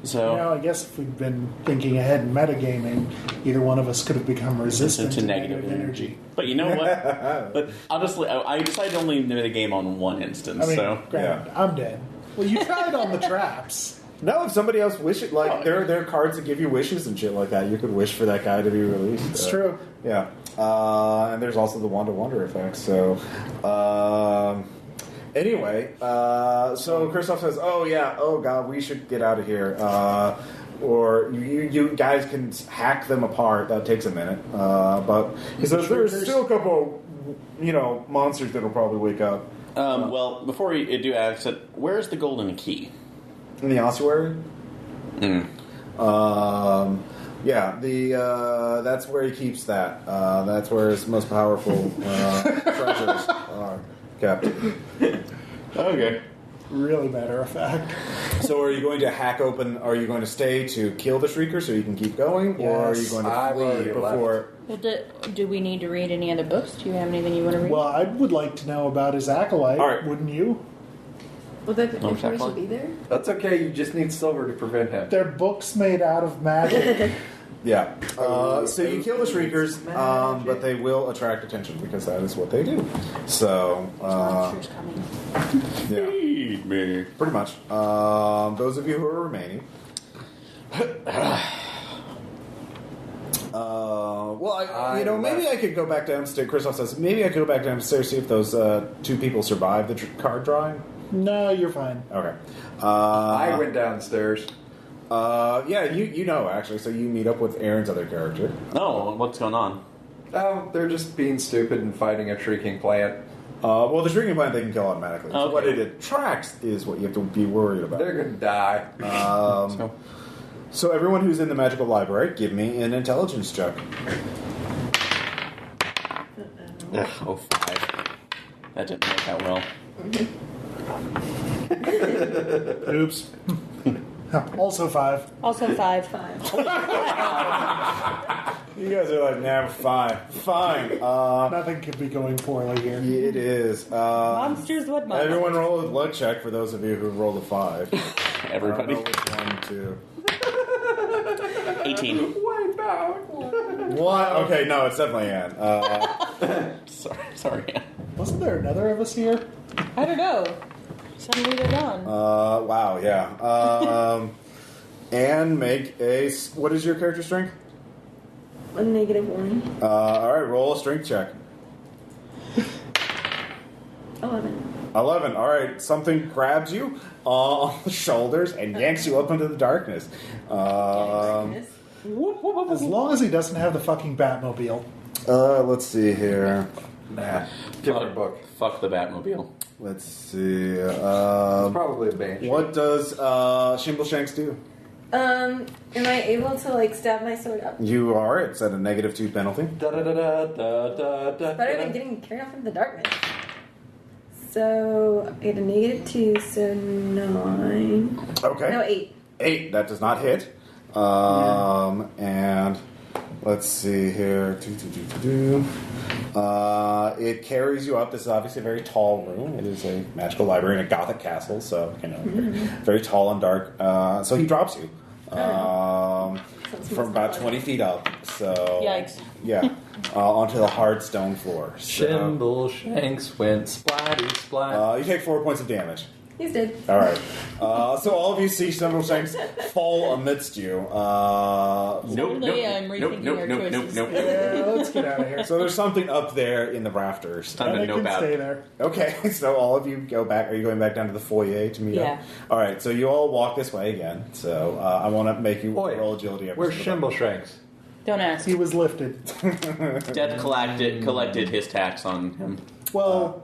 So
I guess if we'd been thinking ahead in metagaming, either one of us could have become resistant
to negative energy. But you know what? But honestly, I decided to only know the game on one instance.
I mean,
so
granted, I'm dead. Well, you tried on the traps.
No, if somebody else wishes, like there are cards that give you wishes and shit like that. You could wish for that guy to be released.
It's true.
Yeah, and there's also the Wand of Wonder effect. So, anyway, so Christoph says, "Oh yeah, oh god, we should get out of here." Or you guys can hack them apart. That takes a minute, but he says there's still a couple, monsters that'll probably wake up.
well, before you do ask it, where's the golden key?
In the ossuary?
Mm.
Yeah, that's where he keeps that. That's where his most powerful treasures are kept.
Okay.
Really matter of fact.
So are you going to hack open, are you going to stay to kill the Shrieker so you can keep going? Or are you
Yes.
going
I've
to flee
already
before...
Well, do we need to read any other books? Do you have anything you want to read?
Well, I would like to know about his acolyte,
All right.
wouldn't you?
Will that
No,
information
exactly.
be there?
That's okay. You just need silver to prevent him.
They're books made out of magic.
Yeah. So you kill the Shriekers, but they will attract attention because that is what they do. So,
Monsters coming.
yeah,
Feed me.
pretty much. Those of you who are remaining. Maybe I could go back downstairs. Christoph says, maybe I could go back downstairs see if those 2 people survived the card drawing.
No, you're fine.
Okay.
I went downstairs.
Yeah, you know, actually. So you meet up with Aaron's other character.
Oh, what's going on?
Oh, they're just being stupid and fighting a shrieking plant.
Well, the shrieking plant they can kill automatically. So
Okay.
what it attracts is what you have to be worried about.
They're gonna die.
So everyone who's in the magical library, give me an intelligence check.
Ugh, 5. That didn't work out well.
Oops. Also 5.
Also 5.
You guys are like, nah, fine.
Nothing could be going poorly here.
It is.
Monsters, what monsters?
Everyone roll a blood check for those of you who rolled a 5.
Everybody.
I don't know which 1, 2.
18.
What? Okay, no, it's definitely Anne.
Sorry, Anne.
Wasn't there another of us here?
I don't know. Suddenly they're gone.
Wow, yeah. Anne, make a. What is your character strength?
A -1.
Alright, roll a strength check.
11.
11. Alright, something grabs you on the shoulders and yanks you up into the darkness.
As long as he doesn't have the fucking Batmobile.
Let's see here.
Nah. Give her a book.
Fuck the Batmobile.
Let's see.
It's probably a banshee.
What does Shimbleshanks do?
Am I able to like stab my sword up?
You are. It's at a -2 penalty.
Better than getting carried off into the darkness. So I get a -2, so 9.
Okay.
No, 8.
8. That does not hit. And let's see here. It carries you up. This is obviously a very tall room. It is a magical library in a Gothic castle, so very tall and dark. So he drops you from about 20 feet up. So
Yikes.
Yeah, onto the hard stone floor. So,
Shimbleshanks went splatty splat.
you take 4 points of damage.
He's dead.
All right. So all of you see Shimbleshanks fall amidst you.
Suddenly I'm rethinking our choices.
Yeah, let's get out of here.
So there's something up there in the rafters.
Time
And
to
I
know
can
about
stay
it.
there.
Okay, so all of you go back. Are you going back down to the foyer to meet
Yeah.
up? All right, so you all walk this way again. So I want to make you
Oi,
roll agility. every
Where's
single time.
Shimbleshanks?
Don't ask.
He was lifted.
Death collected his tax on him.
Well,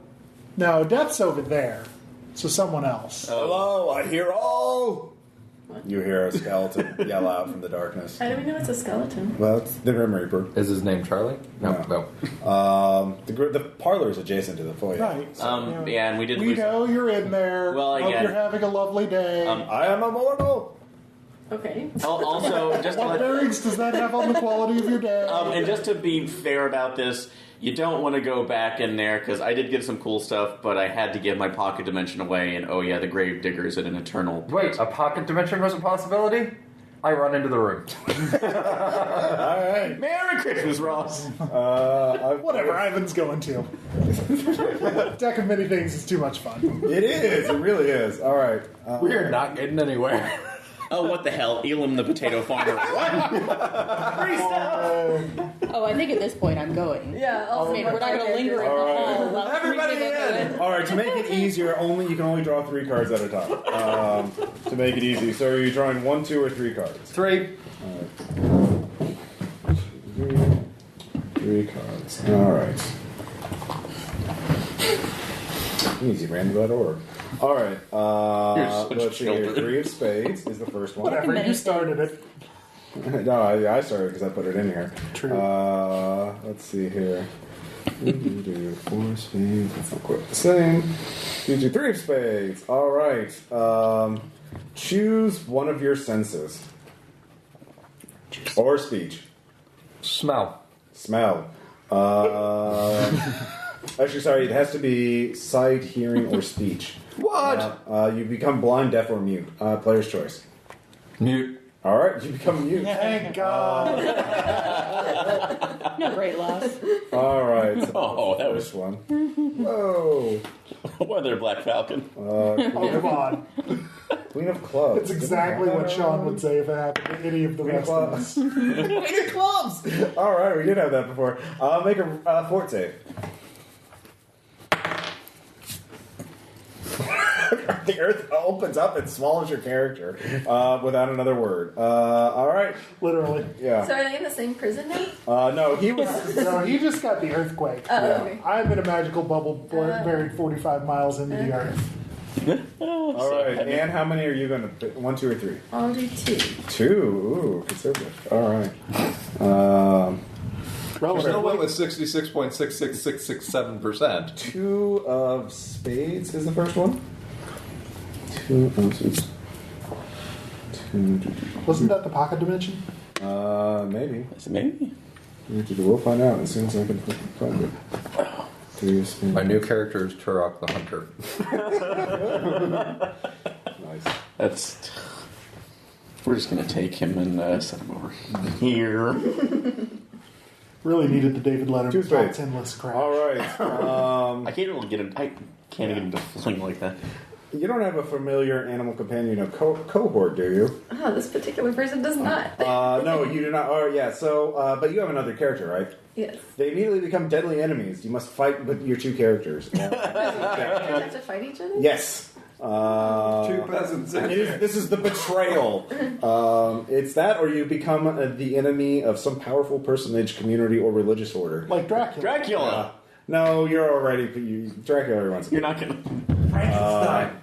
no, Death's over there. So someone else.
Hello, I hear all. You hear a skeleton yell out from the darkness.
How do we know it's a skeleton?
Well, it's the Grim Reaper.
Is his name Charlie? No.
The parlor is adjacent to the foyer.
Right.
Yeah, and we did
We
lose.
know you're in there.
Well,
Hope
again-
you're having a lovely day.
I am immortal.
Okay.
Also, just to
What
let,
bearings does that have on the quality of your day?
and just to be fair about this, you don't want to go back in there because I did get some cool stuff, but I had to give my pocket dimension away. And oh yeah, the grave digger is in an eternal.
Wait, a pocket dimension was a possibility? I run into the room.
All right.
Merry Christmas, Ross.
Whatever, Ivan's going to. Deck of many things is too much fun.
It is. It really is. All right.
We are not getting anywhere.
Oh, what the hell? Elam the potato farmer. What?
Oh, I think at this point I'm going.
Yeah.
I mean, we're not going to linger in the hall. while
Everybody
three people go
in! All right, to make it easier, you can only draw 3 cards at a time. To make it easy. So are you drawing 1, 2, or 3 cards?
3.
3 cards. All right. Easy, random.org. All right.
You're such
Let's see here.
children.
3 of spades is the first one.
Whatever,
many
you started it.
No, I started because I put it in here.
True.
Let's see here. 4 spades. That's not quite the same. 2, 3 of spades. All right. Choose one of your senses. Or speech.
Smell.
Smell. Actually, sorry. It has to be sight, hearing, or speech.
What?
You become blind, deaf, or mute. Player's choice.
Mute.
All right. You become mute.
Thank God.
No great loss.
All right. So
Oh, that was
this one. Whoa.
Weather Black Falcon.
Oh, come on.
Queen of clubs.
That's exactly what Sean would say if it happened to any of the
Queen of
rest of us.
clubs. Queen of clubs. All right, we did have that before. Make a fort save. The earth opens up and swallows your character without another word. All right.
Literally.
Yeah.
So are they in the same prison now?
No, he was.
No, he just got the earthquake.
Okay.
I'm in a magical bubble buried 45 miles into the earth.
All right. And how many are you going to pick? 1, 2, or 3?
I'll do 2.
2. Ooh, conservative. All right.
Still went with 66.66667%.
2 of spades is the first one. 2 of spades.
Wasn't that the pocket dimension?
Maybe.
Maybe.
We'll find out as soon as I can find it. 3 of spades.
My new character is Turok the Hunter.
Nice.
That's. We're just gonna take him and set him over here.
Really needed the David
2
Letterman top
spades.
10 list crap.
All right.
I can't really get him. I can't get him to fling like that.
You don't have a familiar animal companion of cohort, do you?
Oh, this particular person does not.
No, you do not. Oh, yeah. So, but you have another character, right?
Yes.
They immediately become deadly enemies. You must fight with your 2 characters.
Do characters have to fight each other?
Yes.
2 peasants.
This is the betrayal. It's that, or you become the enemy of some powerful personage, community, or religious order.
Like Dracula.
Dracula.
No, you're already Dracula. Everyone's
You're not gonna.
Frankenstein.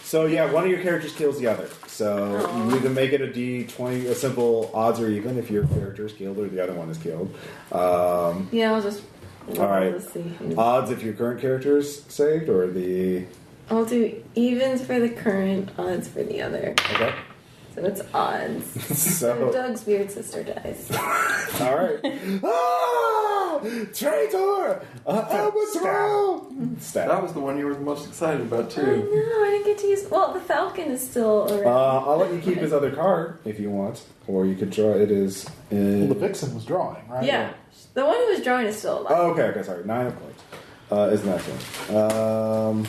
So yeah, one of your characters kills the other. So you either make it a D20, a simple odds or even if your character is killed or the other one is killed.
Yeah, I'll just.
All right.
Let's see.
Odds if your current character is saved or the.
I'll do evens for the current, odds for the other.
Okay.
So it's odds.
So
Doug's weird sister dies.
all right. Ah! Traitor! Overthrow! Stab.
That was the one you were the most excited about,
Oh
too.
no, I didn't get to use. Well, the falcon is still around.
I'll let you keep his other card if you want, or you could draw. It is.
Well, the vixen was drawing, right?
Yeah, the one who was drawing is still alive.
Oh, okay, sorry. 9 of clubs is the next one.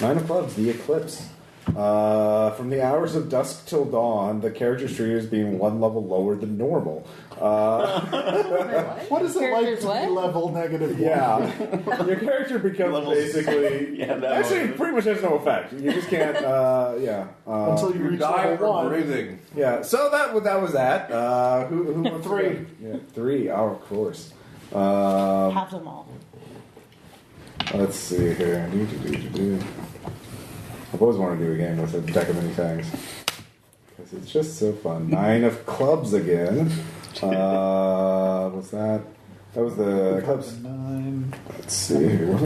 9 of clubs, the eclipse. From the hours of dusk till dawn, the character's tree is being 1 level lower than normal.
What is it like
Characters
to
what?
be level -1?
Yeah, your character becomes basically.
Yeah, that
Actually, pretty much has no effect. You just can't.
Until you
You
reach
die
level
from
1.
breathing.
Yeah. So that was that. Who wants to
3.
go? Yeah, 3. Oh, of course.
Have them all.
Let's see here. I've always wanted to do a game with a deck of many things. Because it's just so fun. 9 of clubs again. What's that? That was the clubs.
9.
Let's see here.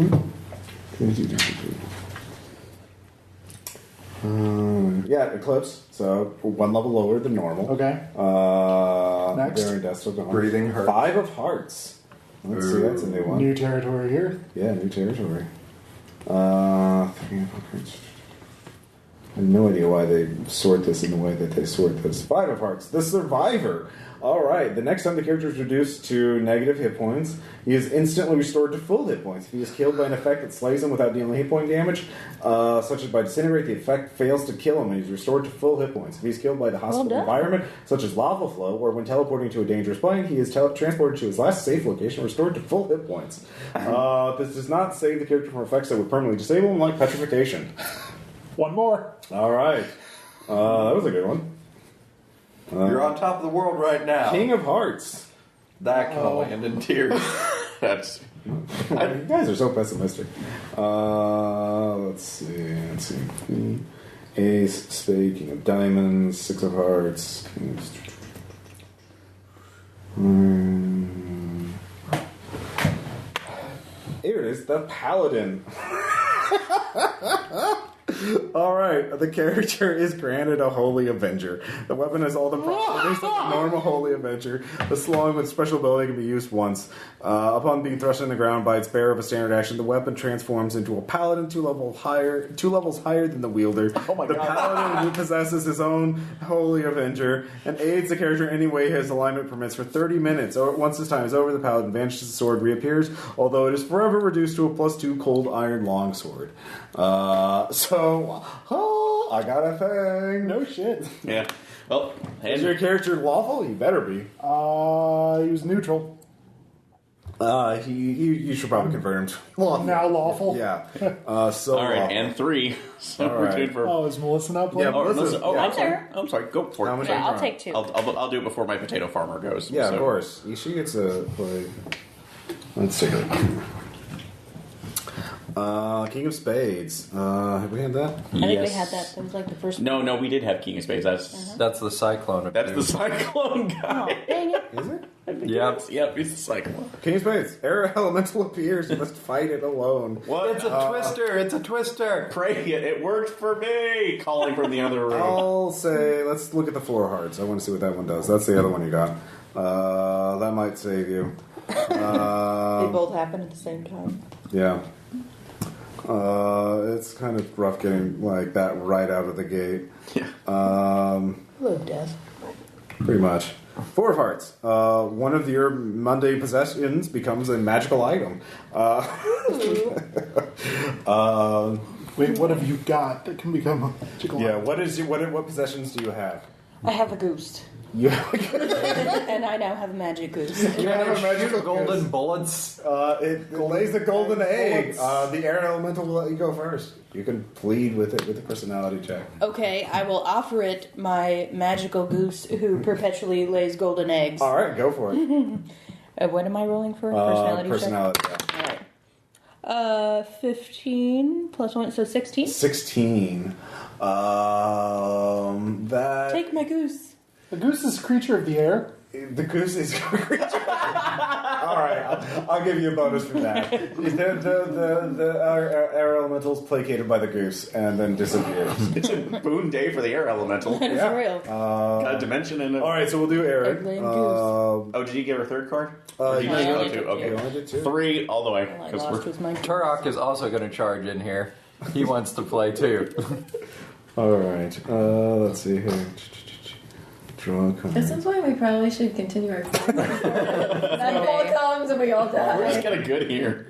Yeah, eclipse. So 1 level lower than normal.
Okay. Next.
Very desperate.
Breathing hurts.
5 of hearts. Let's see, that's a new one.
New territory here.
Yeah, new territory. 3 of hearts. I have no idea why they sort this in the way that they sort this. 5 of hearts. The survivor. All right. The next time the character is reduced to negative hit points, he is instantly restored to full hit points. If he is killed by an effect that slays him without dealing hit point damage, such as by disintegrate, the effect fails to kill him and he's restored to full hit points. If he's killed by the hostile
done.
environment, such as lava flow, or when teleporting to a dangerous plane, he is transported to his last safe location, restored to full hit points. This does not save the character from effects that would permanently disable him, like petrification.
1 more.
All right. That was a good one.
You're on top of the world right now.
King of Hearts.
That can only end in tears.
That's.
You guys are so pessimistic. Let's see. Ace, Spade, King of Diamonds, 6 of Hearts. Here it is, the Paladin. Alright, the character is granted a Holy Avenger. The weapon has all the properties of a normal Holy Avenger. The slung with special ability can be used once. Upon being thrust in the ground by its bearer of a standard action, the weapon transforms into a paladin 2 levels higher than the wielder.
Oh my
the
God.
paladin who possesses his own Holy Avenger and aids the character any way his alignment permits for 30 minutes. Or once his time is over, the paladin vanishes, the sword reappears, although it is forever reduced to a +2 cold iron longsword. I got a thing.
No shit.
Yeah. Well,
Is your character lawful? You better be.
He was neutral.
You should probably convert him to lawful.
Now lawful?
Yeah. So
All right,
lawful.
and 3. So
All
we're
right.
good for.
Oh, is Melissa not playing?
Yeah, Melissa-
Oh,
yeah.
I'm sorry. I'm sorry. Go for
How
it.
much
Yeah,
are you
I'll take 2.
I'll do it before my potato farmer goes.
Yeah,
so.
of course. She gets a play. Let's see. King of Spades. Have we had that?
I think we had that. That was like the first.
No, we did have King of Spades.
That's the cyclone. Of
That's the
you.
cyclone
Oh,
guy.
dang it.
Is it?
Yep.
Yep, he's the cyclone.
King of Spades. Air elemental appears. You must fight it alone.
What?
It's a twister. It's a twister.
Pray it. It worked for me. Calling from the other room.
I'll say, let's look at the 4 hearts. I want to see what that one does. That's the other one you got. That might save you.
They both happen at the same time.
Yeah. It's kind of rough getting like that right out of the gate.
Yeah.
Hello, Death.
Pretty much. 4 of hearts. One of your mundane possessions becomes a magical item.
Wait, what have you got that can become a magical
Yeah.
item?
What possessions do you have?
I have a goose.
You
And I now have a magic goose.
You have a magical
golden
goose.
bullets.
It lays a golden egg.
bullets.
The air elemental will let you go first. You can plead with it with a personality check.
Okay, I will offer it my magical goose who perpetually lays golden eggs.
All right, go for it.
What am I rolling for? Personality check?
Personality. Yeah.
Alright. 15 plus 1, so 16?
16. That
Take my goose.
The goose is a creature of the air.
the goose is. All right, I'll give you a bonus for that. The air elemental's placated by the goose and then disappears.
It's a boon day for the air elemental.
That is
Yeah.
real.
Got a dimension in it.
All right, so we'll do Aaron.
Egg-laying goose.
Oh, did you get her third card? Or did you
yeah,
just
I
go
only
two?
did two.
Okay.
You only did 2.
3 all the way.
All I
'cause
lost
we're-
was my
Turok is also going to charge in here. He wants to play too.
All right, let's see here. Draw a card.
This is why we probably should continue our class. Nightfall comes and we all
We're just
die.
kind of good here.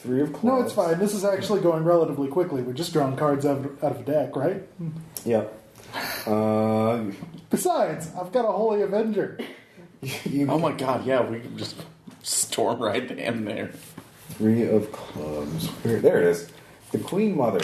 3 of clubs.
No, it's fine. This is actually going relatively quickly. We're just drawing cards out of a deck, right?
Yep.
Besides, I've got a Holy Avenger.
Oh my god, yeah, we can just storm right in there.
3 of clubs. There it is. The Queen Mother.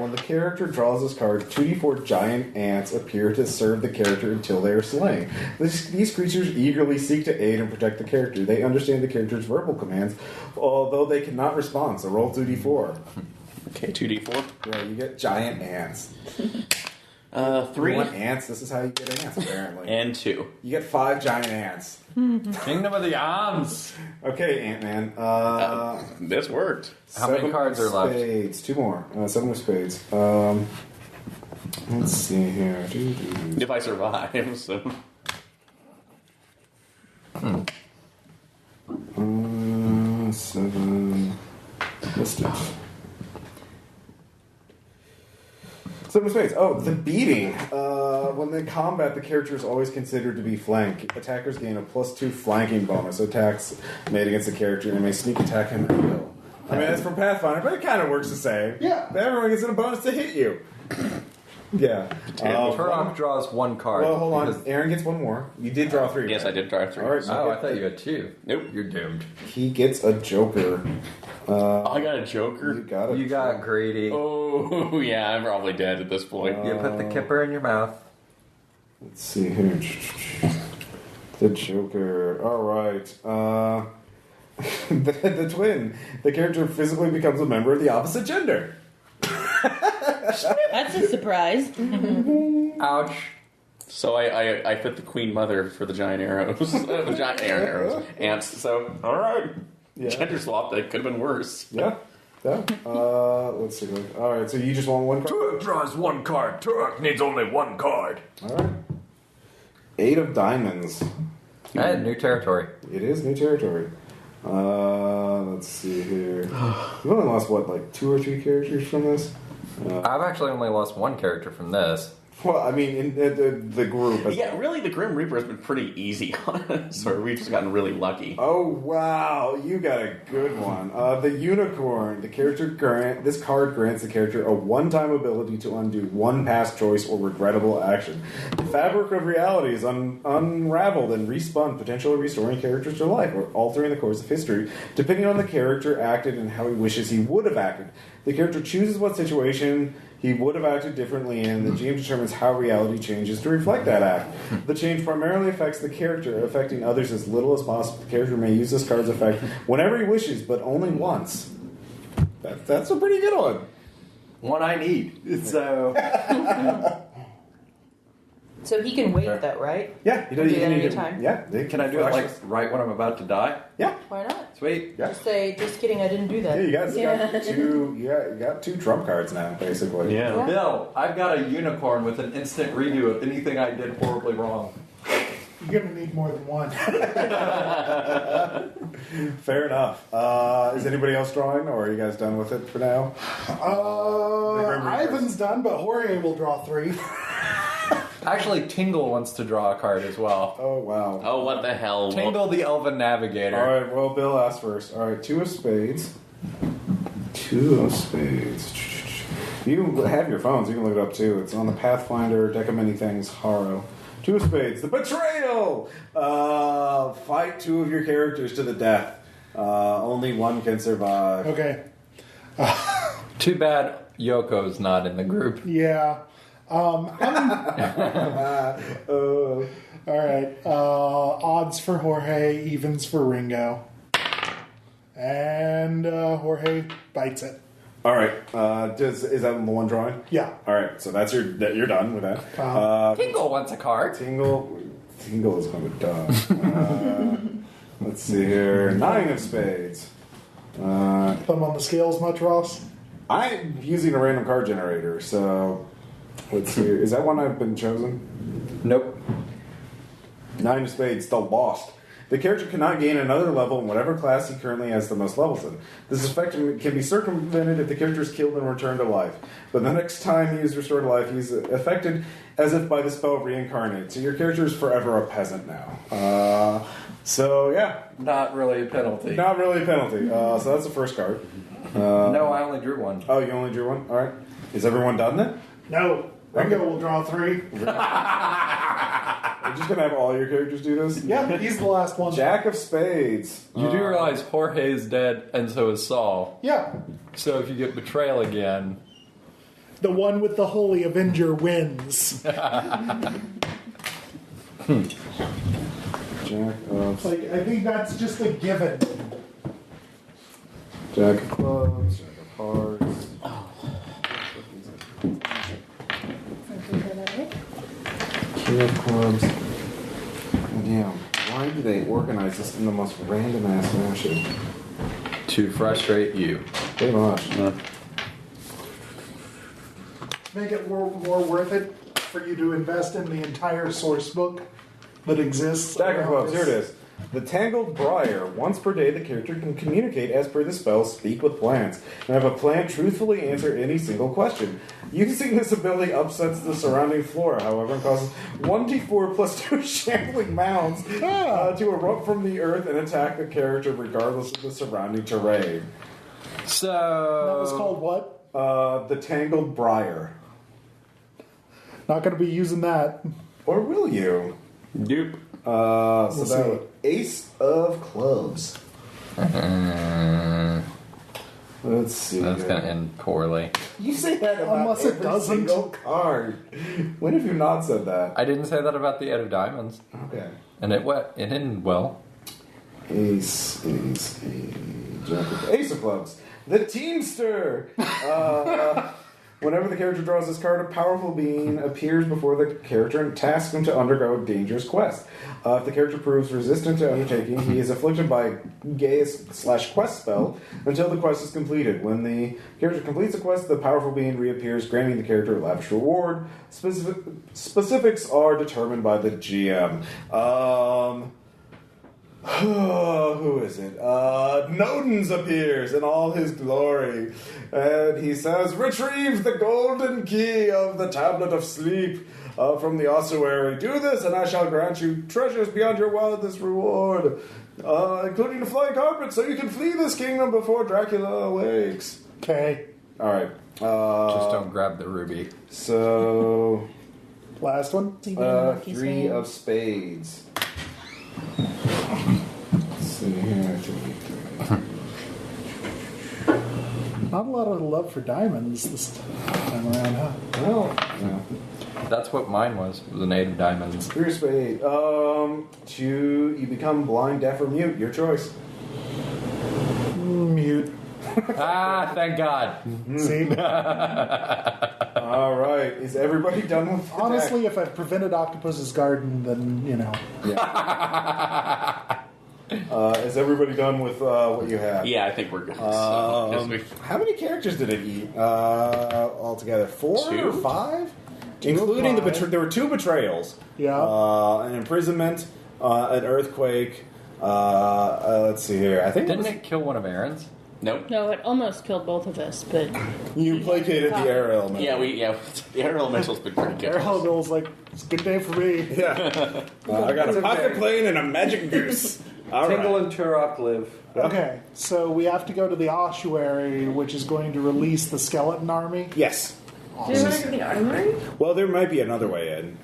When the character draws this card, 2d4 giant ants appear to serve the character until they are slain. These creatures eagerly seek to aid and protect the character. They understand the character's verbal commands, although they cannot respond, so roll 2d4.
Okay, 2d4.
Yeah, you get giant ants.
3
You want ants? This is how you get ants, apparently.
and 2.
You get 5 giant ants.
Kingdom of the Ants.
Okay, Ant-Man.
This worked.
How many
7
cards
of
are left?
Spades. 2 more. 7 of spades. Let's see here.
If I survive, so.
7. Listed. 7 of spades. Oh, the beating. When they combat, the character is always considered to be flank. Attackers gain a +2 flanking bonus. Attacks made against the character and may sneak attack him at will. I mean, it's from Pathfinder, but it kind of works the same.
Yeah.
But everyone gets a bonus to hit you. Yeah.
Turok draws 1 card.
Well, hold on.
because-
Aaron gets 1 more. You did draw 3.
Yes, I did drive 3.
All right.
Oh, I thought you had 2.
Nope.
You're doomed.
He gets a Joker.
I got a
You
Joker.
got it.
You got greedy.
Oh, yeah, I'm probably dead at this point.
You put the kipper in your mouth.
Let's see here. The Joker. All right. The twin. The character physically becomes a member of the opposite gender.
That's a surprise.
Ouch.
So I fit the Queen Mother for the giant arrows. The giant arrows. Ants. So, alright.
Yeah.
Gender swap, that could have been worse.
Yeah. Yeah. Let's see. All right. So you just want 1 card.
Turok draws 1 card. Turok needs only 1 card.
All right. 8 of diamonds.
And new territory.
It is new territory. Let's see here. You've only lost what, like 2 or 3 characters from this?
I've actually only lost 1 character from this.
Well, I mean, in the group.
Yeah, really, the Grim Reaper has been pretty easy on us. Or we've just gotten really lucky.
Oh, wow. You got a good one. The Unicorn. This card grants the character a one-time ability to undo one past choice or regrettable action. The fabric of reality is unraveled and respun, potentially restoring characters to life or altering the course of history, depending on the character acted and how he wishes he would have acted. The character chooses what situation he would have acted differently in. The GM determines how reality changes to reflect that act. The change primarily affects the character, affecting others as little as possible. The character may use this card's effect whenever he wishes, but only once. That's a pretty good one.
One I need. So.
So he can wait, though, right?
Yeah,
he does. Do that anytime.
Yeah.
Can I do it like right when I'm about to die?
Yeah.
Why not?
Sweet.
Yeah. Just say, just kidding, I didn't do that.
Yeah, you got two trump cards now, basically.
Yeah.
Bill, I've got a unicorn with an instant redo of anything I did horribly wrong.
You're going to need more than one.
Fair enough. Is anybody else drawing, or are you guys done with it for now?
Ivan's done, but Jorge will draw 3.
Actually, Tingle wants to draw a card as well.
Oh, wow.
Oh, what the hell?
Tingle the Elven Navigator.
All right, well, Bill asked first. All right, 2 of spades. 2 of spades. You have your phones. You can look it up, too. It's on the Pathfinder, Deck of Many Things, Haro. 2 of spades. The Betrayal! Fight 2 of your characters to the death. Only one can survive.
Okay.
Too bad Yoko's not in the group.
Yeah. All right. Odds for Jorge, evens for Ringo. And Jorge bites it.
All right. Is that the one drawing?
Yeah.
All right. So you're done with that.
Tingle wants a card.
Tingle is going to be done. Let's see here. 9 of spades.
Put them on the scales much, Ross?
I'm using a random card generator, so let's see. Is that one I've been chosen?
Nope.
9 of spades, the Lost. The character cannot gain another level in whatever class he currently has the most levels in. This effect can be circumvented if the character is killed and returned to life. But the next time he is restored to life, he's affected as if by the spell reincarnate. So your character is forever a peasant now. So, yeah.
Not really a penalty.
Not really a penalty. So that's the first card.
No, I only drew one.
Oh, you only drew one? All right. Is everyone done then?
No. Ringo will draw 3.
You're just going to have all your characters do this?
Yeah, he's the last one.
Jack of spades.
You do realize Jorge is dead, and so is Saul.
Yeah.
So if you get Betrayal again...
The one with the Holy Avenger wins.
Jack of...
I think that's just a given.
Jack of clubs, Jack of hearts. King of clubs. Damn, why do they organize this in the most random ass fashion?
To frustrate you.
Pretty much.
Make it more worth it for you to invest in the entire source book that exists.
Jack of clubs,
around
here it
this.
is. The Tangled Briar. Once per day, the character can communicate as per the spell Speak with Plants, and have a plant truthfully answer any single question. Using this ability upsets the surrounding flora, however, and causes 1d4 plus 2 shambling mounds to erupt from the earth and attack the character regardless of the surrounding terrain.
So...
That was called what?
The Tangled Briar.
Not going to be using that.
Or will you?
Nope.
So that was Ace of Clubs. Let's see.
That's going to end poorly.
You say that about
Unless it
every
doesn't.
single card. When have you not said that?
I didn't say that about the Eight of Diamonds.
Okay.
And it ended well.
Ace, Jack of, Ace of Clubs. The Teamster! Whenever the character draws this card, a powerful being appears before the character and tasks him to undergo a dangerous quest. If the character proves resistant to undertaking, he is afflicted by a Gaius/quest spell until the quest is completed. When the character completes the quest, the powerful being reappears, granting the character a lavish reward. Specifics are determined by the GM. Who is it? Nodens appears in all his glory, and he says, "Retrieve the golden key of the tablet of sleep from the ossuary. Do this, and I shall grant you treasures beyond your wildest reward, including the flying carpet, so you can flee this kingdom before Dracula awakes."
Okay.
All right.
Just don't grab the ruby.
So,
Last one.
3 of spades. Let's see here.
Not a lot of love for diamonds this time around, huh?
Well, yeah.
That's what mine was an 8 of diamonds.
3 of spades. You become blind, deaf, or mute. Your choice.
Mute.
Thank God.
See?
All right. Is everybody done with the
Honestly, if I've prevented Octopus's garden, then,
is everybody done with what you have?
Yeah, I think we're good. So,
How many characters did it eat altogether? 4
2?
or 5? Including the there were 2 betrayals.
Yeah.
An imprisonment, an earthquake. Let's see here. I think
Didn't it kill one of Aaron's?
nope.
No, it almost killed both of us, but
you placated the air element.
Yeah, the air elemental's been pretty good.
Air Elemental's like, it's a good day for me.
Yeah. I got a pocket plane and a magic goose. All
Tingle
right.
and Turok live.
Okay, so we have to go to the ossuary, which is going to release the skeleton army.
Yes.
Do you want to go to the armory?
Well, there might be another way in.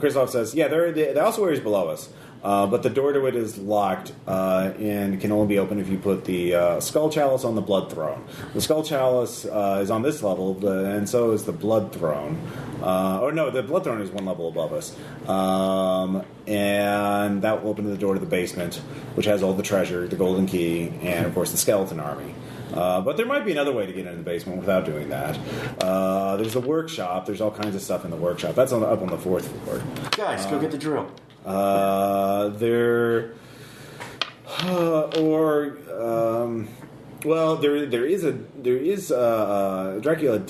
Christoph says, yeah, the ossuary is below us, but the door to it is locked and can only be opened if you put the skull chalice on the blood throne. The skull chalice is on this level, and so is the blood throne. The blood throne is 1 level above us. And that will open the door to the basement, which has all the treasure, the golden key, and, of course, the skeleton army. But there might be another way to get into the basement without doing that. There's a workshop. There's all kinds of stuff in the workshop. That's up on the 4th floor.
Guys, go get the drill.
Dracula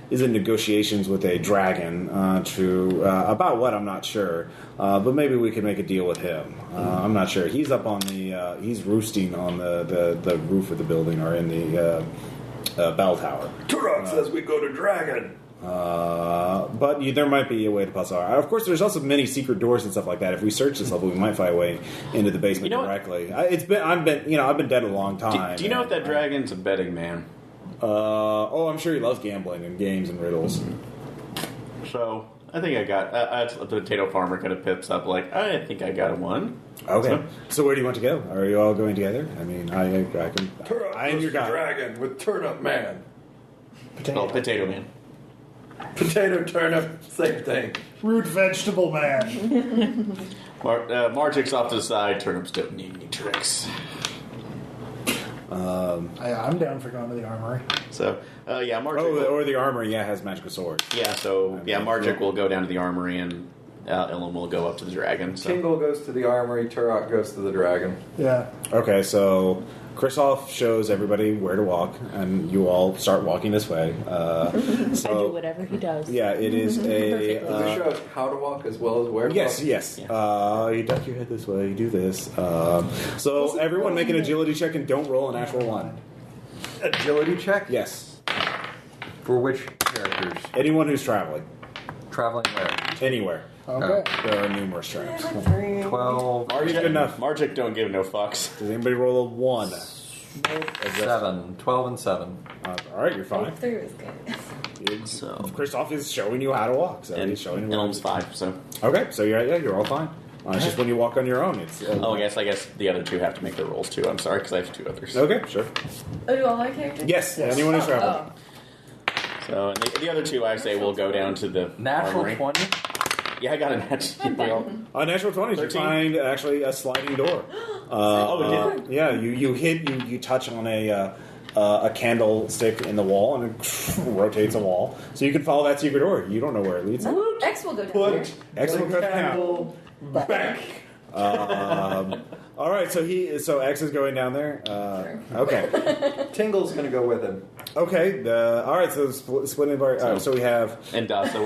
is in negotiations with a dragon about what I'm not sure, but maybe we could make a deal with him. I'm not sure. He's up on he's roosting on the roof of the building or in the bell tower.
Turok says we go to Dragon.
But there might be a way to pass out. Of course, there's also many secret doors and stuff like that. If we search this level, we might find a way into the basement directly. I've been dead a long time.
Do you know if that dragon's a betting man?
I'm sure he loves gambling and games and riddles.
So I think I got. The potato farmer kind of pips up like, I think I got one.
Okay. So where do you want to go? Are you all going together? I mean, I can.
Turok
I am your guy.
Dragon with Turnip Man.
Potato man.
Potato, turnip, same thing.
Root vegetable man.
Margic's off to the side. Turnips don't need any tricks.
I'm down for going to the armory.
So, Margic.
Or the armory, has magical swords.
Yeah, so, Margic will go down to the armory and Ilum will go up to the dragon. So.
Tingle goes to the armory, Turok goes to the dragon.
Yeah.
Okay, so Kristoff shows everybody where to walk, and you all start walking this way.
I do whatever he does.
Yeah, it is a...
Does it show us how to walk as well as where to
Yes,
walk?
yes.
Yeah.
You duck your head this way, you do this. So everyone make an agility check and don't roll a natural 1.
Agility check?
Yes.
For which characters?
Anyone who's traveling.
Traveling where?
Anywhere.
Okay.
There are numerous traps.
12,
Margic's good enough.
Margic don't give no fucks.
Does anybody roll a 1?
7. 12 and 7.
Alright, you're fine.
3 was good.
So,
Kristoff is showing you how to walk, so
and
he's showing you
Ilum's 5, so.
Okay, so you're all fine. It's just when you walk on your own. It's
I guess the other 2 have to make their rolls too. I'm sorry, because I have 2 others.
Okay, sure.
Oh, do all our characters?
Yes, anyone who's traveling.
So, and the other 2, I say, will go down to the
Natural
armory.
20?
Yeah, I got a natural.
On natural 20s, you
13.
find actually a sliding door.
It did?
Yeah, you touch on a candlestick in the wall, and it rotates a wall. So you can follow that secret door. You don't know where it leads.
Oh, X will go down there.
Excellent.
Candle back.
All right, so X is going down there. Okay.
Tingle's gonna go with him.
Okay. All right. So splitting bar. So we have
And Dasa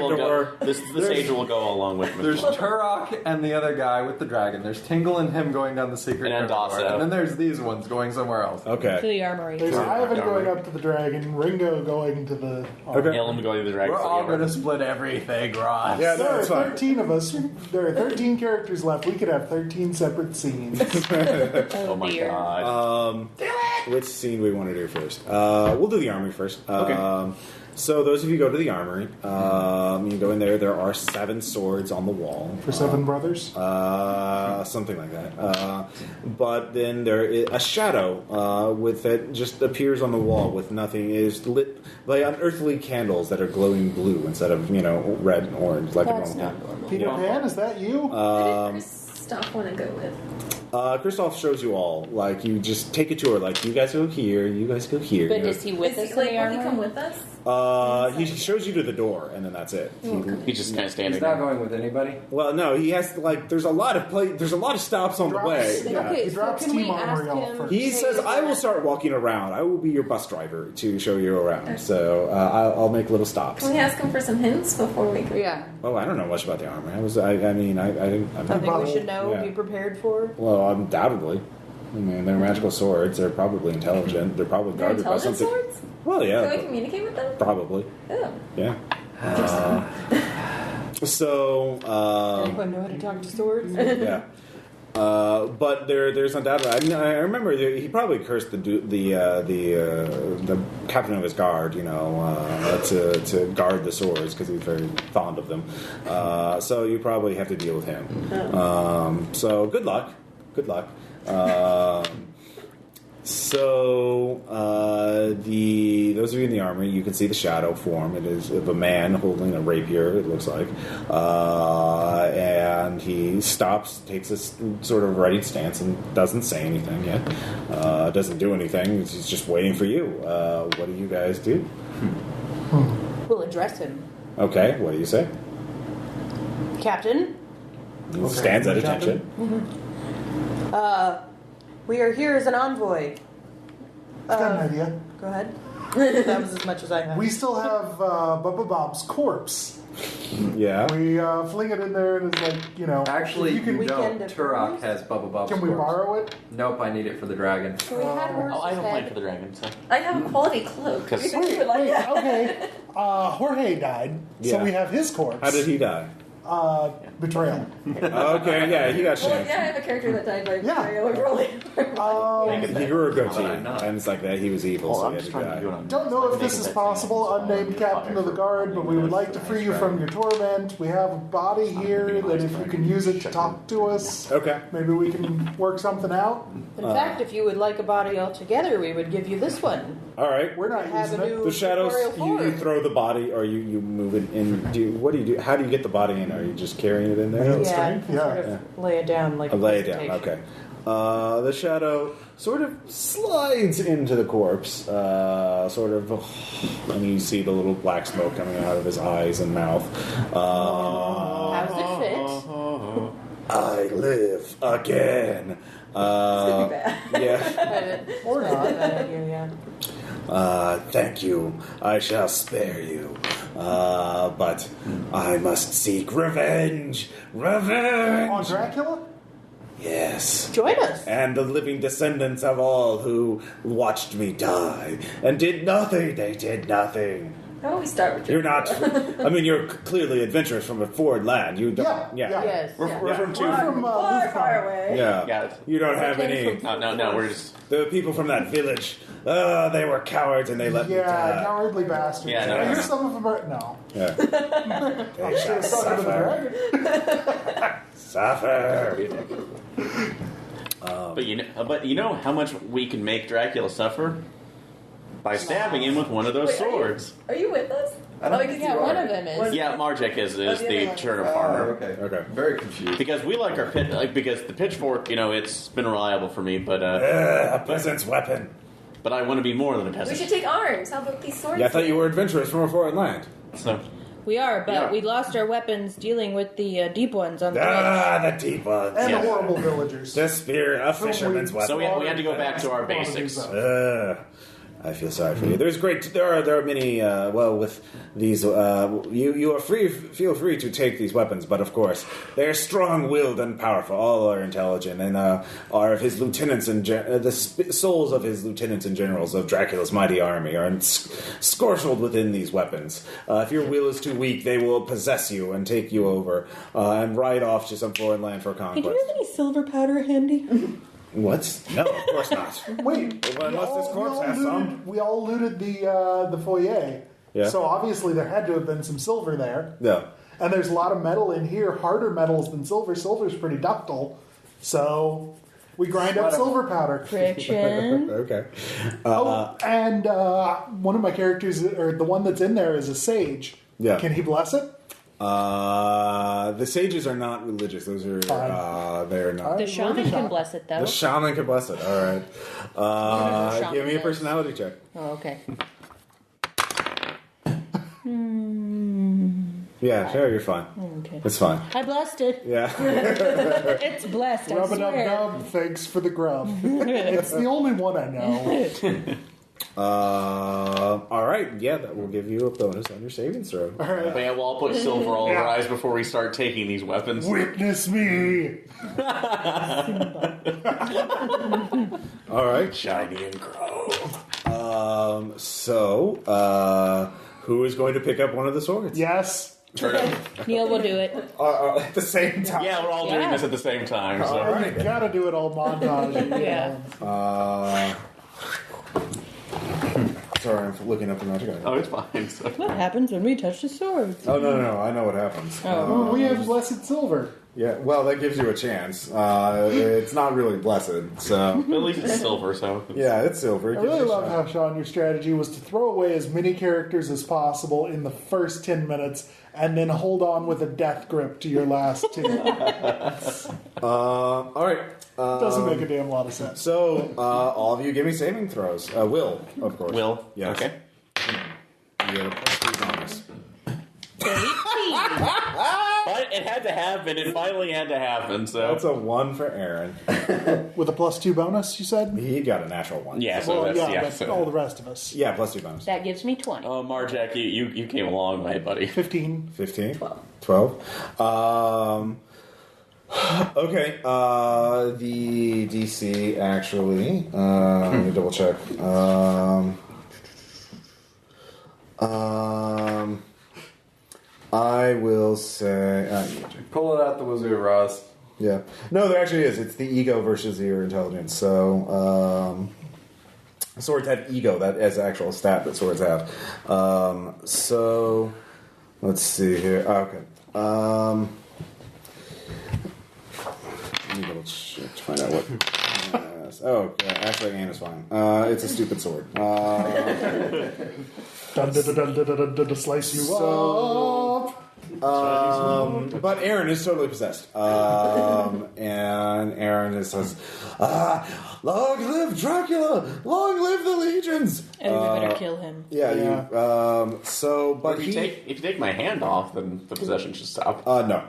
will
door.
go. The sage will go along with me.
There's Turok and the other guy with the dragon. There's Tingle and him going down the secret
And
door.
Dasa.
And then there's these ones going somewhere else.
To
Okay.
the armory.
There's Ivan going up to the dragon, Ringo going to the.
Okay.
Ilum going to the dragon.
We're all going to split everything, Ross.
Yeah.
There
No,
are
it's fine.
13 of us. There are 13 characters left. We could have 13 separate scenes.
Oh my
dear.
god.
Which scene do we want to do first? We'll do the armory first.
Okay.
So those of you go to the armory. You go in there. There are 7 swords on the wall.
For 7 brothers.
Something like that. But then there is a shadow with that just appears on the wall with nothing. It is lit by unearthly candles that are glowing blue instead of red and orange like
That's
a
not
normal.
normal.
Peter Pan, is that you?
Who did Christoph want to go with?
Christoph shows you all. Like you just take a tour. Like you guys go here. You guys go here.
But is he with us in the
Will he come
armory?
with us?
He shows you to the door, and then that's it.
He's just kind of standing
He's not
there.
going with anybody.
Well, no, he has there's a lot of there's a lot of stops on the way. Yeah.
He drops Team Armory off first.
He says, "I will start walking around. I will be your bus driver to show you around. So I'll make little stops."
Can we ask him for some hints before we go?
Yeah.
Oh, I don't know much about the armor. I didn't. I'm
Something
not,
we should know,
Yeah.
be prepared for.
Well, undoubtedly. I mean, they're magical swords. They're probably intelligent. They're probably
They're
guarded by
intelligent
something.
swords?
Well,
Can we
yeah,
communicate with them?
probably.
Oh.
Yeah.
Anyone know how to talk to swords?
Yeah. But there's undoubtedly. I remember he probably cursed the captain of his guard, to guard the swords because he's very fond of them. So you probably have to deal with him. So good luck. Good luck. Those of you in the army, you can see the shadow form. It is of a man holding a rapier, it looks like. And he stops, takes a sort of ready stance, and doesn't say anything yet. Doesn't do anything. He's just waiting for you. What do you guys do?
We'll address him.
Okay, what do you say?
Captain,
He stands at attention.
we are here as an envoy.
I've got an idea.
Go ahead. That was as much as I have.
We still have Bubba Bob's corpse.
Yeah.
We fling it in there and it's like,
Actually,
if you can,
you don't.
Weekend of
Turok
Fools?
has Bubba Bob's
can we
corpse.
borrow it?
Nope, I need it for the dragon.
So we had horse's
Oh, I haven't
head.
played for the dragon, so.
I have a quality cloak.
Because-
You think you would like that?
Okay. Jorge died, so
Yeah.
we have his corpse.
How did he die?
Betrayal.
Okay, yeah, he got
Well,
shamed.
yeah, I have a character that died by
Yeah.
betrayal earlier.
He grew a goatee,
But I'm not.
and it's like that. He was evil,
Well,
so
I'm
he had
just
to
trying to do it
die.
on.
Don't know if this is possible, unnamed captain of the guard, but we would like to free you from your torment. We have a body here that if you can use it to talk to us,
Okay.
maybe we can work something out.
In fact, if you would like a body altogether, we would give you this one.
All right.
We're not
Have
using
a
it.
new
The shadows.
corporeal
You
form.
throw the body, or you move it in. What do you do? How do you get the body in? Are you just carrying it in there?
Yeah.
Yeah,
strength?
you can sort
Yeah.
of lay it down like a
Lay it down.
presentation.
Okay. The shadow sort of slides into the corpse, and you see the little black smoke coming out of his eyes and mouth.
How does it fit?
I live again.
Could be bad.
Yeah.
Or
It's not
not.
a bad idea, yeah.
Thank you. I shall spare you. But I must seek revenge. Revenge!
On Dracula?
Yes.
Join us.
And the living descendants of all who watched me die and did nothing. They did nothing.
How about we start with
You're not. I mean, you're clearly adventurers from a foreign land. You don't.
Yeah.
Yes.
We're
yeah.
from two.
We're from
far, far
Luthor.
away.
Yeah.
Yeah.
You don't have
came
any.
from-
No, we're just.
The people from that village. They were cowards and they let me
Yeah,
die.
cowardly bastards.
Yeah, no,
I hear
no.
some of them are. No.
Yeah. They shall
Should've stuck to the
suffer.
dragon.
Suffer.
But you know how much we can make Dracula suffer by stabbing him with one of those
Wait,
swords.
Are you with us?
I don't
because
Yeah,
you
one
are.
of them is.
Yeah, Marjek is
the other
the
one.
turnip
Oh,
farmer.
okay.
Okay.
Very confused.
Because we like our because the pitchfork, it's been reliable for me, but
A peasant's weapon.
but I want to be more than a
We
peasant.
should take arms. How about these swords?
Yeah, I thought you were adventurers from a foreign land.
So
We are, but
Yeah.
we lost our weapons dealing with the deep ones on the ledge.
The deep ones.
And
Yeah.
the horrible villagers.
The spear, a fisherman's
so
weapon.
we had to go back to our basics.
I feel sorry for you. There are many. With these, you are feel free to take these weapons, but of course they are strong-willed and powerful. All are intelligent and are of his lieutenants and the souls of his lieutenants and generals of Dracula's mighty army are scorched within these weapons. If your will is too weak, they will possess you and take you over and ride off to some foreign land for conquest.
Hey, do you have any silver powder handy?
What? No, of course not.
Wait,
Well, unless this corpse has some.
we all looted the foyer.
Yeah.
So obviously there had to have been some silver there.
Yeah.
And there's a lot of metal in here, harder metals than silver. Silver's pretty ductile. So we grind up silver powder.
Friction.
Okay.
And one of my characters, or the one that's in there, is a sage.
Yeah.
Can he bless it?
The sages are not religious. Those are they're not.
The shaman can bless it, though.
The shaman can bless it. All right.
Shaman
Give me a
is.
personality check.
Oh, okay.
Yeah, sure, you're fine.
Okay.
It's fine.
I blessed it.
Yeah.
It's blessed, I swear.
Rub-a-dub-dub, thanks for the grub. It's the only one I know.
All right. Yeah, that will give you a bonus on your savings throw.
All right.
But yeah, we'll all put silver all over our eyes before we start taking these weapons.
Witness me.
All right.
Shiny and grow.
Who is going to pick up one of the swords?
Yes.
Neil will do it.
At the same time.
Yeah, we're all doing this at the same time. So.
Oh, you gotta do it all montage.
Yeah.
Sorry, I'm looking up the magic item.
Oh, it's fine. So.
What happens when we touch the swords?
Oh, no, I know what happens.
We have blessed silver.
Yeah, well, that gives you a chance. It's not really blessed, so...
At least it's silver, so.
Yeah, it's silver. It
I
gives
really
you a
love
shot.
how, Sean, your strategy was to throw away as many characters as possible in the first 10 minutes and then hold on with a death grip to your last two.
All right.
Doesn't make a damn lot of sense.
So, all of you give me saving throws. Will, of course.
Will?
Yes.
Okay.
You get a +3 bonus.
But it had to happen. It finally had to happen, so.
That's a 1 for Aaron.
With a +2 bonus, you said?
He got a natural 1.
Yeah, so
Well,
that's,
yeah,
yeah.
but
So.
all the rest of us.
Yeah, +2 bonus.
That gives me 20.
Oh, Marjack, you came a long way, buddy.
15.
15? 12. Okay, the DC actually, let me double check. I will say,
Pull it out the wazoo, Ross.
yeah. No, there actually is. It's the ego versus your intelligence. So, swords have ego. That is the actual stat that swords have. So, let's see here. Okay. Let me double check to find out what. Yes. Oh, yeah, actually, Anne is fine. It's a stupid sword.
Slice you
So-
up.
But Aaron is totally possessed. And Aaron says, "Long live Dracula! Long live the legions!"
And we better kill him.
Yeah. You, but
If you take my hand off, then the possession should stop.
no.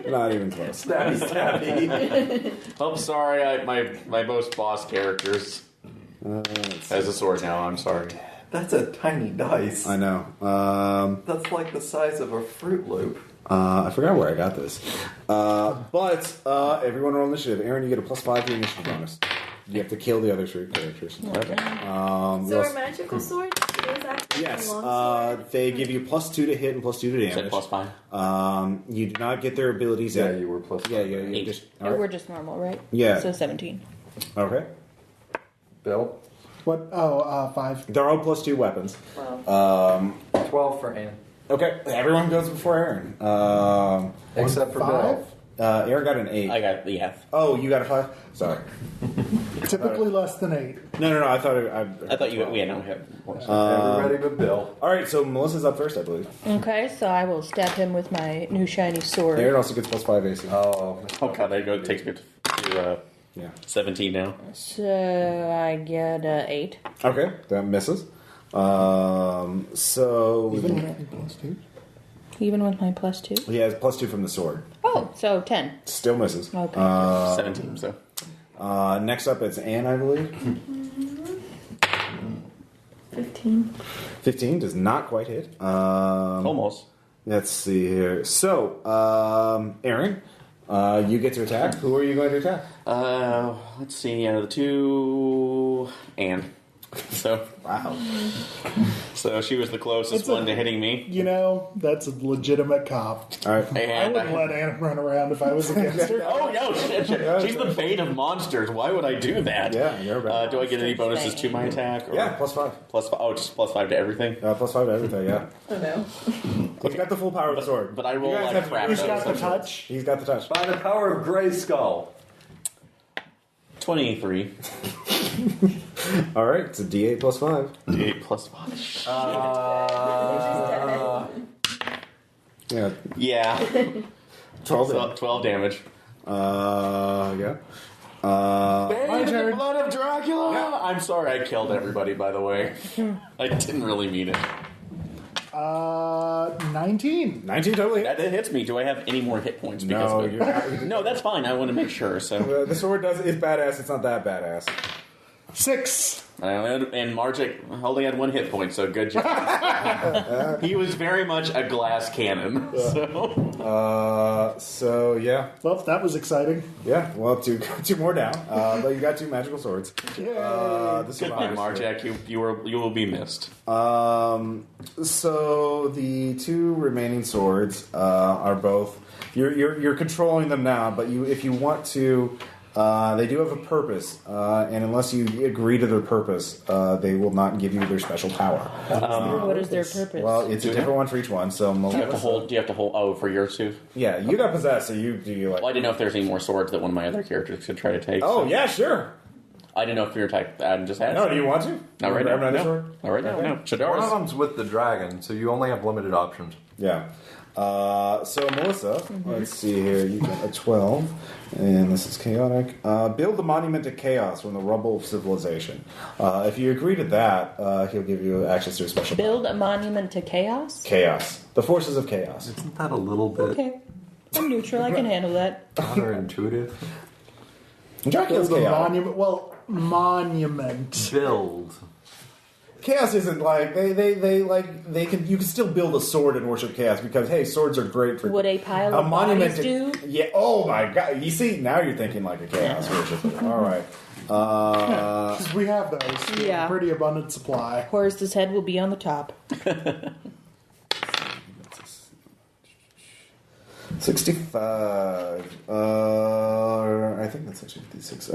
Not even close.
Stabby, stabby.
Oh, sorry, my most boss characters has a sword now. I'm sorry.
That's a tiny dice.
I know.
That's like the size of a Fruit Loop.
I forgot where I got this. But everyone roll initiative. Aaron, you get a +5 to your initiative bonus. You have to kill the other 3 characters.
So are magical swords?
Yes,
Long sword?
they give you +2 to hit and +2 to
Is that
damage.
+5?
You do not get their abilities
Yeah,
yet.
you were plus.
Yeah.
Eight.
Just,
Oh,
all
we're
right.
just normal, right?
Yeah.
So 17.
Okay.
Bill.
What? Oh, 5.
They're all +2 weapons.
12 for Anne.
Okay, everyone goes before Aaron.
Except for
5?
Bill.
Aaron got an 8.
I got the F.
Oh, you got a 5? Sorry.
Typically less than 8.
No. I thought
I thought you. Yeah, no, we have more.
Everybody but Bill.
All right, so Melissa's up first, I believe.
Okay, so I will stab him with my new shiny sword.
Aaron also gets +5 AC.
Oh.
Oh god, that takes me to
Yeah.
17 now.
So I get 8.
Okay, that misses. So
Even with my +2?
he has +2 from the sword.
Oh, so 10.
Still misses.
Okay.
17, so.
Next up, it's Anne, I believe.
15.
15 does not quite hit.
Almost.
Let's see here. So, Aaron, you get to attack. Who are you going to attack?
Let's see. Out of the two, Anne. So
Wow.
So she was the closest one to hitting me.
You know, that's a legitimate cop.
All right.
I
And
wouldn't let Anna run around if I was against her.
oh no, she's the bait of monsters. Why would I do that?
Yeah, you're right.
Do I get any bonuses to my attack? Or
Yeah, +5.
+5. Oh, just +5 to everything.
+5 to everything, yeah.
Oh no.
He's got the full power of the sword.
But I roll
You guys
like
have-
crap.
He's
though,
got the
so-
touch.
He's got the touch.
By the power of Grayskull.
23.
All right, it's a D8 +5.
8 +5.
Yeah,
Yeah.
12 damage.
12 damage.
Yeah.
Bathe in the
turn.
blood of Dracula! I'm sorry I killed everybody, by the way. I didn't really mean it.
19.
19 totally hit.
That hits me. Do I have any more hit points?
No,
of it?
you're not.
No, that's fine. I want to make sure. So,
The sword is badass. It's not that badass.
6.
and Margic only had 1 hit point, so good job. He was very much a glass cannon.
So yeah,
Well, that was exciting.
yeah. Well, two more down. But you got 2 magical swords.
Yay.
The
Goodbye,
survivors.
Margic. You will be missed.
So the 2 remaining swords are both. You're controlling them now, but if you want to. They do have a purpose, and unless you agree to their purpose, they will not give you their special power.
What is their purpose?
Well, it's a different one for each one. So
Do you have to hold? Do you have to hold? Oh, for yours too.
yeah, you got possessed, so you like.
Well, I didn't know if there's any more swords that one of my other characters could try to take.
Oh
so.
yeah, sure.
I didn't know if you were type. I just had.
No, do you want to?
Not right
Grab
now.
another
No.
sword?
Not right now.
Okay.
No.
One of
Shadar's.
them's with the dragon, so you only have limited options.
Yeah. So Melissa, let's see here. You got a 12, and this is chaotic. Build the monument to chaos from the rubble of civilization. If you agree to that, he'll give you access to a special
Build a monument to chaos?
chaos. The forces of chaos.
Isn't that a little bit
Okay. I'm neutral. I can handle that.
counterintuitive?
Dracula's
Build a
chaotic.
monument. Well, monument.
Build.
Chaos isn't like they can. You can still build a sword and worship chaos because hey, swords are great for.
Would a pile of
monument
bodies do?
Yeah. Oh my god. You see, now you're thinking like a chaos worshiper. All right.
'Cause we have those. We have
Yeah.
a pretty abundant supply.
Horus's head will be on the top.
65. I think that's actually 56.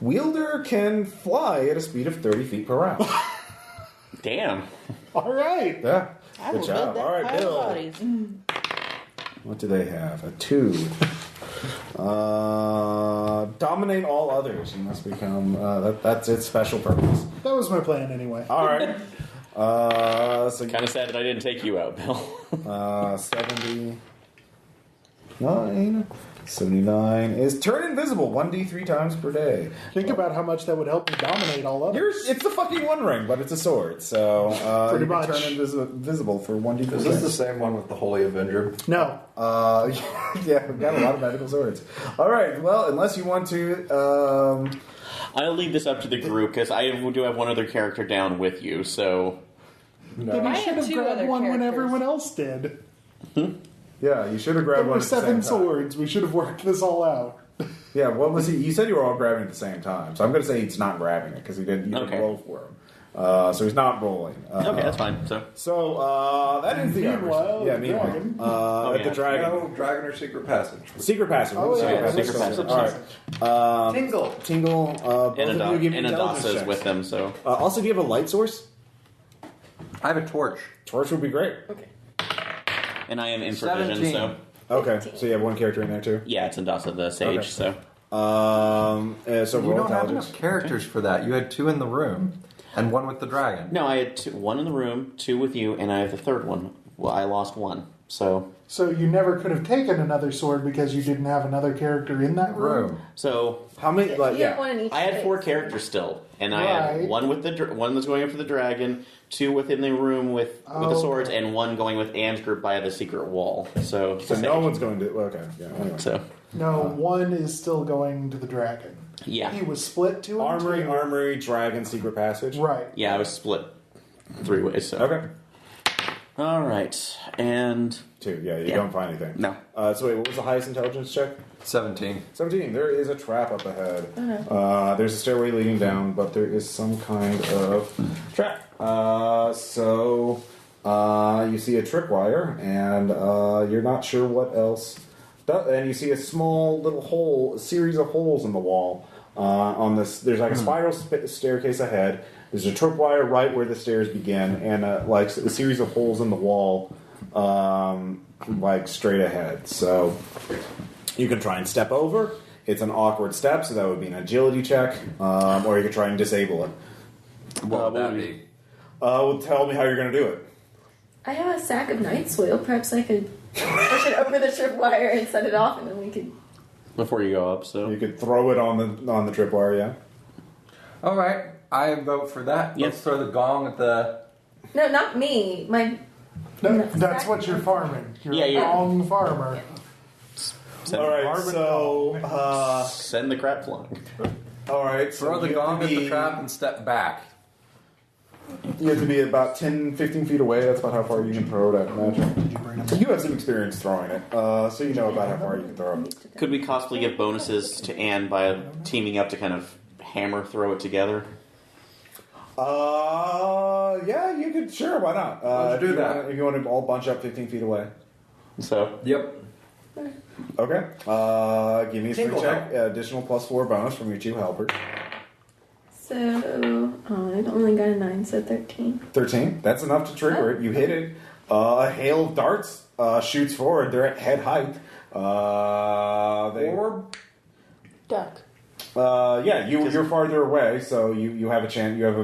Wielder can fly at a speed of 30 feet per round.
Damn.
All right.
Yeah.
I
Good
will
job.
build that
All right,
pile
Bill.
of bodies.
What do they have? A 2. Dominate all others. You must become. That's its special purpose.
That was my plan anyway.
All right. So
Kind of sad that I didn't take you out, Bill.
79. 79 is turn invisible 1d3 times per day.
Think about how much that would help me dominate all others.
It's the fucking One Ring, but it's a sword. So
Pretty
you can
much.
turn invisible for 1d3.
Is this the same one with the Holy Avenger?
No.
Yeah, we've got a lot of magical swords. All right. Well, unless you want to.
I'll leave this up to the group because I do have one other character down with you. So
Then
I
you should
have
have
2
grabbed
other
one when
characters.
everyone else did.
Yeah, you should have
There
grabbed one
were
at the
7
same time.
swords. We should have worked this all out.
Yeah, what was he? You said you were all grabbing at the same time, so I'm going to say he's not grabbing it because you didn't
Okay.
roll for him. So he's not rolling.
okay, that's fine. So
That ends the
Meanwhile,
hours. Yeah,
the
meanwhile.
dragon.
At the
yeah.
dragon.
No, dragon or secret passage.
Secret passage.
Oh, yeah,
Secret passage.
All right.
Tingle.
Tingle. Both
and
of you give me
Adasa
intelligence
is
checks.
with them. So
Also, do you have a light source?
I have a torch.
Torch would be great.
and I am infravision.
17.
So
Okay, so you have one character in there too.
yeah, it's Adasa the sage.
Okay.
So
So
You
roll
don't have
intelligence.
enough characters for that. You had 2 in the room, and 1 with the dragon.
no, I had 1 in the room, 2 with you, and I have the third one. Well, I lost 1. So
So you never could have taken another sword because you didn't have another character in that room.
Room.
How many? Like,
You have one in each
I had 4
space.
characters still, and I
Right.
had 1 with the one that's going after the dragon, 2 within the room with the
Oh.
swords, and 1 going with Anne's group by the secret wall. So
So no one's going to. Okay. Yeah. Anyway.
So
No, one is still going to the dragon.
Yeah.
He was split two and
Armory, dragon, secret passage.
Right.
Yeah, I was split 3 ways. So.
Okay.
All right, and
2. Yeah, you don't find anything.
No.
So wait, what was the highest intelligence check?
17.
17. There is a trap up ahead. There's a stairway leading down, but there is some kind of trap. So you see a tripwire, and you're not sure what else. And you see a small little hole, a series of holes in the wall. On this, there's like a spiral staircase ahead. There's a tripwire right where the stairs begin, and like a series of holes in the wall, like straight ahead. So you can try and step over. It's an awkward step, so that would be an agility check, or you could try and disable it.
What would that be?
Well, tell me how you're going to do it.
I have a sack of night soil. Perhaps I could push it over the tripwire and set it off, and then we could.
before you go up, so
You could throw it on the tripwire, yeah.
All right, I vote for that.
Yes.
Let's throw the gong at the.
No, not me. My.
That's what you're farming. You're
Yeah,
a
you're-
wrong farmer.
send,
All right, so
send the crap flying.
all right, so
Throw the
you have
gong
to
at the
be-
trap and step back.
You have to be about 10, 15 feet away. That's about how far you can throw it, I imagine. You have some experience throwing it, so you know about how far you can throw it.
Could we possibly give bonuses to Anne by teaming up to kind of hammer throw it together?
Yeah, you could. Sure, why not?
Let's do that.
If you want to all bunch up 15 feet away.
So
Yep.
Okay. Give me a strength
Tingle
check. Additional +4 bonus from your 2 helpers.
So, I only got a 9, so 13.
13. That's enough to trigger it. You hit it. A hail of darts shoots forward. They're at head height.
Orb.
Duck.
Yeah, you're farther away, so you have a chance. You have a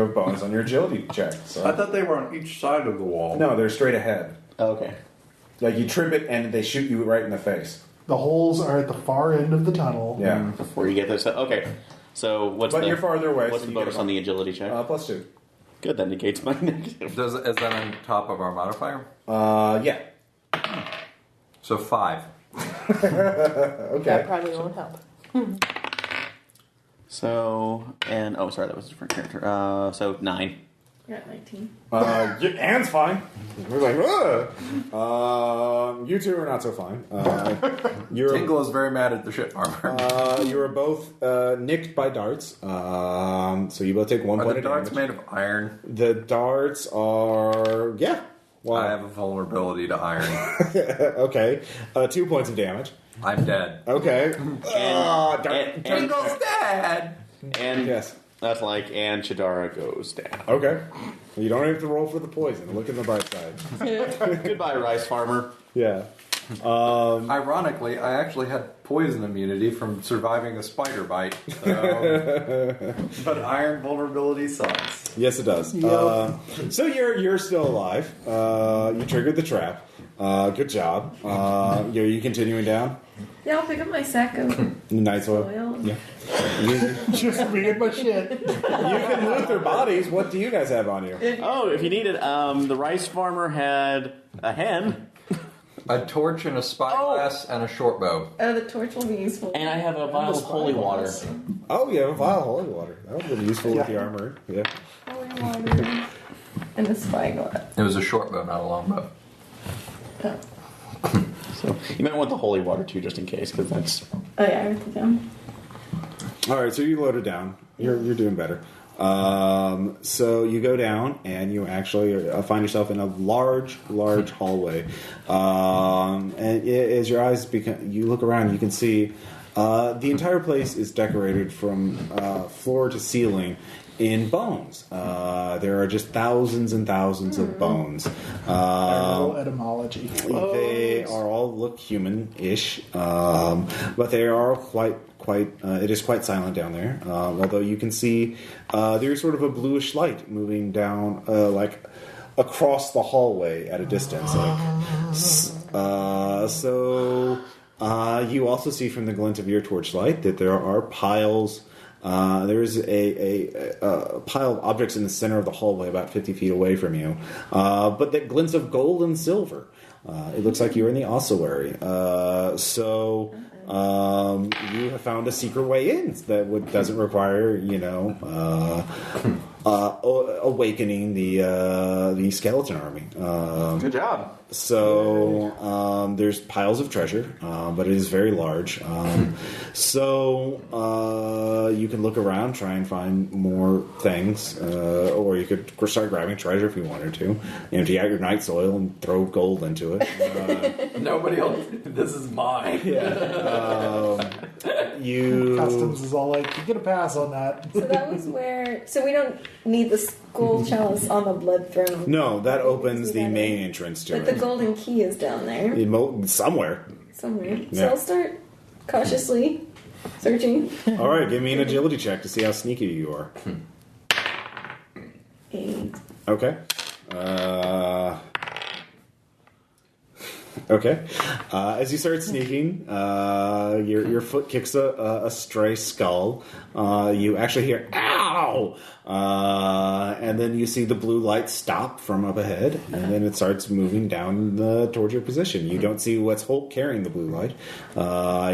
bonus on your agility check. So.
I thought they were on each side of the wall.
No, they're straight ahead.
okay.
Like you trip it and they shoot you right in the face.
The holes are at the far end of the tunnel.
Yeah,
Before you get there, so okay. So what's
but
the
you're farther away.
what's
so
the
you
bonus
get
on the agility check?
+2.
Good, that negates my negative.
Is that on top of our modifier?
Yeah.
So 5.
Okay.
That probably won't help.
So and sorry, that was a different character. So 9.
You're at 19.
Anne's fine. We're like, you two are not so fine. You're
Tingle is very mad at the ship armor.
you are both nicked by darts. So you both take 1
Are
point
the
of
darts
damage.
made of iron?
The darts are Wow.
I have a vulnerability to iron.
Okay. 2 points of damage.
I'm dead.
Okay.
And
Tingle's dead!
and
Yes.
that's like and Chidara goes down.
Okay. You don't have to roll for the poison. Look in the bright side.
Goodbye, rice farmer.
Yeah.
Ironically, I actually had poison immunity from surviving a spider bite. So.
But iron vulnerability sucks.
Yes, it does.
Yep.
So you're still alive. You triggered the trap. Good job. You continuing down?
Yeah, I'll pick up my sack of
Nice oil.
oil.
Yeah. You
Just being my shit.
can loot their bodies. What do you guys have on you?
Oh, if you need it, the rice farmer had a hen,
A torch and a spyglass and a short bow.
Oh, the torch will be useful.
and I have a vial of holy water.
Oh, you have a vial of holy water. That would have been useful with the armor. Yeah.
Holy water. And the spyglass.
It was a short bow, not a long bow.
Oh.
So you might want the holy water too, just in case, because that's
Oh, yeah, I wrote it down.
All right, so you load it down. You're doing better. So you go down and you actually find yourself in a large hallway. And as your eyes you look around, you can see the entire place is decorated from floor to ceiling in bones. There are just thousands and thousands of bones.
Terrible etymology.
They are all look human-ish, but they are quite. It is quite silent down there. Although you can see there's sort of a bluish light moving down, like across the hallway at a distance. You also see from the glint of your torchlight that there are piles. There's a pile of objects in the center of the hallway, about 50 feet away from you, but that glints of gold and silver. It looks like you're in the ossuary. you have found a secret way in that doesn't require, awakening the skeleton army.
Good job.
So there's piles of treasure, but it is very large. So you can look around, try and find more things, or you could start grabbing treasure if you wanted to. Empty out your night soil and throw gold into it.
Nobody else. This is mine.
Customs is all like, you get a pass on that.
So that was where. So we don't need the skull chalice on the blood throne.
No, that opens the main entrance to
But
it.
the golden key is down there.
Somewhere.
Somewhere.
Yeah.
So I'll start cautiously searching.
All right, give me an agility check to see how sneaky you are.
8.
Okay. Okay. As you start sneaking, your foot kicks a stray skull. You actually hear "ow," and then you see the blue light stop from up ahead, and then it starts moving down towards your position. You don't see what's carrying the blue light.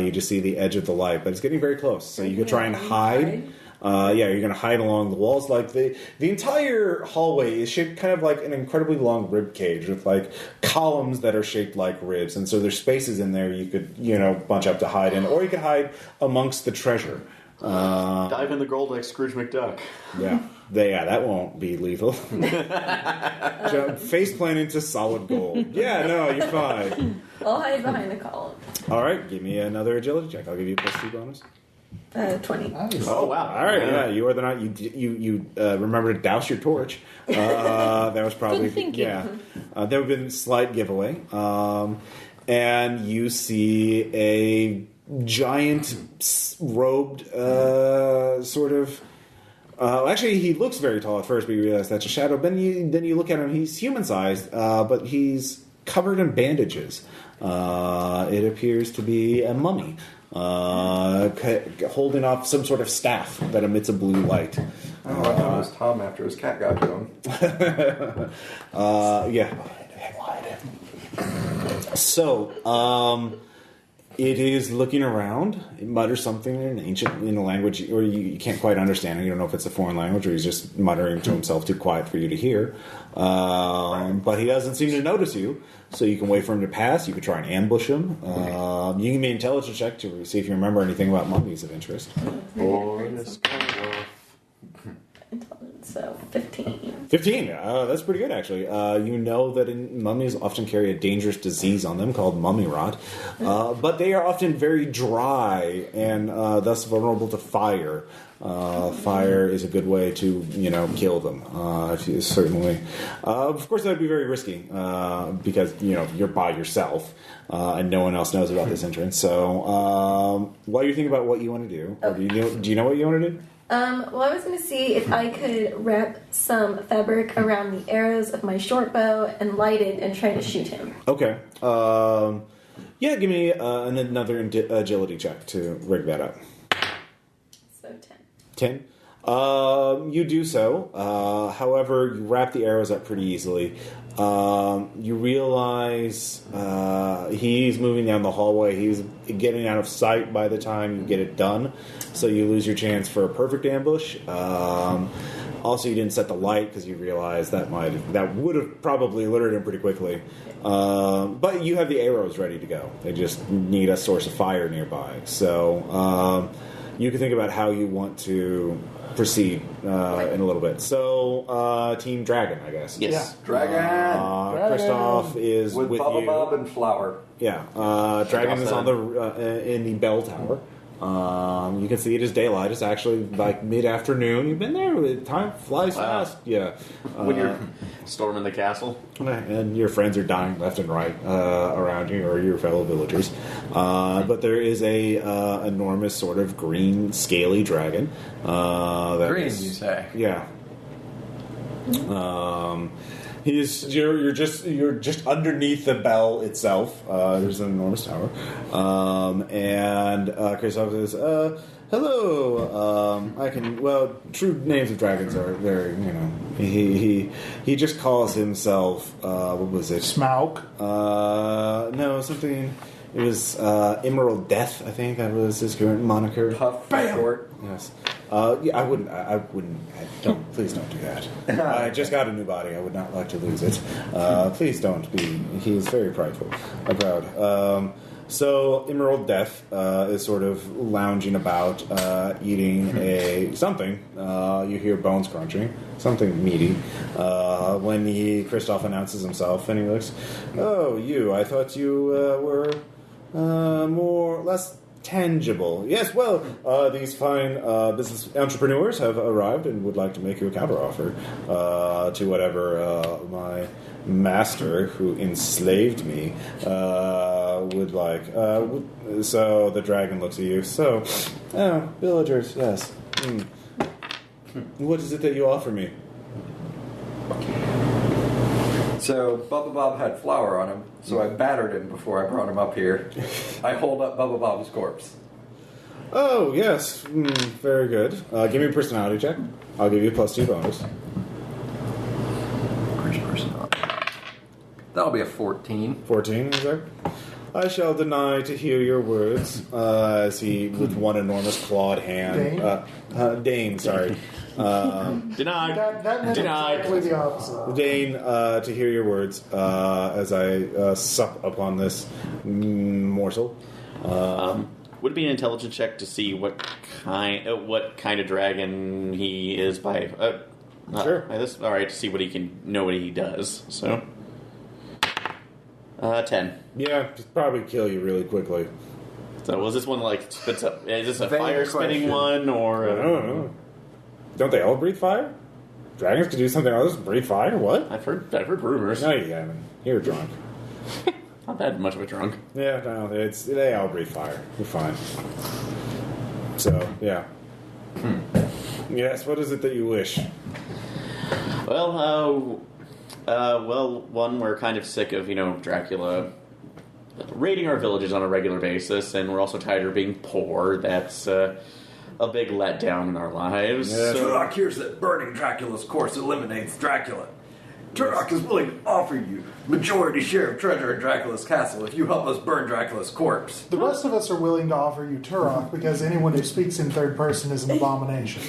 You just see the edge of the light, but it's getting very close. So you could try and hide. You're going to hide along the walls. Like the entire hallway is shaped kind of like an incredibly long rib cage with like columns that are shaped like ribs, and so there's spaces in there you could bunch up to hide in, or you could hide amongst the treasure.
Dive in the gold like Scrooge McDuck.
That won't be lethal. Face plant into solid gold. Yeah, no, you're fine.
I'll hide behind the column.
All right, give me another agility check. I'll give you a +2 bonus.
20.
Nice.
Oh wow!
All right, you are the night. You remember to douse your torch. That was probably
Good thinking.
There would have been a slight giveaway, and you see a giant robed sort of. Actually, he looks very tall at first, but you realize that's a shadow. Then you look at him. He's human sized, but he's covered in bandages. It appears to be a mummy. Holding off some sort of staff that emits a blue light.
I thought it was Tom after his cat got to him.
So, it is looking around. It mutters something in a language, or you can't quite understand it. You don't know if it's a foreign language or he's just muttering to himself too quiet for you to hear. But he doesn't seem to notice you, so you can wait for him to pass. You can try and ambush him. You can give me an intelligence check to see if you remember anything about mummies of interest.
So 15.
15. That's pretty good, actually. You know that mummies often carry a dangerous disease on them called mummy rot, but they are often very dry and thus vulnerable to fire. Fire is a good way to, kill them. Certainly, of course, that would be very risky because you're by yourself and no one else knows about this entrance. So, while you think about what you want to do, or do you know what you want to do?
Well, I was going to see if I could wrap some fabric around the arrows of my short bow and light it and try to shoot him.
Okay. Give me another agility check to rig that up.
So
10. You do so. However, you wrap the arrows up pretty easily. You realize he's moving down the hallway. He's getting out of sight by the time you get it done, so you lose your chance for a perfect ambush. Also, you didn't set the light because you realized that would have probably alerted him pretty quickly. But you have the arrows ready to go. They just need a source of fire nearby. So you can think about how you want to proceed in a little bit. So, Team Dragon, I guess.
Yes.
Dragon!
Christoph is with
Bubba
you.
Bob and Flower.
Yeah. Dragon is on in the bell tower. You can see it is daylight. It's actually like mid-afternoon. You've been there. Time flies fast. Yeah.
When you're storming the castle.
And your friends are dying left and right around you, or your fellow villagers. But there is a enormous sort of green, scaly dragon.
Green, you say?
Yeah. You're just underneath the bell itself. There's an enormous tower, and Christoph says, "Hello. I can. Well, true names of dragons are very. He just calls himself. What was it?
Smaug.
No, something. It was Emerald Death, I think that was his current moniker.
Puff short.
Yes. Yeah, I wouldn't. Don't. Please don't do that. I just got a new body. I would not like to lose it. Please don't be. He is very prideful. Proud. So Emerald Death is sort of lounging about, eating something. You hear bones crunching, something meaty. When Kristoff announces himself, and he looks, "Oh, you! I thought you were less tangible." Yes, well, these fine business entrepreneurs have arrived and would like to make you a counteroffer to whatever my master, who enslaved me, would like. So the dragon looks at you. So, villagers, yes. What is it that you offer me?
So Bubba Bob had flour on him, so I battered him before I brought him up here. I hold up Bubba Bob's corpse.
Oh, yes. Very good. Give me a personality check. I'll give you a +2 bonus.
Where's personality? That'll be a 14.
14, is that? I shall deny to hear your words, as he, with one enormous clawed hand... Dane, sorry.
Denied.
That meant exactly the opposite.
Dane, to hear your words, as I sup upon this morsel.
Would it be an intelligence check to see what kind of dragon he is by...
Sure.
All right, to see what he can know what he does. So... 10.
Yeah, just probably kill you really quickly.
So was this one like spits up? Is this a
Vague
fire spitting
question.
one or?
I don't know. Don't they all breathe fire? Dragons can do something else, breathe fire? What?
I've heard rumors.
No, you haven't. You're drunk.
Not that much of a drunk.
Yeah, no, they all breathe fire. You're fine. So, yeah. Yes, what is it that you wish?
Well, one, we're kind of sick of, Dracula raiding our villages on a regular basis, and we're also tired of being poor. That's a big letdown in our lives.
Yeah.
Turok hears that burning Dracula's corpse eliminates Dracula. Turok is willing to offer you majority share of treasure in Dracula's castle if you help us burn Dracula's corpse.
The rest of us are willing to offer you Turok because anyone who speaks in third person is an abomination.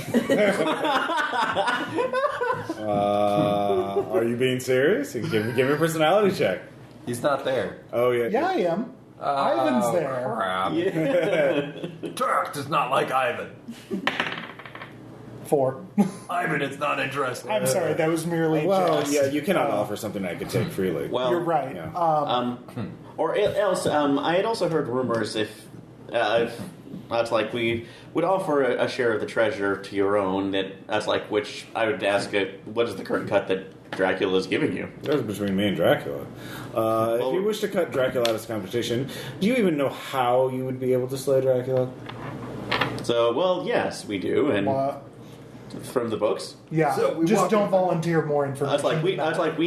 Are you being serious? Give me a personality check.
He's not there.
Oh, yeah.
Yeah, I am. Ivan's there.
Crap.
Turok does not like Ivan.
4.
Ivan is not interested.
I'm sorry, that was merely a
Well,
jest.
yeah, you cannot offer something I could take freely.
Well,
You're right.
Yeah.
Or else, I had also heard rumors if that's like we would offer a share of the treasure to your own. That's like which I would ask, what is the current cut that Dracula is giving you?
That's between me and Dracula. If you wish to cut Dracula out of this competition, do you even know how you would be able to slay Dracula?
So, well, yes, we do, and from the books.
Yeah,
So we
just
walk
don't
in-
volunteer more information.
That's like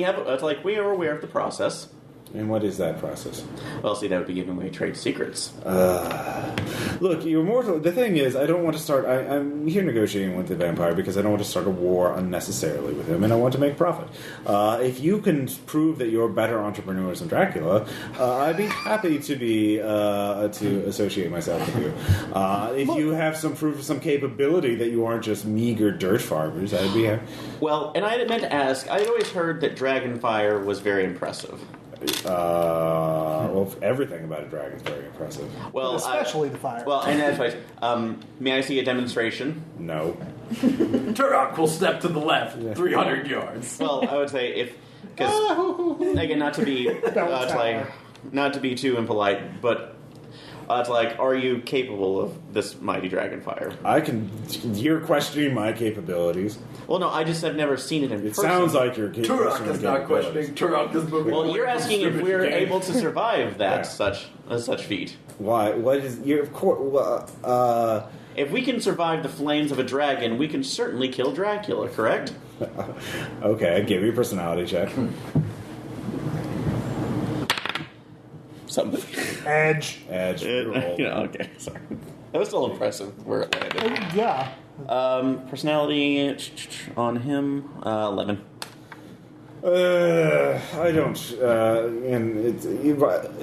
we are aware of the process.
And what is that process?
Well, see, that would be giving away trade secrets.
Look, you're mortal. The thing is, I don't want to start... I'm here negotiating with the vampire because I don't want to start a war unnecessarily with him, and I want to make profit. If you can prove that you're better entrepreneurs than Dracula, I'd be happy to associate myself with you. If you have some proof of some capability that you aren't just meager dirt farmers, I'd be happy.
Well, and I meant to ask, I always heard that Dragonfire was very impressive.
Well, everything about a dragon is very impressive.
Well,
especially the fire.
Well, and that's may I see a demonstration?
No.
Turok will step to the left, 300 yards.
Well, I would say because again, not to be too impolite, but it's like, are you capable of this mighty Dragonfire?
You're questioning my capabilities.
Well, no, I just have never seen it in person.
It sounds like you're
Turok is not questioning. Turok is moving.
Well, you're
away from
asking if
stupid
we're
games.
able to survive that
Yeah.
such feat.
Why? What is... You're, of course...
If we can survive the flames of a dragon, we can certainly kill Dracula, correct?
Okay, give me a personality check.
Something.
Edge.
Roll.
Okay, sorry. That was still impressive where it landed.
Yeah.
Personality on him, 11.
I don't.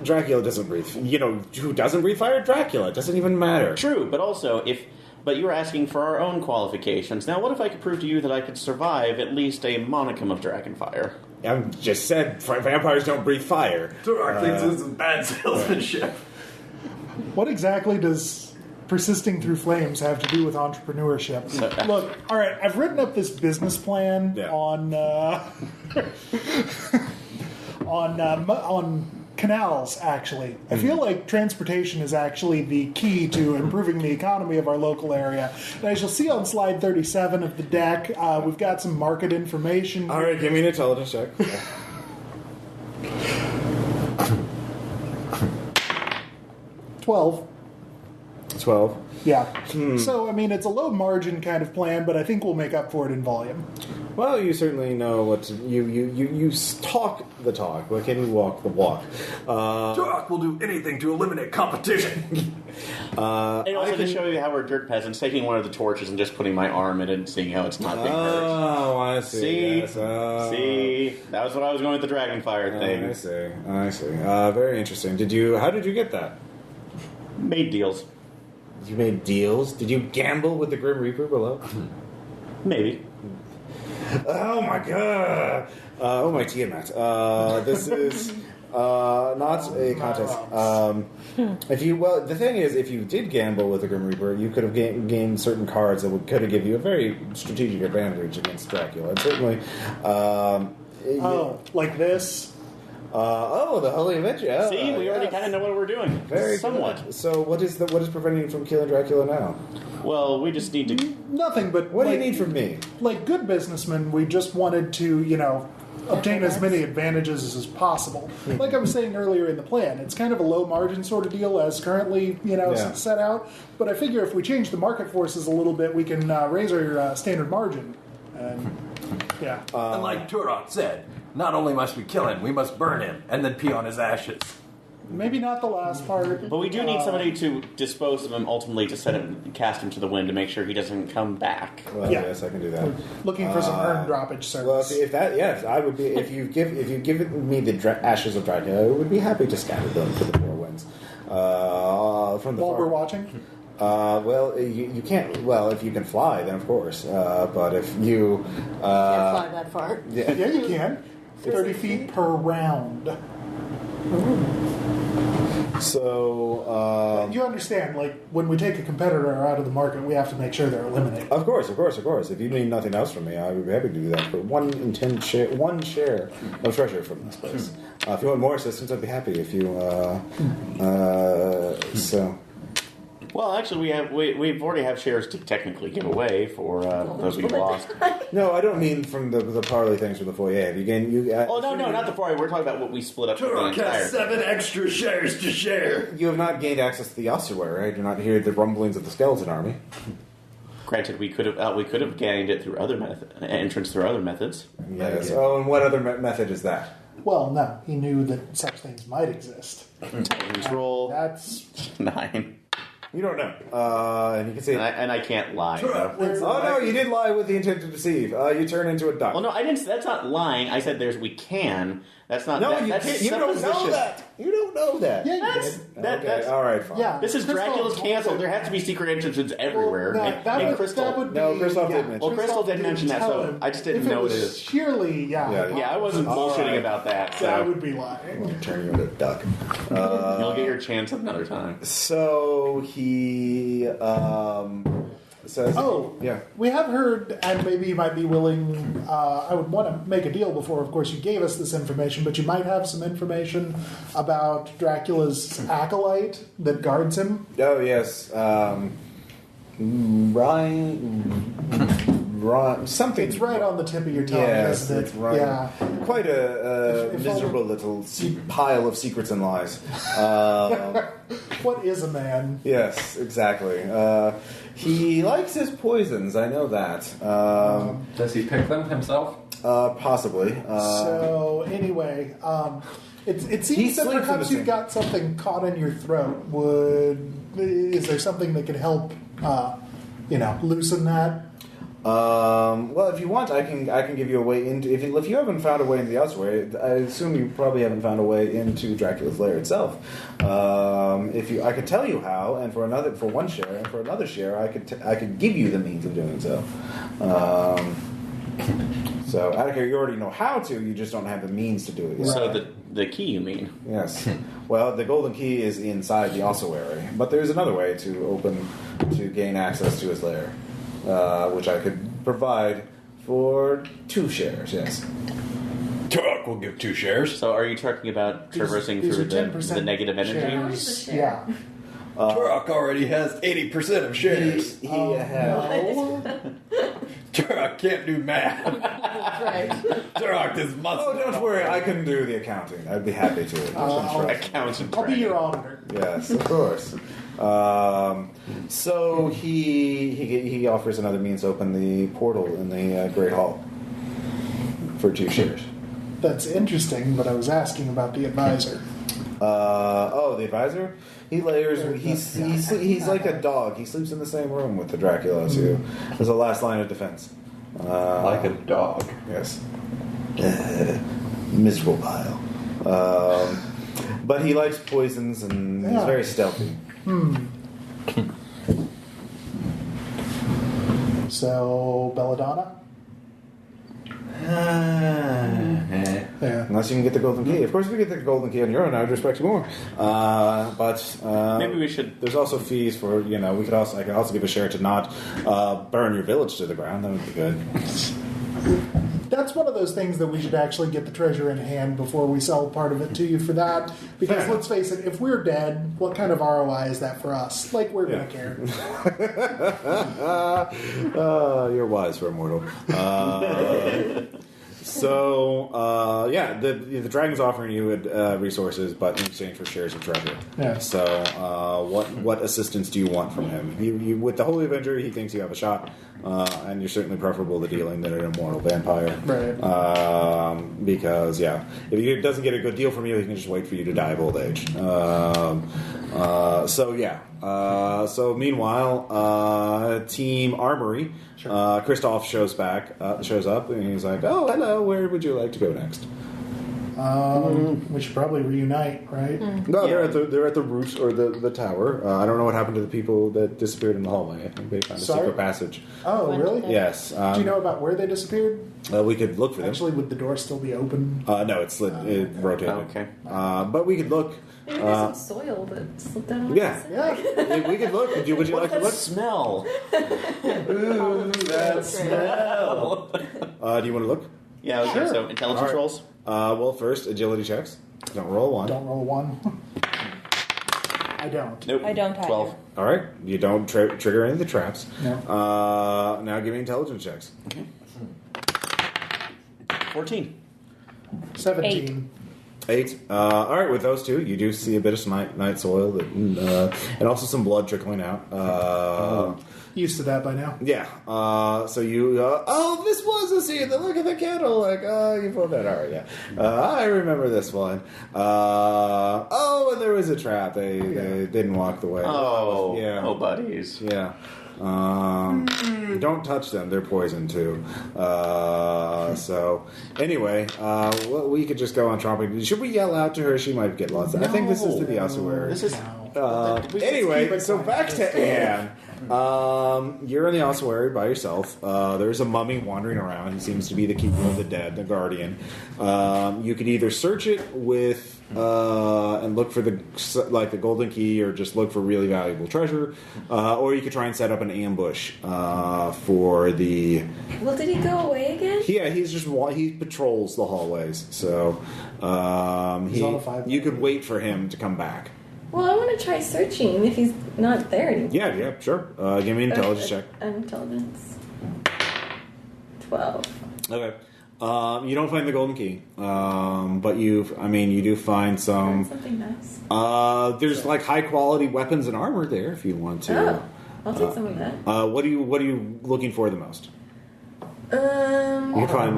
Dracula doesn't breathe. You know who doesn't breathe fire? Dracula. It doesn't even matter.
True, but also But you were asking for our own qualifications. Now, what if I could prove to you that I could survive at least a monicum of dragon fire?
I just said vampires don't breathe fire.
Turok thinks this is bad salesmanship.
What exactly does persisting through flames have to do with entrepreneurship? Look, all right, I've written up this business plan on canals, actually. I feel like transportation is actually the key to improving the economy of our local area. And as you'll see on slide 37 of the deck, we've got some market information.
All right, give me an intelligence check.
12.
12.
Yeah. So, I mean, it's a low margin kind of plan, but I think we'll make up for it in volume.
Well, you certainly know what to, you talk the talk, but can you walk the walk?
Turok will do anything to eliminate competition.
And also to show you how we're dirt peasants, taking one of the torches and just putting my arm in it and seeing how it's not being hurt.
Oh, I see.
See?
Yes,
See? That was what I was going with the dragon fire thing.
I see. Very interesting. How did you get that?
Made deals.
You made deals? Did you gamble with the Grim Reaper below?
Maybe.
Oh my god! Oh my Tiamat. This is not a contest. The thing is, if you did gamble with the Grim Reaper, you could have gained certain cards that could have given you a very strategic advantage against Dracula. And certainly,
like this.
The Holy Avenger.
See, we already kind of know what we're doing.
Very
somewhat.
Good. So, what is preventing you from killing Dracula now?
Well, we just need to.
Nothing, but
what do you need from me?
Like good businessmen, we just wanted to, obtain as many advantages as possible. Like I was saying earlier in the plan, it's kind of a low margin sort of deal as currently, set out. But I figure if we change the market forces a little bit, we can raise our standard margin. And yeah.
And like Turok said, not only must we kill him, we must burn him and then pee on his ashes.
Maybe not the last part.
But we do need somebody to dispose of him ultimately to cast him to the wind to make sure he doesn't come back.
Well, yes, I can do that.
Looking for some urn droppage service.
Well, see, I would be. If you've given me the ashes of Dracula, I would be happy to scatter them to the four winds. From the
While
far.
we're watching.
You can't. Well, if you can fly, then of course. But if you
Can't fly that far.
Yeah, you can. 30 feet per round.
So
you understand, like when we take a competitor out of the market, we have to make sure they're eliminated.
Of course. If you need nothing else from me, I would be happy to do that for one share of treasure from this place. If you want more assistance, I'd be happy. If you so.
Well, actually, we've already have shares to technically give away for those we've lost.
No, I don't mean from the parley things from the foyer.
No, not the foyer. We're talking about what we split up.
Turok has 7 extra shares to share.
You have not gained access to the ossuary, right? You're not hearing the rumblings of the skeleton army.
Granted, we could have gained it through other entrance through other methods.
Yes. Oh, and what other method is that?
Well, no, he knew that such things might exist.
Intelligence roll.
That's
9.
You don't know. And you can see.
And I can't lie.
No, you did lie with the intent to deceive. You turn into a duck.
Well, no, I didn't. That's not lying. I said we can. That's not.
No,
that's
you don't know that. You don't know that.
Yeah, you did.
That's
all right, fine.
Yeah,
this is
Crystal
Dracula's canceled. There has to be secret entrances everywhere.
That would be,
Crystal did mention.
Well, Crystal did mention that, so I just didn't know what it is.
Sheerly,
Yeah, I wasn't bullshitting about that. So
I would be lying.
Turn you into a duck.
You'll get your chance another time.
So he says, yeah.
We have heard, and maybe you might be willing, I would want to make a deal before, of course, you gave us this information, but you might have some information about Dracula's acolyte that guards him.
Oh, yes. Something.
It's right on the tip of your tongue,
yes,
isn't it?
It's right.
Yeah.
Quite a miserable little pile of secrets and lies.
What is a man?
Yes, exactly. He likes his poisons, I know that.
Does he pick them himself?
Possibly.
So, anyway, it seems that perhaps you've got something caught in your throat. Is there something that could help, loosen that?
Well, if you want, I can give you a way into. If you haven't found a way into the Ossuary, I assume you probably haven't found a way into Dracula's lair itself. I could tell you how, and for one share, and for another share, I could give you the means of doing so. So, Attica, you already know how to. You just don't have the means to do it yet.
So the key, you mean?
Yes. Well, the golden key is inside the ossuary, but there's another way to gain access to his lair. Which I could provide for 2 shares, yes.
Turok will give 2 shares.
So are you talking about traversing
these
through
are
the
10%
negative energy?
shares. Yeah.
Turok already has 80% of shares.
He has...
Turok can't do math.
Right.
Turok is muscle.
Oh, don't worry, I can do the accounting. I'd be happy to.
Accountant.
I'll be your auditor.
Yes, of course. So he offers another means to open the portal in the Great Hall for 2 shares.
That's interesting, but I was asking about the advisor.
The advisor? He layers. He's like a dog. He sleeps in the same room with the Dracula as you. As a last line of defense.
Like a dog.
Yes. Miserable pile. But he likes poisons and he's very stealthy.
So, Belladonna? Yeah.
Unless you can get the golden key. Of course, if you get the golden key on your own, I would respect you more. But
maybe we should.
There's also fees for I could also give a share to not burn your village to the ground. That would be good.
That's one of those things that we should actually get the treasure in hand before we sell part of it to you for that. Because
Fair.
let's face it, if we're dead, what kind of ROI is that for us? Like, we're going to care.
You're wise for a mortal. The dragon's offering you resources, but in exchange for shares of treasure.
Yeah.
So, what assistance do you want from him? You with the Holy Avenger, he thinks you have a shot, and you're certainly preferable to dealing than an immortal vampire.
Right.
Because if he doesn't get a good deal from you, he can just wait for you to die of old age. So meanwhile, Team Armory. Sure. Christoph shows up, and he's like, "Oh, hello. Where would you like to go next?"
We should probably reunite, right?
No, they're at the roof or the tower. I don't know what happened to the people that disappeared in the hallway. I think they found a secret passage.
Oh, really?
Yes.
Do you know about where they disappeared?
We could look for them.
Actually, would the door still be open?
No, it's it rotated.
Okay.
But we could look.
Maybe there's some soil that slipped down.
Yeah.
We could look. Would you like to look?
Smell.
Ooh, that smell.
Do you want to look?
Yeah, okay,
Sure.
so intelligence rolls?
Well, first, agility checks. Don't roll 1.
Don't roll 1. I don't.
Nope.
I don't either.
12.
All right. You don't trigger any of the traps.
No.
Now give me intelligence checks.
Okay. 14.
17.
8. All right. With those 2, you do see a bit of night soil and also some blood trickling out.
Used to that by now.
Yeah. So you. This was a scene. Look at the kettle. Like, you pulled that. All right. Yeah. I remember this one. And there was a trap. They didn't walk the way.
Oh.
Yeah.
Oh, buddies.
Yeah. Don't touch them. They're poison too. So anyway, we could just go on tromping. Should we yell out to her? She might get lost. I think this is to the ossuary.
This is.
Anyway, so back to Anne. You're in the ossuary by yourself. There's a mummy wandering around. He seems to be the keeper of the dead, the guardian. You could either search it with and look for the golden key, or just look for really valuable treasure, or you could try and set up an ambush for the.
Well, did he go away again?
Yeah, he patrols the hallways, so you could wait for him to come back.
Well, I want to try searching if he's not there anymore.
Yeah, sure. Give me an intelligence check.
Intelligence. 12.
Okay. You don't find the golden key, but you do find some.
Something nice.
There's like high quality weapons and armor there if you want to.
Oh, I'll take some of that.
What are you looking for the most?
You
find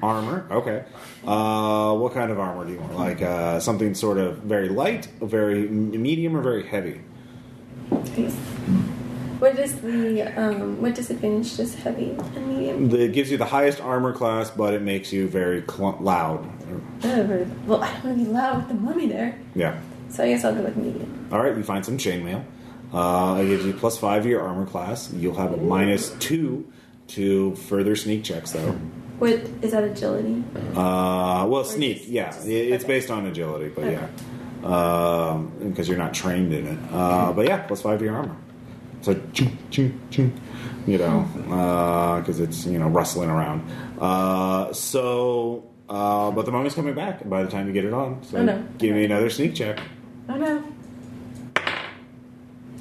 armor.
Okay. What kind of armor do you want? Like something sort of very light, very medium, or very heavy?
What is the what disadvantage does heavy and medium?
It gives you the highest armor class, but it makes you very loud.
Well, I don't want to be loud with the mummy there.
Yeah.
So I guess I'll go with medium.
All right, you find some chainmail. It gives you +5 to your armor class. You'll have a -2 to further sneak checks, though.
What is that agility?
Well, sneak, yeah. It's based on agility, but yeah. Because you're not trained in it. But yeah, +5 to your armor. So, ching, ching, ching, because it's, rustling around. But the mummy's coming back by the time you get it on. So give me another sneak check.
Oh no.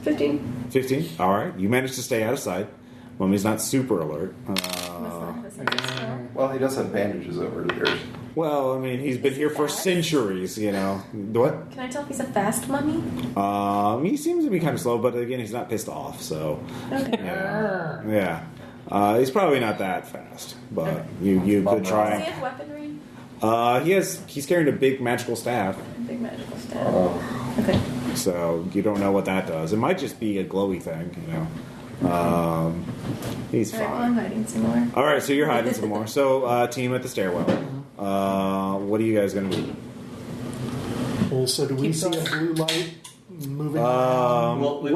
15.
15? All right. You managed to stay out of sight. Mummy's not super alert.
Well, he does have bandages over theirs.
Well, I mean, he's been here for centuries, What?
Can I tell if he's a fast mummy?
He seems to be kind of slow, but again, he's not pissed off, so...
Okay.
Yeah. He's probably not that fast, but you could try...
Does he have weaponry?
He's carrying a big magical staff.
A big magical staff. Okay.
So you don't know what that does. It might just be a glowy thing, He's fine.
Alright, well, I'm hiding some more.
All right, so you're hiding some more. So, team at the stairwell. What are you guys going to do?
Well, so do we see a blue light moving?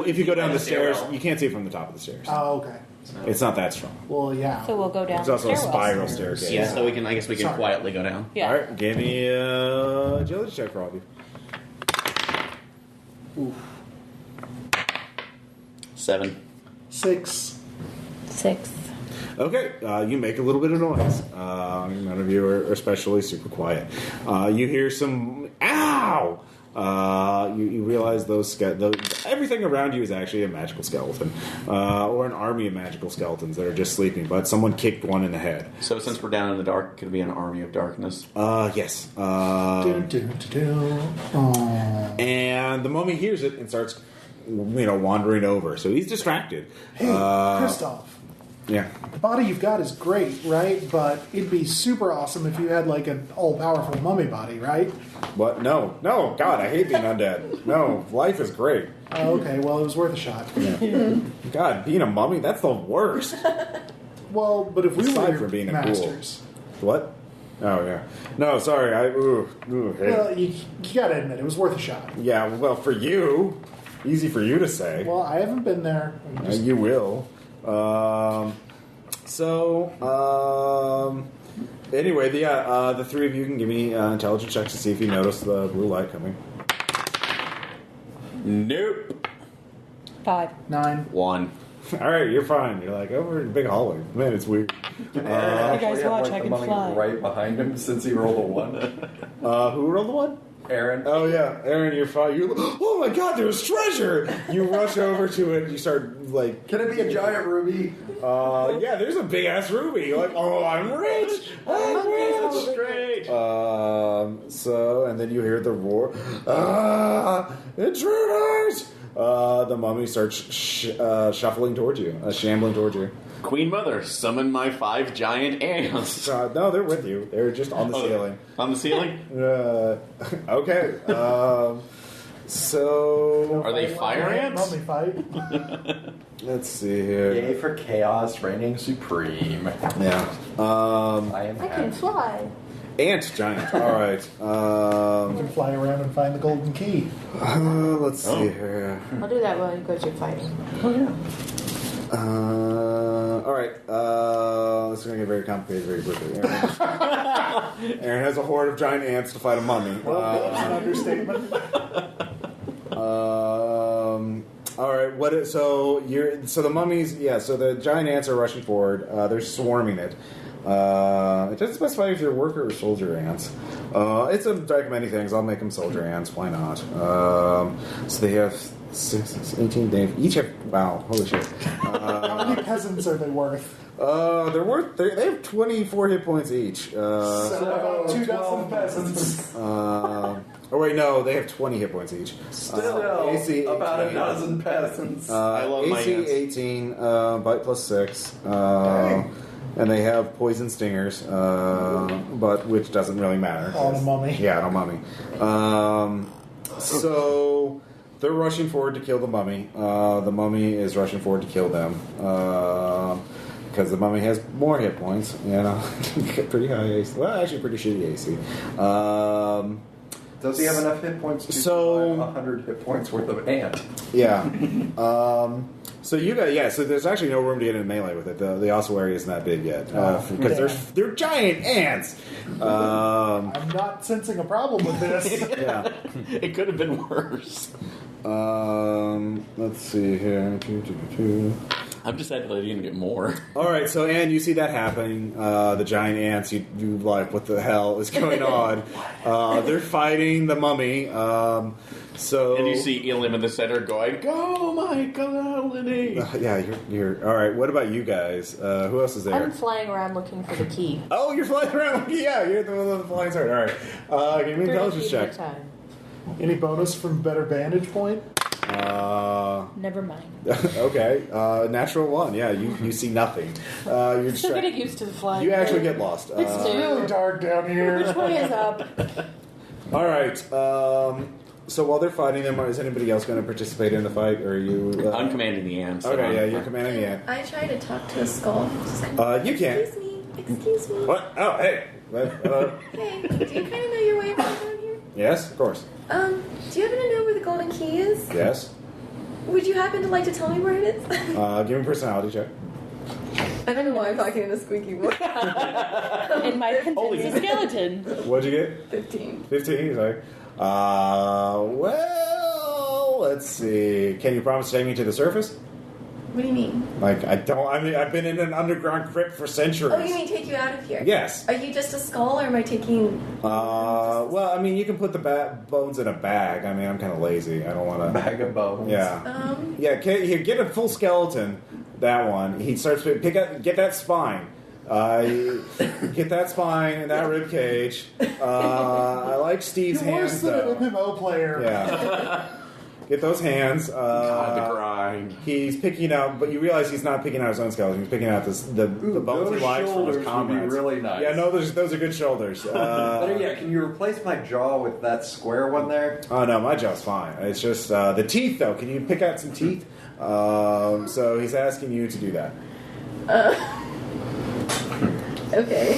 If you go down the stairs, you can't see it from the top of the stairs.
Oh, okay.
It's not that strong.
Well, yeah.
So we'll go down.
It's also a
stairwell.
spiral staircase.
Yeah, so I guess we can
Sorry.
quietly go down.
Yeah.
All right, give me a agility check for all of you.
7.
6.
6.
Okay, you make a little bit of noise. None of you are especially super quiet. You hear some ow. You realize those everything around you is actually a magical skeleton, or an army of magical skeletons that are just sleeping. But someone kicked one in the head.
So since we're down in the dark, could it be an army of darkness?
Yes. And the mummy hears it and starts, wandering over. So he's distracted.
Hey, Christoph.
Yeah.
The body you've got is great, right? But it'd be super awesome if you had like an all-powerful mummy body, right?
What? No. God, I hate being undead. No, life is great.
Oh, okay, well, it was worth a shot.
Yeah. God, being a mummy, that's the worst.
Well, but if we
Aside
were
from being a
masters...
What? Oh, yeah. No, sorry. Hey.
Well, you gotta admit, it was worth a shot.
Yeah, well, for you. Easy for you to say.
Well, I haven't been there.
You will. Anyway, the three of you can give me intelligence checks to see if you notice the blue light coming.
Nope.
5.
9.
1.
All right, you're fine. You're like, we're in a big hallway. Man, it's weird.
Hey guys, watch, I can fly.
Right behind him since he rolled a 1.
Who rolled the one?
Aaron.
Oh yeah, Aaron, you're fine. Oh my God, there's treasure! You rush over to it. And you start like,
Can it be a giant ruby?
yeah, there's a big ass ruby. You're like, oh, I'm rich. I'm rich.
Straight.
And then you hear the roar. Intruders! The mummy starts shuffling towards you, shambling towards you.
Queen Mother, summon my 5 giant ants.
No, they're with you. They're just on the ceiling.
On the ceiling?
Okay. So...
Are they fire ants?
Mummy fight.
Let's see here.
Yay for chaos reigning supreme.
Yeah.
I am
I can fly.
Ant giant. All right.
You can fly around and find the golden key.
Let's see here.
I'll do that while you go to fighting.
Oh yeah. All right. This is going to get very complicated very quickly. Aaron has a horde of giant ants to fight a mummy.
Well, that's an understatement.
All right. So the mummies? Yeah. So the giant ants are rushing forward. They're swarming it. It doesn't specify if they're worker or soldier ants. It's a deck of many things. I'll make them soldier ants. Why not? So they have 18. They each have. Wow. Holy shit.
How many peasants are they worth?
They're worth. They have 24 hit points each.
So about 2 dozen peasants.
Oh wait, no, they have 20 hit points each.
Still,
AC
about
18.
a dozen peasants.
I love my
AC
ants.
18, bite plus 6, and they have poison stingers, but which doesn't really matter.
On a mummy.
Yeah, on a mummy. So they're rushing forward to kill the mummy. The mummy is rushing forward to kill them. Because the mummy has more hit points. Pretty high AC. Well, actually pretty shitty AC.
Does he have enough hit points to survive 100 hit points worth of ant?
Yeah. So you got so there's actually no room to get in melee with it. The ossuary isn't that big yet because they're giant ants.
I'm not sensing a problem with this.
Yeah,
It could have been worse.
let's see here.
I'm just sad that I didn't get more.
All right, so Anne, you see that happening. The giant ants. You like, what the hell is going on? They're fighting the mummy. So
And you see Elim in the center going, "Go, Michael, Lenny!"
yeah, you're all right. What about you guys? Who else is there?
I'm flying around looking for the key.
Oh, you're flying around. Yeah, you're the one with the flying sword. All right, give me an
30
intelligence
feet at
check.
a time.
Any bonus from better vantage point?
Never mind.
Okay, natural one. Yeah, you see nothing. You're
Still getting used to the flying.
You actually
bird.
get lost.
It's
It's really dark down here.
Which way is up?
All right. So while they're fighting them, is anybody else going to participate in the fight, or are you?
I'm commanding the ants.
Okay, yeah, you're commanding the ant.
I try to talk to a skull.
You can't.
Excuse me.
What? Oh, hey.
Hey, do you kind of know your way around down here?
Yes, of course.
Do you happen to know where the golden key is?
Yes.
Would you happen to like to tell me where it is?
Give me a personality check.
I don't know why I'm talking in a squeaky voice.
In my contains a skeleton.
What'd you get?
15.
15. Sorry. Well, let's see. Can you promise to take me to the surface?
What do you mean?
Like, I've been in an underground crypt for centuries.
Oh, you mean take you out of here?
Yes.
Are you just a skull, or am I taking...
Well, I mean, you can put the bones in a bag. I mean, I'm kind of lazy. I don't want to...
Bag of bones.
Yeah. Yeah, here, get a full skeleton. That one. He starts to get that spine. Get that spine and that rib cage. I like Steve's
You're worse
hands,
than
though.
an MMO player.
Yeah. Get those hands.
God, the grind.
He's picking out, but you realize he's not picking out his own skeleton. He's picking out the bones he likes from his
shoulders would be
comrades.
really nice.
Yeah, no, those are good shoulders.
Better yet, can you replace my jaw with that square one there?
Oh no, my jaw's fine. It's just the teeth, though. Can you pick out some teeth? So he's asking you to do that.
Okay.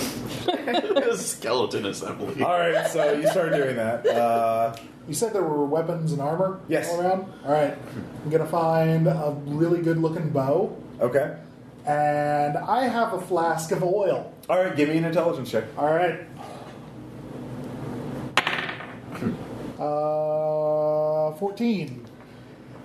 Skeleton assembly.
All right, so you start doing that.
You said there were weapons and armor
Yes.
all around? All right. I'm going to find a really good-looking bow.
Okay.
And I have a flask of oil.
All right, give me an intelligence check.
All right. 14.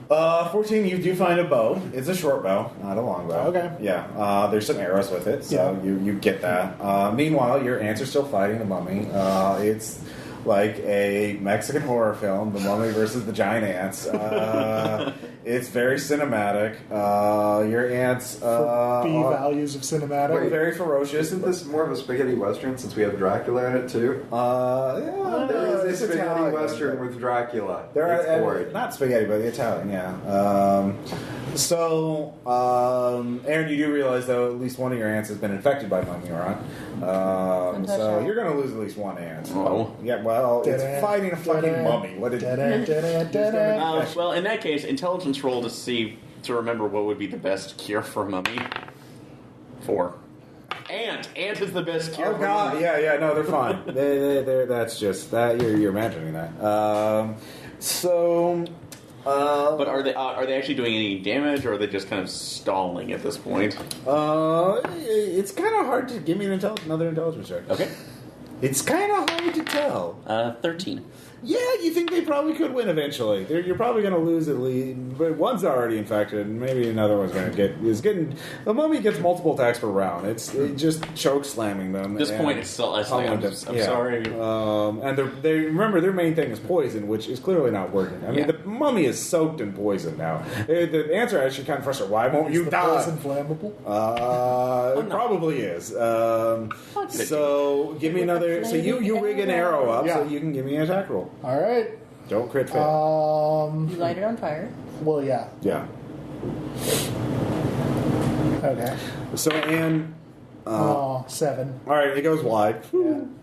14, you do find a bow. It's a short bow, not a long bow.
Okay.
Yeah, there's some arrows with it, so you get that. Meanwhile, your ants are still fighting the mummy. It's like a Mexican horror film, The Mummy versus the Giant Ants. It's very cinematic. Your ants
For B values of cinematic.
are very ferocious.
Isn't this more of a spaghetti western since we have Dracula in it too?
Yeah,
There
it's
is a spaghetti
Italian,
western
but-
with Dracula.
There
It's
are
horrid.
not spaghetti, but the Italian, yeah. Aaron, you do realize though at least one of your ants has been infected by mummy, right? So you're going to lose at least one ant.
Oh.
Yeah, well, it's fighting a fucking mummy. What did?
Well, in that case, intelligence roll to remember what would be the best cure for mummy. 4. Ant is the best cure.
Oh
for
god,
mummy.
yeah, no, they're fine. They're that's just that you're imagining that.
But are they actually doing any damage, or are they just kind of stalling at this point?
It's kind of hard to give me another intelligence check.
Okay.
It's kind of hard to tell.
13.
Yeah, you think they probably could win eventually. You're probably going to lose at least, but one's already infected, and maybe another one's going to getting. The mummy gets multiple attacks per round. It just choke slamming them.
At this point, it's still isolated. I'm sorry.
And they remember their main thing is poison, which is clearly not working. I mean, the mummy is soaked in poison now. The answer is actually kind of frustrated. Why won't you die?
Is the poison flammable?
It probably is. So give me another. So you rig an arrow up, so you can give me an attack roll.
All right.
Don't crit fail.
You light it on fire.
Well, yeah.
Yeah.
Okay.
So, Anne,
7.
All right, it goes wide.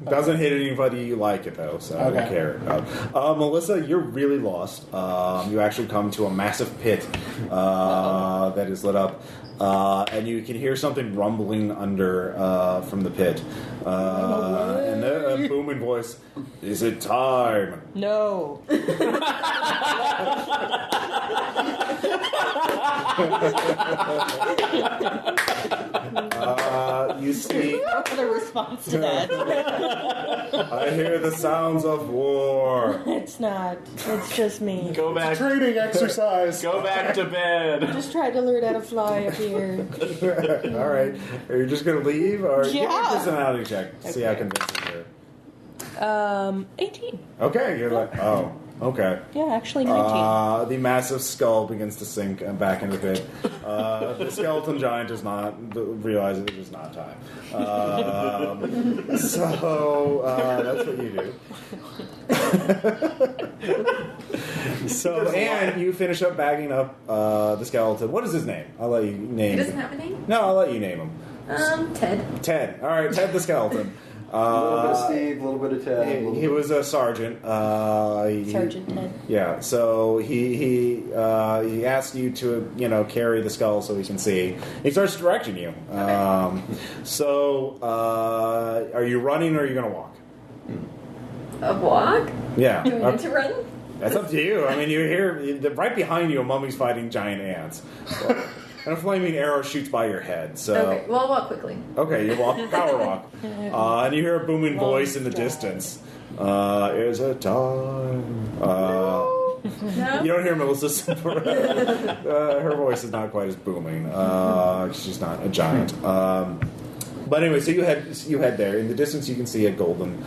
Doesn't hit anybody you like it though, so I don't care. Melissa, you're really lost. You actually come to a massive pit that is lit up, and you can hear something rumbling under from the pit, and a booming voice. Is it time?
No.
You see.
No other response to that.
I hear the sounds of war.
It's not. It's just me.
Go back.
Training exercise.
Go back to bed.
Just tried to learn how to fly up here.
All right. Are you just going to leave? Or give me a
Yeah.
personality check. See how convincing you are.
18.
Okay. You're like, oh, okay.
Yeah, actually 19.
The massive skull begins to sink back into the pit. The skeleton giant does not realize it is not time. So that's what you do. So, and you finish up bagging up the skeleton. What is his name? I'll let you name
He
him.
doesn't have a name?
No, I'll let you name him.
Ted.
Ted. All right, Ted the skeleton.
A little bit of Steve, a little bit of Ted.
He was a sergeant.
Sergeant Ted.
Yeah, so he asks you to carry the skull so he can see. He starts directing you. Are you running or are you going to walk?
A walk?
Yeah,
Do we need to run?
that's up to you. I mean, you hear right behind you, a mummy's fighting giant ants, and a flaming arrow shoots by your head. So
Okay, well, I'll walk quickly.
okay, you walk, power walk, and you hear a booming voice in the distance. Is it time?
No?
You don't hear Melissa's. Her voice is not quite as booming. She's not a giant. But anyway, so you head there. In the distance, you can see a golden,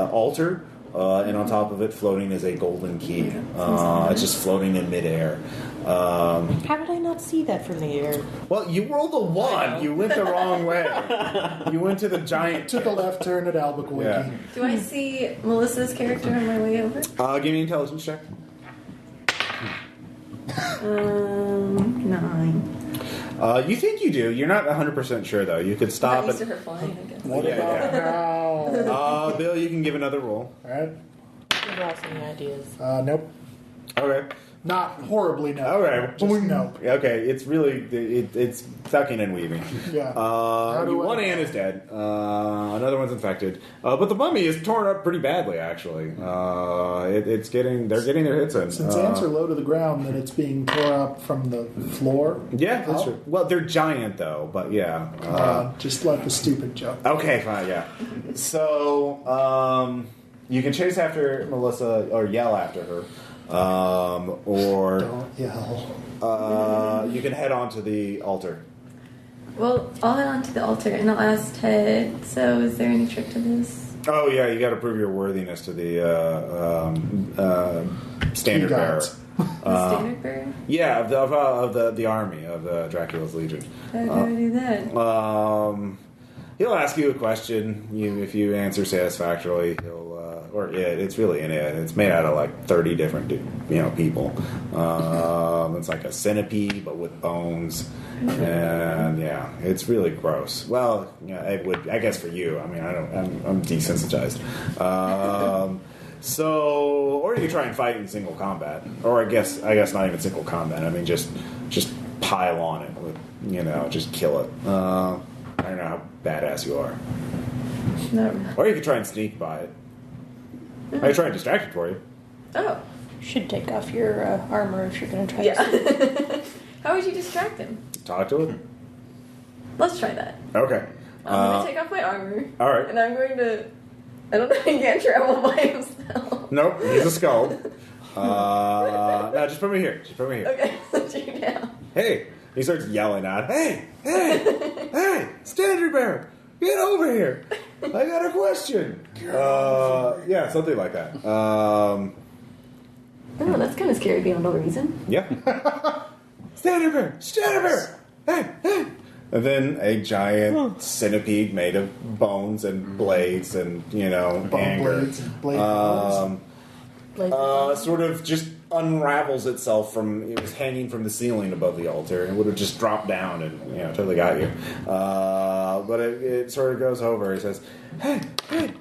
altar, and on top of it, floating is a golden key. It's just floating in midair.
How did I not see that from the air?
Well, you rolled a 1. You went the wrong way. You went to the giant.
Took a left turn at Albuquerque.
Yeah.
Do I see Melissa's character on my way over?
Give me an intelligence check.
9.
You think you do. You're not 100% sure, though. You could stop
I'm used to
it.
her flying, I guess.
What
Yeah,
about now?
Bill, you can give another roll.
All right.
Give us any ideas.
Nope.
Okay.
Not horribly no.
Okay.
Just no.
Okay, it's really it's sucking and weaving.
Yeah. How do
One
I-
ant is dead. Another one's infected. But the mummy is torn up pretty badly, actually. They're getting their hits in.
Since ants are low to the ground, then it's being torn up from the floor.
Yeah, that's
up.
true. Well, they're giant though, but yeah.
Just like the stupid joke.
Okay, fine, yeah. So you can chase after Melissa or yell after her. Or
Don't yell.
you can head on to the altar.
Well, I'll head on to the altar and I'll ask Ted, so is there any trick to this?
Oh yeah, you got to prove your worthiness to the standard
You got
bearer.
it.
The standard bearer?
Yeah, of the army of Dracula's Legion.
How do I do that?
He'll ask you a question. If you answer satisfactorily, he'll it's really an it. It's made out of like 30 different people. It's like a centipede but with bones, and yeah, it's really gross. Well, yeah, it would. I guess for you. I mean, I'm desensitized. Or you could try and fight in single combat, or I guess not even single combat. I mean, just pile on it with just kill it. I don't know how badass you are.
No.
Or you could try and sneak by it. I could try and distract it for you.
Oh.
You should take off your armor if you're going to try to.
Yeah. How would you distract him?
Talk to it.
Let's try that.
Okay.
I'm going to take off my armor.
All right.
And I'm going to... I don't know, he can't travel by himself.
Nope, he's a skull. No, just put me here.
Okay, let's shoot down.
Hey! He starts yelling out, hey! Standard bearer! Get over here! I got a question! Yeah, something like that.
Oh, that's kind of scary beyond all reason.
Yeah. Standard bearer! Hey! And then a giant centipede made of bones and blades and,
Bone
anger.
blades and blade bones.
Sort of just unravels itself from, it was hanging from the ceiling above the altar, and it would have just dropped down and, totally got you. But it sort of goes over. He says, hey, I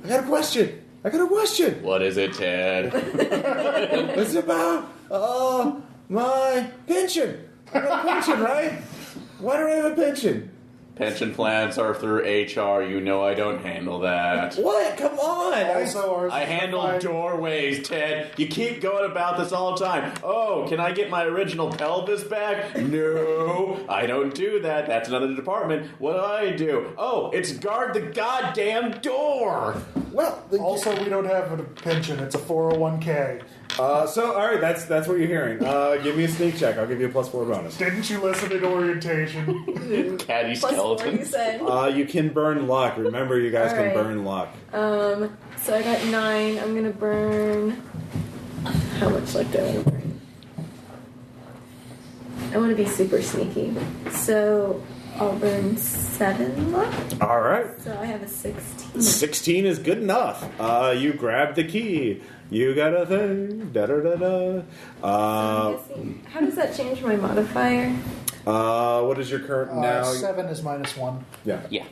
got a question.
What is it, Ted?
It's about, my pension. I got a pension, right? Why do I have a pension?
Pension plans are through HR. You know I don't handle that.
What? Come on!
Also,
I handle doorways, Ted. You keep going about this all the time. Oh, can I get my original pelvis back? No, I don't do that. That's another department. What do? Oh, it's guard the goddamn door.
Well,
also, we don't have a pension. It's a 401k.
So, all right, that's what you're hearing. Give me a sneak check. I'll give you a +4 bonus.
Didn't you listen in orientation?
Catty
Plus 4,
skeleton.
you said.
You can burn luck. Remember, you guys can
Alright.
burn luck.
So I got 9. I'm gonna burn. How much luck do I want to burn? I want to be super sneaky. So I'll burn 7 luck.
All right.
So I have a 16.
16 is good enough. You grab the key. You got a thing. Da-da-da-da.
I'm guessing- how does that change my modifier?
What is your current now?
7 is -1.
Yeah.
Yeah.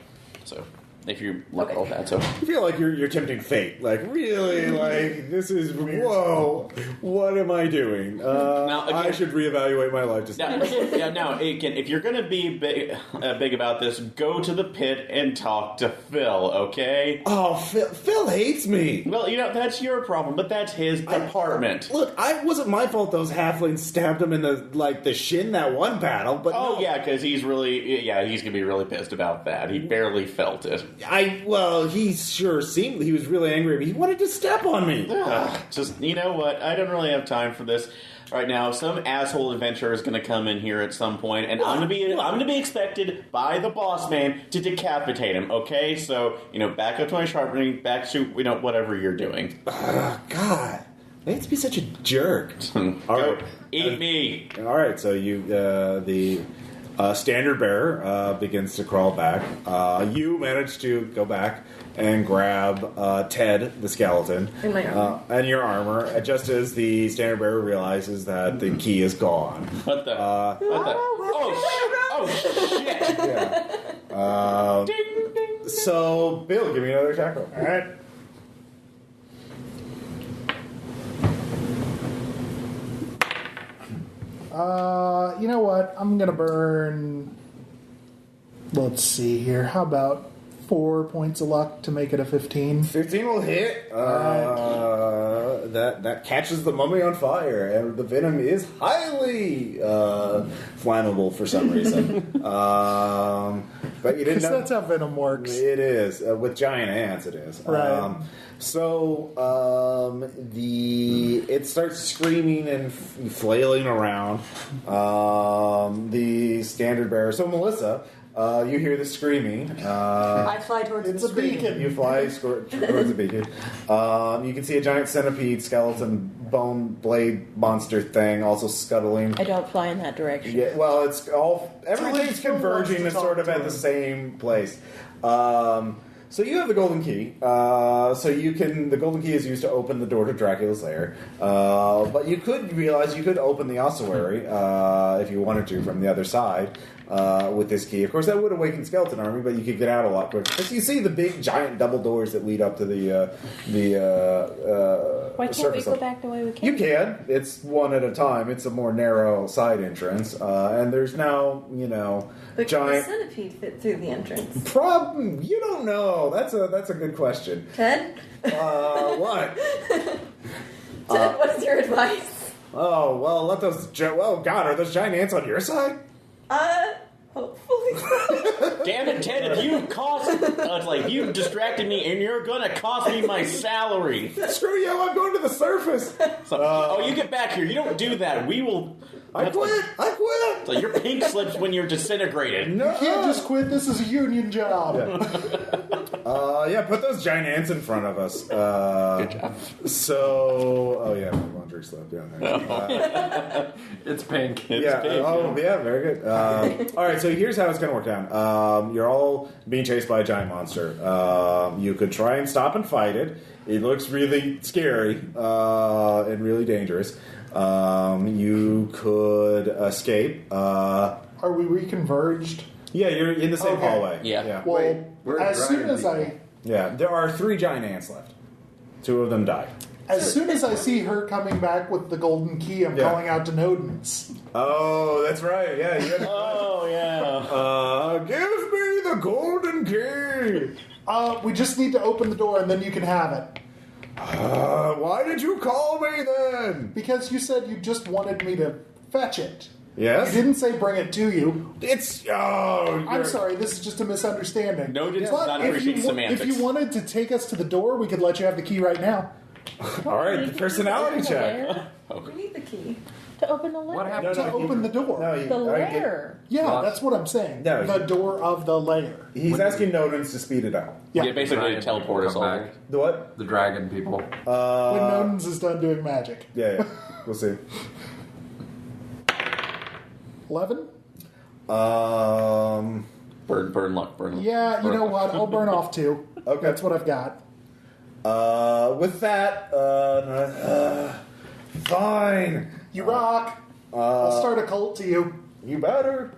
So if you look
Okay.
all that, so
I feel like you're tempting fate. Like, really, like, this is, whoa, what am I doing?
Now, again-
I should reevaluate my life.
now again, if you're gonna be big about this, go to the pit and talk to Phil. Okay.
Oh, Phil hates me.
Well, that's your problem, but that's his department.
Look, it wasn't my fault those halflings stabbed him in the shin that one battle, but
Oh
no.
yeah, because he's gonna be really pissed about that. He barely felt it.
He sure seemed, he was really angry at me. He wanted to step on me.
Just, you know what? I don't really have time for this right now. Some asshole adventurer is going to come in here at some point, and I'm going to be expected by the boss man to decapitate him. Okay, so back up to my sharpening, back to whatever you're doing.
God, I hate to be such a jerk. All right,
Eat me.
All right, so you the standard bearer begins to crawl back. You manage to go back and grab Ted, the skeleton,
In my armor.
and your armor, just as the standard bearer realizes that the key is gone.
What the? Oh shit!
Yeah.
Ding, ding.
So, Bill, give me another attack roll.
All right. You know what? I'm gonna burn. Let's see here. How about 4 points of luck to make it a 15?
15 will hit. That catches the mummy on fire, and the venom is highly flammable for some reason. But you didn't
Because
know.
that's how venom works.
It is with giant ants. It is
Right.
It starts screaming and flailing around. The standard bearer. So Melissa, you hear the screaming.
I fly towards
It's
the
a
screen.
beacon.
You fly towards the beacon. You can see a giant centipede, skeleton, bone blade monster thing also scuttling.
I don't fly in that direction.
Yeah, well, everything's converging
wants to
sort of
talk
at
to
the
him.
same place. So you have the golden key. The golden key is used to open the door to Dracula's lair. But you could open the ossuary if you wanted to from the other side. With this key. Of course, that would awaken Skeleton Army, but you could get out a lot quicker. Because you see the big, giant double doors that lead up to the
Why can't we
surface
go
of-
back the way we came?
You can. It's one at a time. It's a more narrow side entrance. And there's now,
But
giant...
can the centipede fit through the entrance?
Problem? You don't know. That's a good question.
Ted?
What?
Ted, what is your advice?
Oh, well, let those... Oh, God, are those giant ants on your side?
Hopefully so.
Damn it, Ted! If you distracted me, and you're gonna cost me my salary.
Screw you, I'm going to the surface.
You get back here. You don't do that. We will.
I quit.
So your pink slips when you're disintegrated.
No.
You can't just quit. This is a union job.
Put those giant ants in front of us.
Good job.
So, my laundry slip down there.
It's pink.
It's pink,
Very good. All right, so here's how it's going to work down. You're all being chased by a giant monster. You could try and stop and fight it. It looks really scary and really dangerous. You could escape.
Are we reconverged?
Yeah, you're in the same
Okay.
hallway.
Yeah.
Well,
Wait, we're
as soon
dragon
as I
Yeah, there are 3 giant ants left. 2 of them died.
As soon as I see her coming back with the golden key, I'm
Yeah.
calling out to Nodens.
Oh, that's right. Yeah, you had
Oh, yeah.
give me the golden key.
We just need to open the door and then you can have it.
Why did you call me then?
Because you said you just wanted me to fetch it.
Yes?
You didn't say bring it to you.
It's
I'm sorry, this is just a misunderstanding.
Nodens does
But
not
if
appreciate
you,
semantics.
if you wanted to take us to the door, we could let you have the key right now.
All right, personality check.
We need the key.
To open the lair.
What happened?
To open the door.
No,
The lair.
Yeah,
Lost.
that's what I'm saying.
No,
the door of the lair.
He's asking Nodens to speed it up.
Yeah.
Yeah, basically
Dragon
teleport us
people come
all.
back.
The what?
The dragon people.
When Nodens is done doing magic.
Yeah. We'll see.
11?
Burn luck.
Yeah, you know what? I'll burn off 2.
Okay.
That's what I've got.
With that, fine.
You rock. I'll start a cult to you.
You better.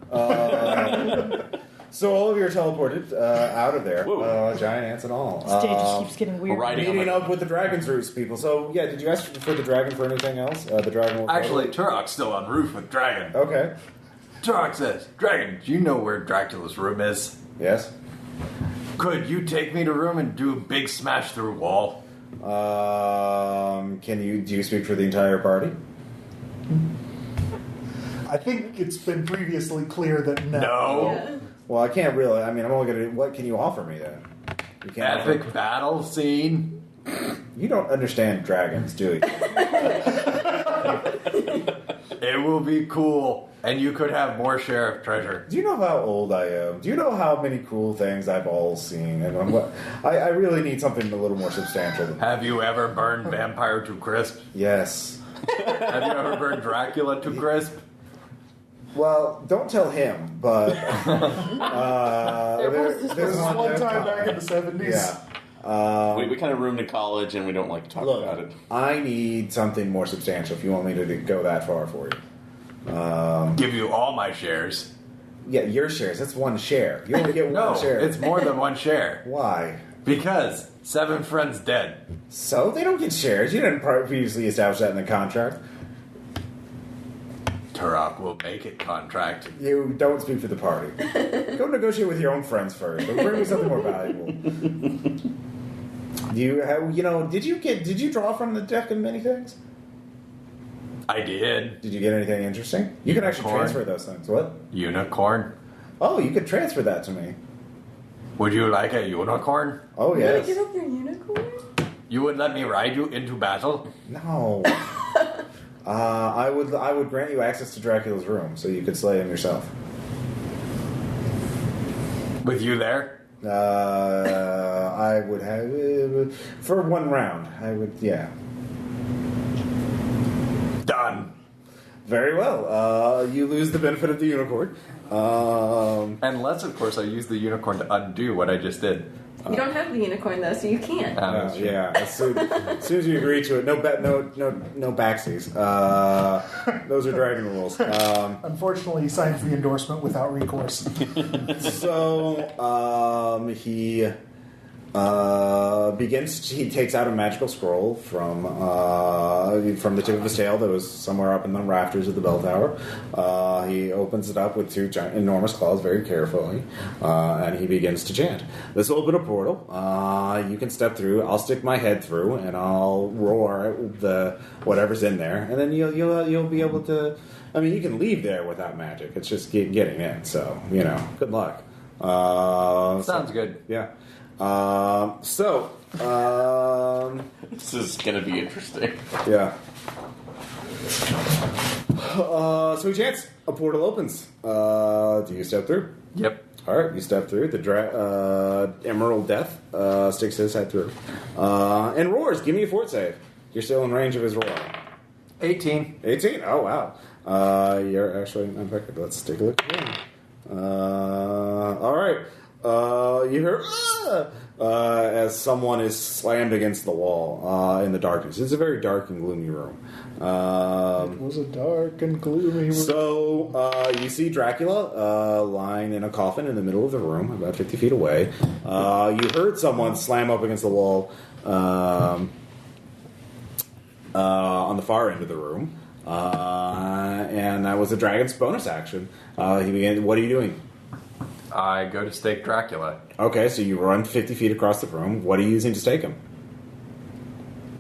So all of you are teleported out of there,
Whoa.
giant ants and all.
Stage just keeps getting
We're
weird.
riding on
Meeting
my-
up with the dragon's roots people. So yeah, did you ask for the dragon for anything else? The dragon will
Actually, Turok's still on roof with Dragon.
Okay.
Turok says, Dragon, do you know where Dracula's room is?
Yes.
Could you take me to room and do a big smash through wall?
Do you speak for the entire party?
I think it's been previously clear that no.
No.
Yeah.
Well, I can't really. I mean, I'm only gonna. What can you offer me then? You can't.
Epic battle scene.
You don't understand dragons, do you?
It will be cool, and you could have more sheriff treasure.
Do you know how old I am? Do you know how many cool things I've all seen? And I really need something a little more substantial than that.
Have you ever burned Vampire to crisp?
Yes.
Have you ever burned Dracula to crisp?
Well, don't tell him, but
This was one time back in the 70s.
Yeah.
We kind of roomed in college and we don't like to talk
Look,
about it.
I need something more substantial if you want me to go that far for you.
Give you all my shares.
Yeah, your shares. That's one share. You only get one
No,
share.
it's more than one share.
Why?
Because 7 friends dead.
So they don't get shares. You didn't previously establish that in the contract.
Turok will make it contract.
You don't speak for the party. Go negotiate with your own friends first. But bring me something more valuable. Do you have? Did you draw from the deck of many things?
I did.
Did you get anything interesting? You can actually
Unicorn.
transfer those things. What?
Unicorn.
Oh, you could transfer that to me.
Would you like a unicorn?
Oh
You wanna
yes.
give up your unicorn?
You would let me ride you into battle?
No. I would grant you access to Dracula's room, so you could slay him yourself.
With you there?
I would have for one round. I would, yeah.
Done.
Very well. You lose the benefit of the unicorn.
Unless, of course, I use the unicorn to undo what I just did.
You don't have the unicorn though, so you can't.
That's true.
Yeah. As soon as you agree to it, no backsies. Those are dragon rules.
Unfortunately, he signs the endorsement without recourse.
So he he takes out a magical scroll from the tip of his tail that was somewhere up in the rafters of the bell tower. He opens it up with 2 giant, enormous claws very carefully, and he begins to chant. This will open a portal. You can step through. I'll stick my head through, and I'll roar the whatever's in there, and then you'll be able to. I mean, you can leave there without magic. It's just getting in. So good luck.
Sounds good.
Yeah.
This is going to be interesting.
Yeah. Sweet chance. A portal opens. Do you step through?
Yep.
All right, you step through. The Emerald Death sticks his head through. And roars. Give me a fort save. You're still in range of his roar.
18.
18? Oh, wow. You're actually unaffected. Let's take a look again. All right. You hear as someone is slammed against the wall in the darkness. It's a very dark and gloomy room.
It was a dark and gloomy room.
So you see Dracula lying in a coffin in the middle of the room, about 50 feet away. You heard someone slam up against the wall on the far end of the room. And that was a dragon's bonus action. He began. What are you doing?
I go to stake Dracula.
Okay, so you run 50 feet across the room. What are you using to stake him?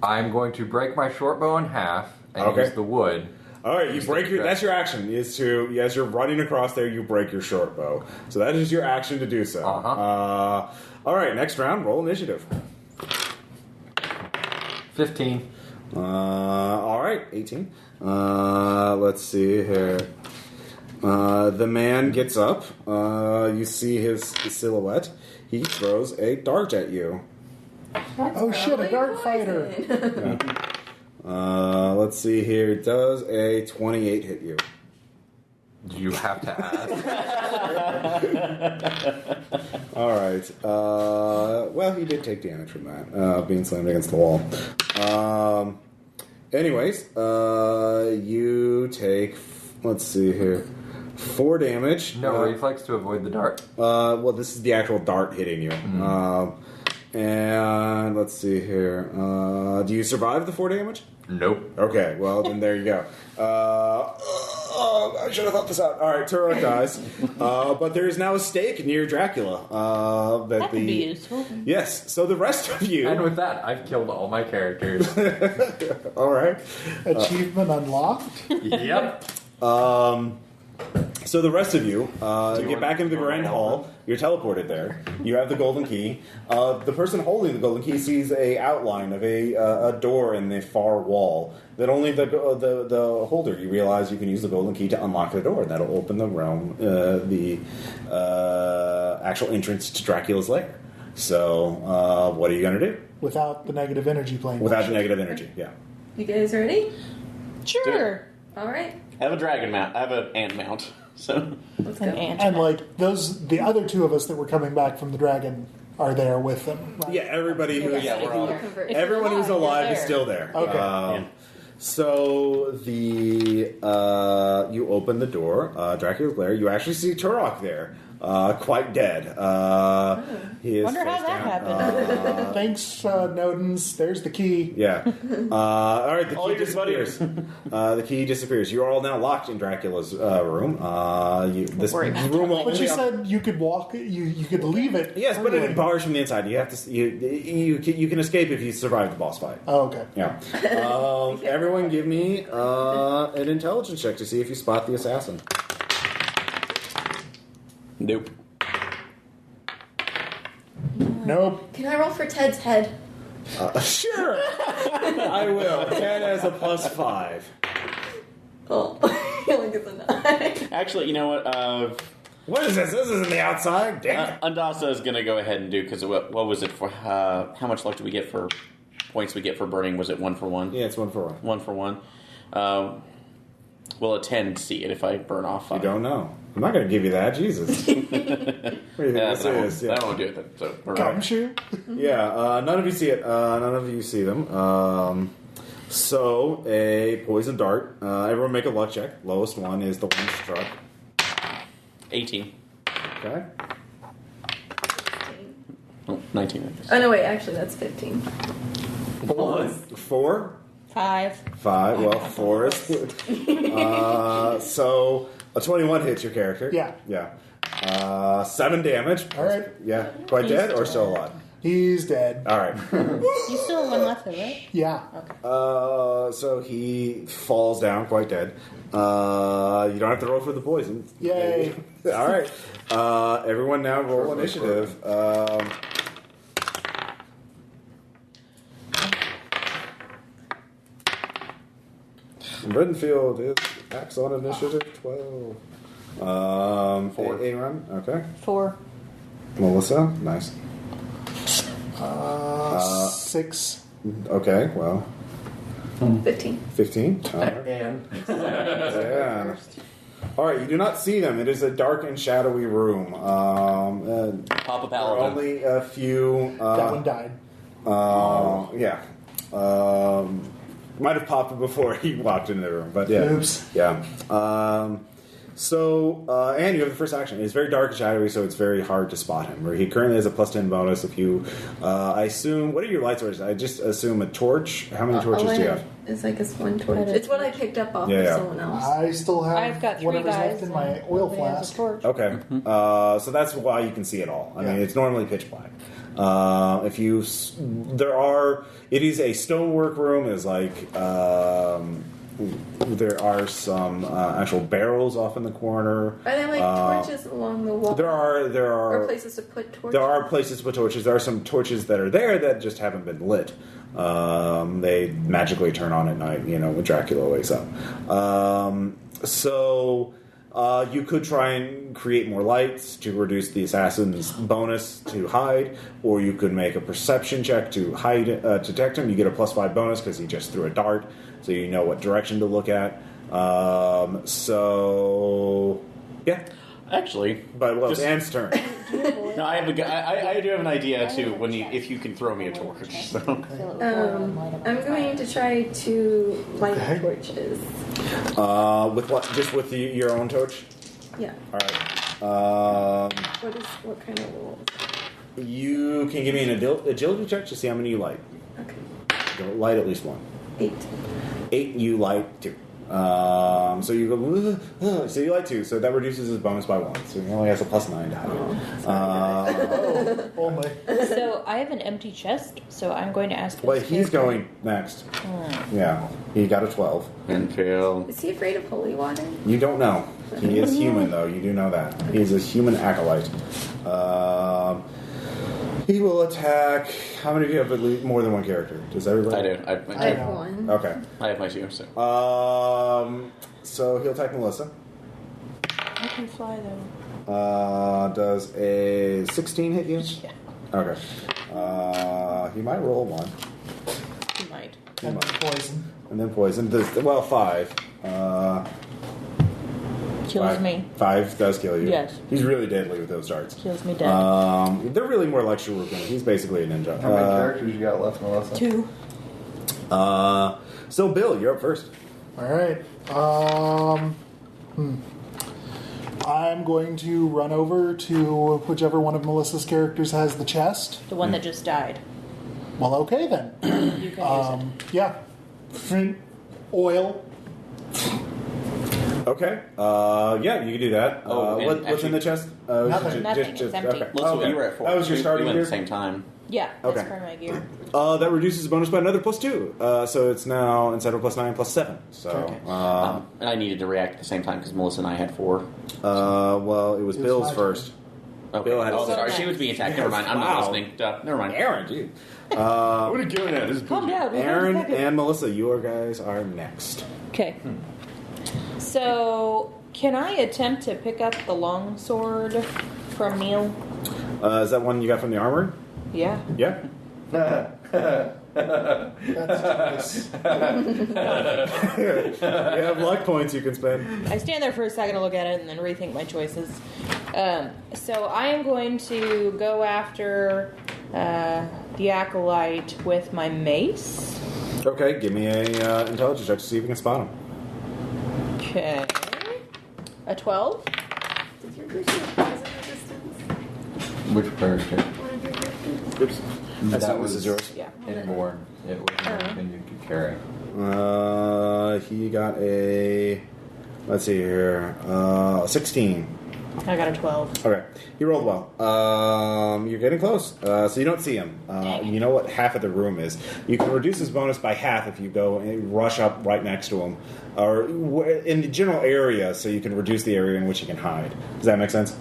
I'm going to break my short bow in half and
Okay.
use the wood.
All right, you break your. That's your action. Is to as you're running across there, you break your short bow. So that is your action to do so.
Uh-huh.
All right, next round. Roll initiative.
15.
All right, 18. Let's see here. The man gets up. You see his silhouette. He throws a dart at you.
Oh shit, a dart fighter.
Let's see here. Does a 28 hit you?
You have to ask.
All right. Well, he did take damage from that, being slammed against the wall. Anyways, you take, let's see here, 4 damage.
No reflex to avoid the dart.
Well, this is the actual dart hitting you. And let's see here. Do you survive the 4 damage?
Nope.
Okay, well, then there you go. I should have thought this out. All right, Turok dies. But there is now a stake near Dracula.
That could be useful.
Yes, so the rest of you...
And with that, I've killed all my characters.
All right.
Achievement unlocked.
Yep.
So the rest of you get back into the Grand Hall. You're teleported there. You have the golden key. The person holding the golden key sees a outline of a door in the far wall that only the holder. You realize you can use the golden key to unlock the door, and that'll open the realm, the actual entrance to Dracula's lair. So what are you going to do?
Without the negative energy plane.
Without the negative energy, yeah.
You guys ready?
Sure.
All right.
I have a dragon mount. I have an ant mount. So
Let's go.
And like the other 2 of us that were coming back from the dragon are there with them. Right?
Yeah, everybody who
we're all.
everyone who's alive is
there.
still there.
Okay.
So you open the door, Dracula's lair. You actually see Turok there, quite dead. He is
Wonder how
face
that
down.
happened.
Thanks, Nodens. There's the key.
Yeah. All right. The
All
key
your
disappears. The key disappears. You are all now locked in Dracula's room. This
Worry
room
about
will
But
only.
you said you could walk. You could leave it.
Yes, but it
early.
bars from the inside. You have to. You can escape if you survive the boss fight.
Oh, okay.
Yeah. Everyone, give me an intelligence check to see if you spot the assassin.
Nope.
Nope.
Can I roll for Ted's head?
Sure. I will. 10 as a +5.
Oh, I only get the 9.
Actually, you know what?
What is this? This isn't the outside. Damn it.
Undasa is going to go ahead and do, because what was it for? How much luck do we get for points we get for burning? Was it 1 for 1?
Yeah, it's 1 for 1.
1 for 1. We'll attend to see it if I burn off.
You don't know. I'm not going to give you that. Jesus. What do you think this is?
I won't do it then. So,
Gumshoe.
Yeah, none of you see it. None of you see them. So, a poison dart. Everyone make a luck check. Lowest one is the one struck.
18.
Okay.
19, I guess.
Oh, no, wait. Actually, that's 15.
4?
5.
5. Well, 4 is. So, a 21 hits your character.
Yeah.
Yeah. 7 damage.
All right.
Yeah. Quite dead or still alive?
He's dead.
All right.
You still have one left, though, right?
Yeah.
So he falls down quite dead. You don't have to roll for the poison.
Yay.
All right. Everyone now roll initiative. Renfield is acts on initiative 12.
4.
Aaron, okay.
4.
Melissa, nice.
6.
Okay, well.
15.
15. All right.
And
Yeah. All right, you do not see them. It is a dark and shadowy room.
Papa
There are
Paladin.
only a few.
That one died.
Yeah. Might have popped before he walked into the room, but yeah.
Oops.
Yeah. And you have the first action. It's very dark and shadowy, so it's very hard to spot him. He currently has a +10 bonus. If you, I assume, what are your light sources? I just assume a torch. How many torches do you have?
It's like it's one torch. It's what I picked up off
Yeah,
of
yeah.
someone else.
I still have
I've got 3
whatever's
guys
left in my
and
oil
nobody has a
flask.
torch.
Okay. So that's why you can see it all. I mean,
Yeah.
it's normally pitch black. It is a stonework room. It's like there are some actual barrels off in the corner.
Are there like torches along the wall?
There are
Or places to put torches?
There are places to put torches. There are some torches that are there that just haven't been lit. They magically turn on at night, when Dracula wakes up. You could try and create more lights to reduce the assassin's bonus to hide, or you could make a perception check to hide, detect him. You get a +5 bonus because he just threw a dart, so you know what direction to look at. Yeah.
Actually,
But well,
Just-
it's Anne's turn.
no, I do have an idea too. If you can throw me a torch, so.
I'm going to try to light
Okay.
torches.
With what? Just with your own torch?
Yeah.
All right.
What kind of rolls?
You can give me an agility check to see how many you light.
Okay.
You'll light at least one.
8.
8, you light 2. So you go. So you light 2. So that reduces his bonus by 1. So he only has a +9 to hide.
Only.
So I have an empty chest, so I'm going to ask.
Well,
this
he's
character-
going next. Yeah, he got a 12.
Renfield.
Is he afraid of holy water?
You don't know. He is human, though. You do know that. He is a human acolyte. He will attack. How many of you have at least more than one character? Does everybody?
I do.
I have one.
Okay.
I have my 2. So.
So he'll attack Melissa.
I can fly though.
Does a 16 hit you?
Yeah,
Okay. He might roll 1.
he might.
And poison.
And then poison. 5.
Kills me.
5 does kill you.
Yes.
He's really deadly with those darts.
Kills me dead.
They're really more like Shuriken. He's basically a ninja.
how many characters you got left, Melissa?
2.
So, Bill, you're up first.
All right. I'm going to run over to whichever one of Melissa's characters has the chest.
The one that just died.
Well, okay then.
You can use
Yeah. Oil.
Okay. Yeah, you can do that.
Oh, and
what's in the chest?
Nothing.
Nothing, it's empty.
Melissa,
okay.
you were at 4.
That was your starting
we went
gear?
at the same time.
it. Yeah, that's
Okay.
part of my gear.
That reduces bonus by another +2. So it's now, instead of +9, +7. So,
Okay.
And I needed to react at the same time because Melissa and I had 4.
well, it was
It was
Bill's
my
first.
Okay.
Bill had a
Oh,
six.
sorry. She was being attacked. Never mind. I'm
Wow.
not listening. Never mind.
Aaron, dude.
What are you doing at? This is
Calm down.
Aaron and Melissa, you guys are next.
Okay. So, can I attempt to pick up the long sword from Neil?
Is that one you got from the armor?
Yeah.
Yeah.
That's
You have luck points you can spend.
I stand there for a second to look at it and then rethink my choices. So I am going to go after the acolyte with my mace.
Okay, give me a intelligence check to see if you can spot him.
Okay. A 12?
Did your creature have poison resistance?
Which character?
One of your characters?
Oops.
That
was
was
yours.
Yeah.
Inborn. It was anything you could carry.
He got a. Let's see here. 16.
I got a 12.
Okay, he rolled well. You're getting close, so you don't see him. You know what half of the room is. You can reduce his bonus by half if you go and rush up right next to him, or in the general area, so you can reduce the area in which he can hide. Does that make sense?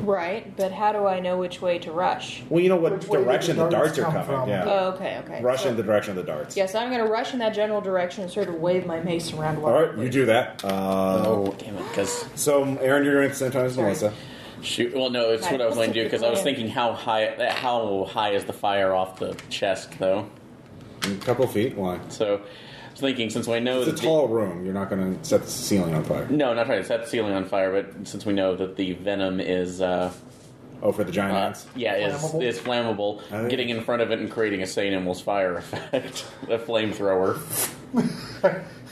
Right, but how do I know which way to rush?
Well, you know what
Which way
direction
did
the
the
darts
darts
are
come
coming.
from?
Yeah.
Oh, okay.
Rush
So-
in the direction of the darts.
Yes, I'm going to rush in that general direction and sort of wave my mace around.
All right, you do that.
Oh, damn it! Because
So, Aaron, you're doing it at the same time as Melissa.
shoot. Well, no, it's what I was going to do because I was thinking how high is the fire off the chest though.
A couple feet. Why?
So I was thinking since we know
It's a
that
tall room. You're not going to set the ceiling on fire.
no, not trying to set the ceiling on fire, but since we know that the venom is
Oh, for the giant ants?
is flammable,
Oh, yeah.
getting in front of it and creating a St. Elmo's fire effect, a flamethrower.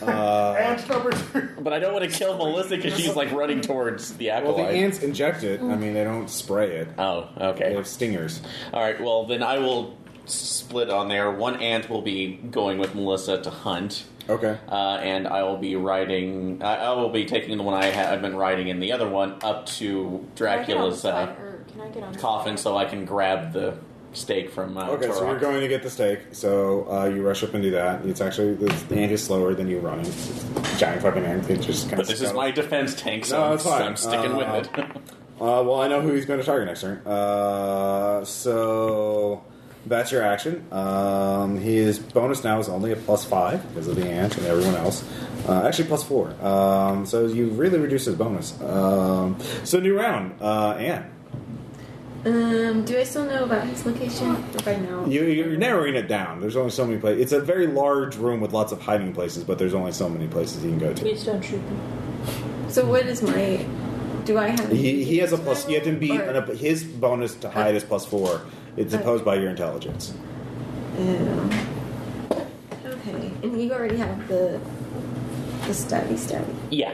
Ant number 2.
But I don't want to kill Melissa because she's like running towards the
Well, the
acolyte.
ants inject it. I mean, they don't spray it.
Oh,
They
okay.
have stingers.
All right. Well, then I will split on there. One ant will be going with Melissa to hunt.
Okay.
And I will be riding. I will be taking the one I've been riding, and the other one up to Dracula's
Can I get on
coffin, so I can grab the stake from.
Okay, so
Turok.
you're going to get the stake. So you rush up and do that. It's actually the ant is slower than you running. Giant fucking ant. It just kind
But this is my defense tank, so
No, it's fine.
I'm sticking with it.
Well, I know who he's going to target next turn. So that's your action. His bonus now is only a +5 because of the ant and everyone else. Actually, +4. So you really reduce his bonus. So new round, Anne.
Do I still know about his location? If I know.
You're narrowing it down. There's only so many places. It's a very large room with lots of hiding places, but there's only so many places you can go to.
Please don't shoot me.
So what is my? Do I have?
He has a plus. You have to beat
Or-
his bonus to hide is +4. It's opposed by your intelligence.
Okay, and you already have the stabby.
Yeah.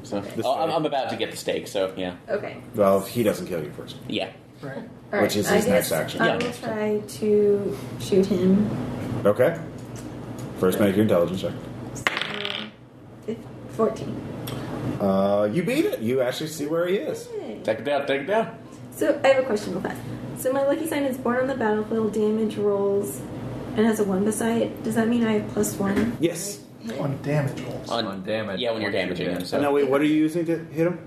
So I'm about to get the stake, so yeah.
Okay.
Well, he doesn't kill you first.
Yeah.
Right.
All
Which is
I
his next
guess
action.
I
Yeah,
will
next turn.
try to shoot him.
Okay. First, make your intelligence check.
14.
You beat it. You actually see where he is.
Yay.
Take it down. Take it down.
So I have a question real fast. So my lucky sign is born on the battlefield, damage rolls, and has a 1 beside it. Does that mean I have +1?
Yes.
On damage rolls.
On damage.
Yeah, when you're damaging him. So
So now, wait. What are you using to hit him?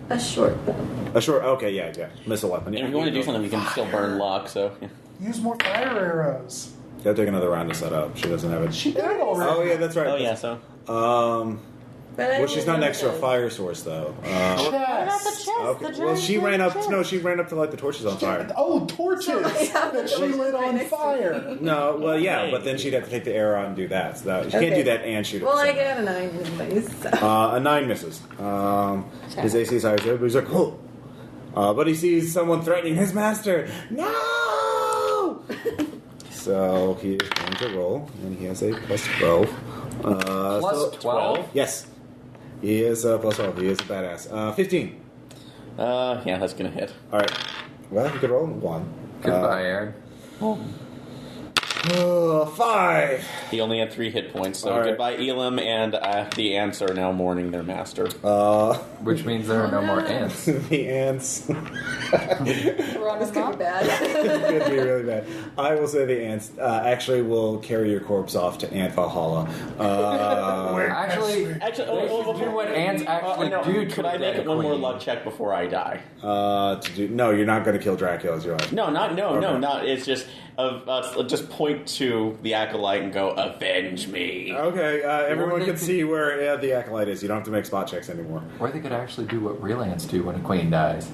A short bow.
A short. Okay. Yeah. Missile weapon. Yeah.
if you want to do something, you can still burn luck. So yeah.
Use more fire arrows.
Gotta take another round to set up. She doesn't have it.
She did it already.
Oh yeah, that's right.
Oh yeah. So
But I
Well, she's not
only
next to a
have
fire source though.
Chest.
Okay. Well, she ran up. No, she ran up to light the torches on fire.
Oh, torches
So I have
that she
torches
lit
right
on
next to
fire.
me.
No. Well, yeah, but then she'd have to take the arrow out and do that. So that, she can't
Okay.
do that and shoot it.
Well,
at the
I
same
got a 9 anyways. So.
A 9 misses. His AC is higher, but he's like, oh. But he sees someone threatening his master. No! So he is going to roll, and he has a +12.
Plus 12?
Yes. He is +12. He is a badass. 15.
yeah, that's gonna hit.
All right. Well, he could roll 1.
Goodbye, Aaron.
5.
He only had 3 hit points. So
All right.
goodbye, Elam, and the ants are now mourning their master.
Which means there are no more ants.
The ants.
This could be bad.
Could be really bad. I will say the ants actually will carry your corpse off to Ant Valhalla.
Actually,
Actually,
they should do what ants actually do to
Could I
a
make
dead
it one more
queen.
luck check before I die?
No, you're not going to kill Dracula as your life.
No, not
Okay.
not. It's just just point to the acolyte and go, "Avenge me."
Okay, everyone
they
can
could-
see where the acolyte is. You don't have to make spot checks anymore.
Or they could actually do what real ants do when a queen dies.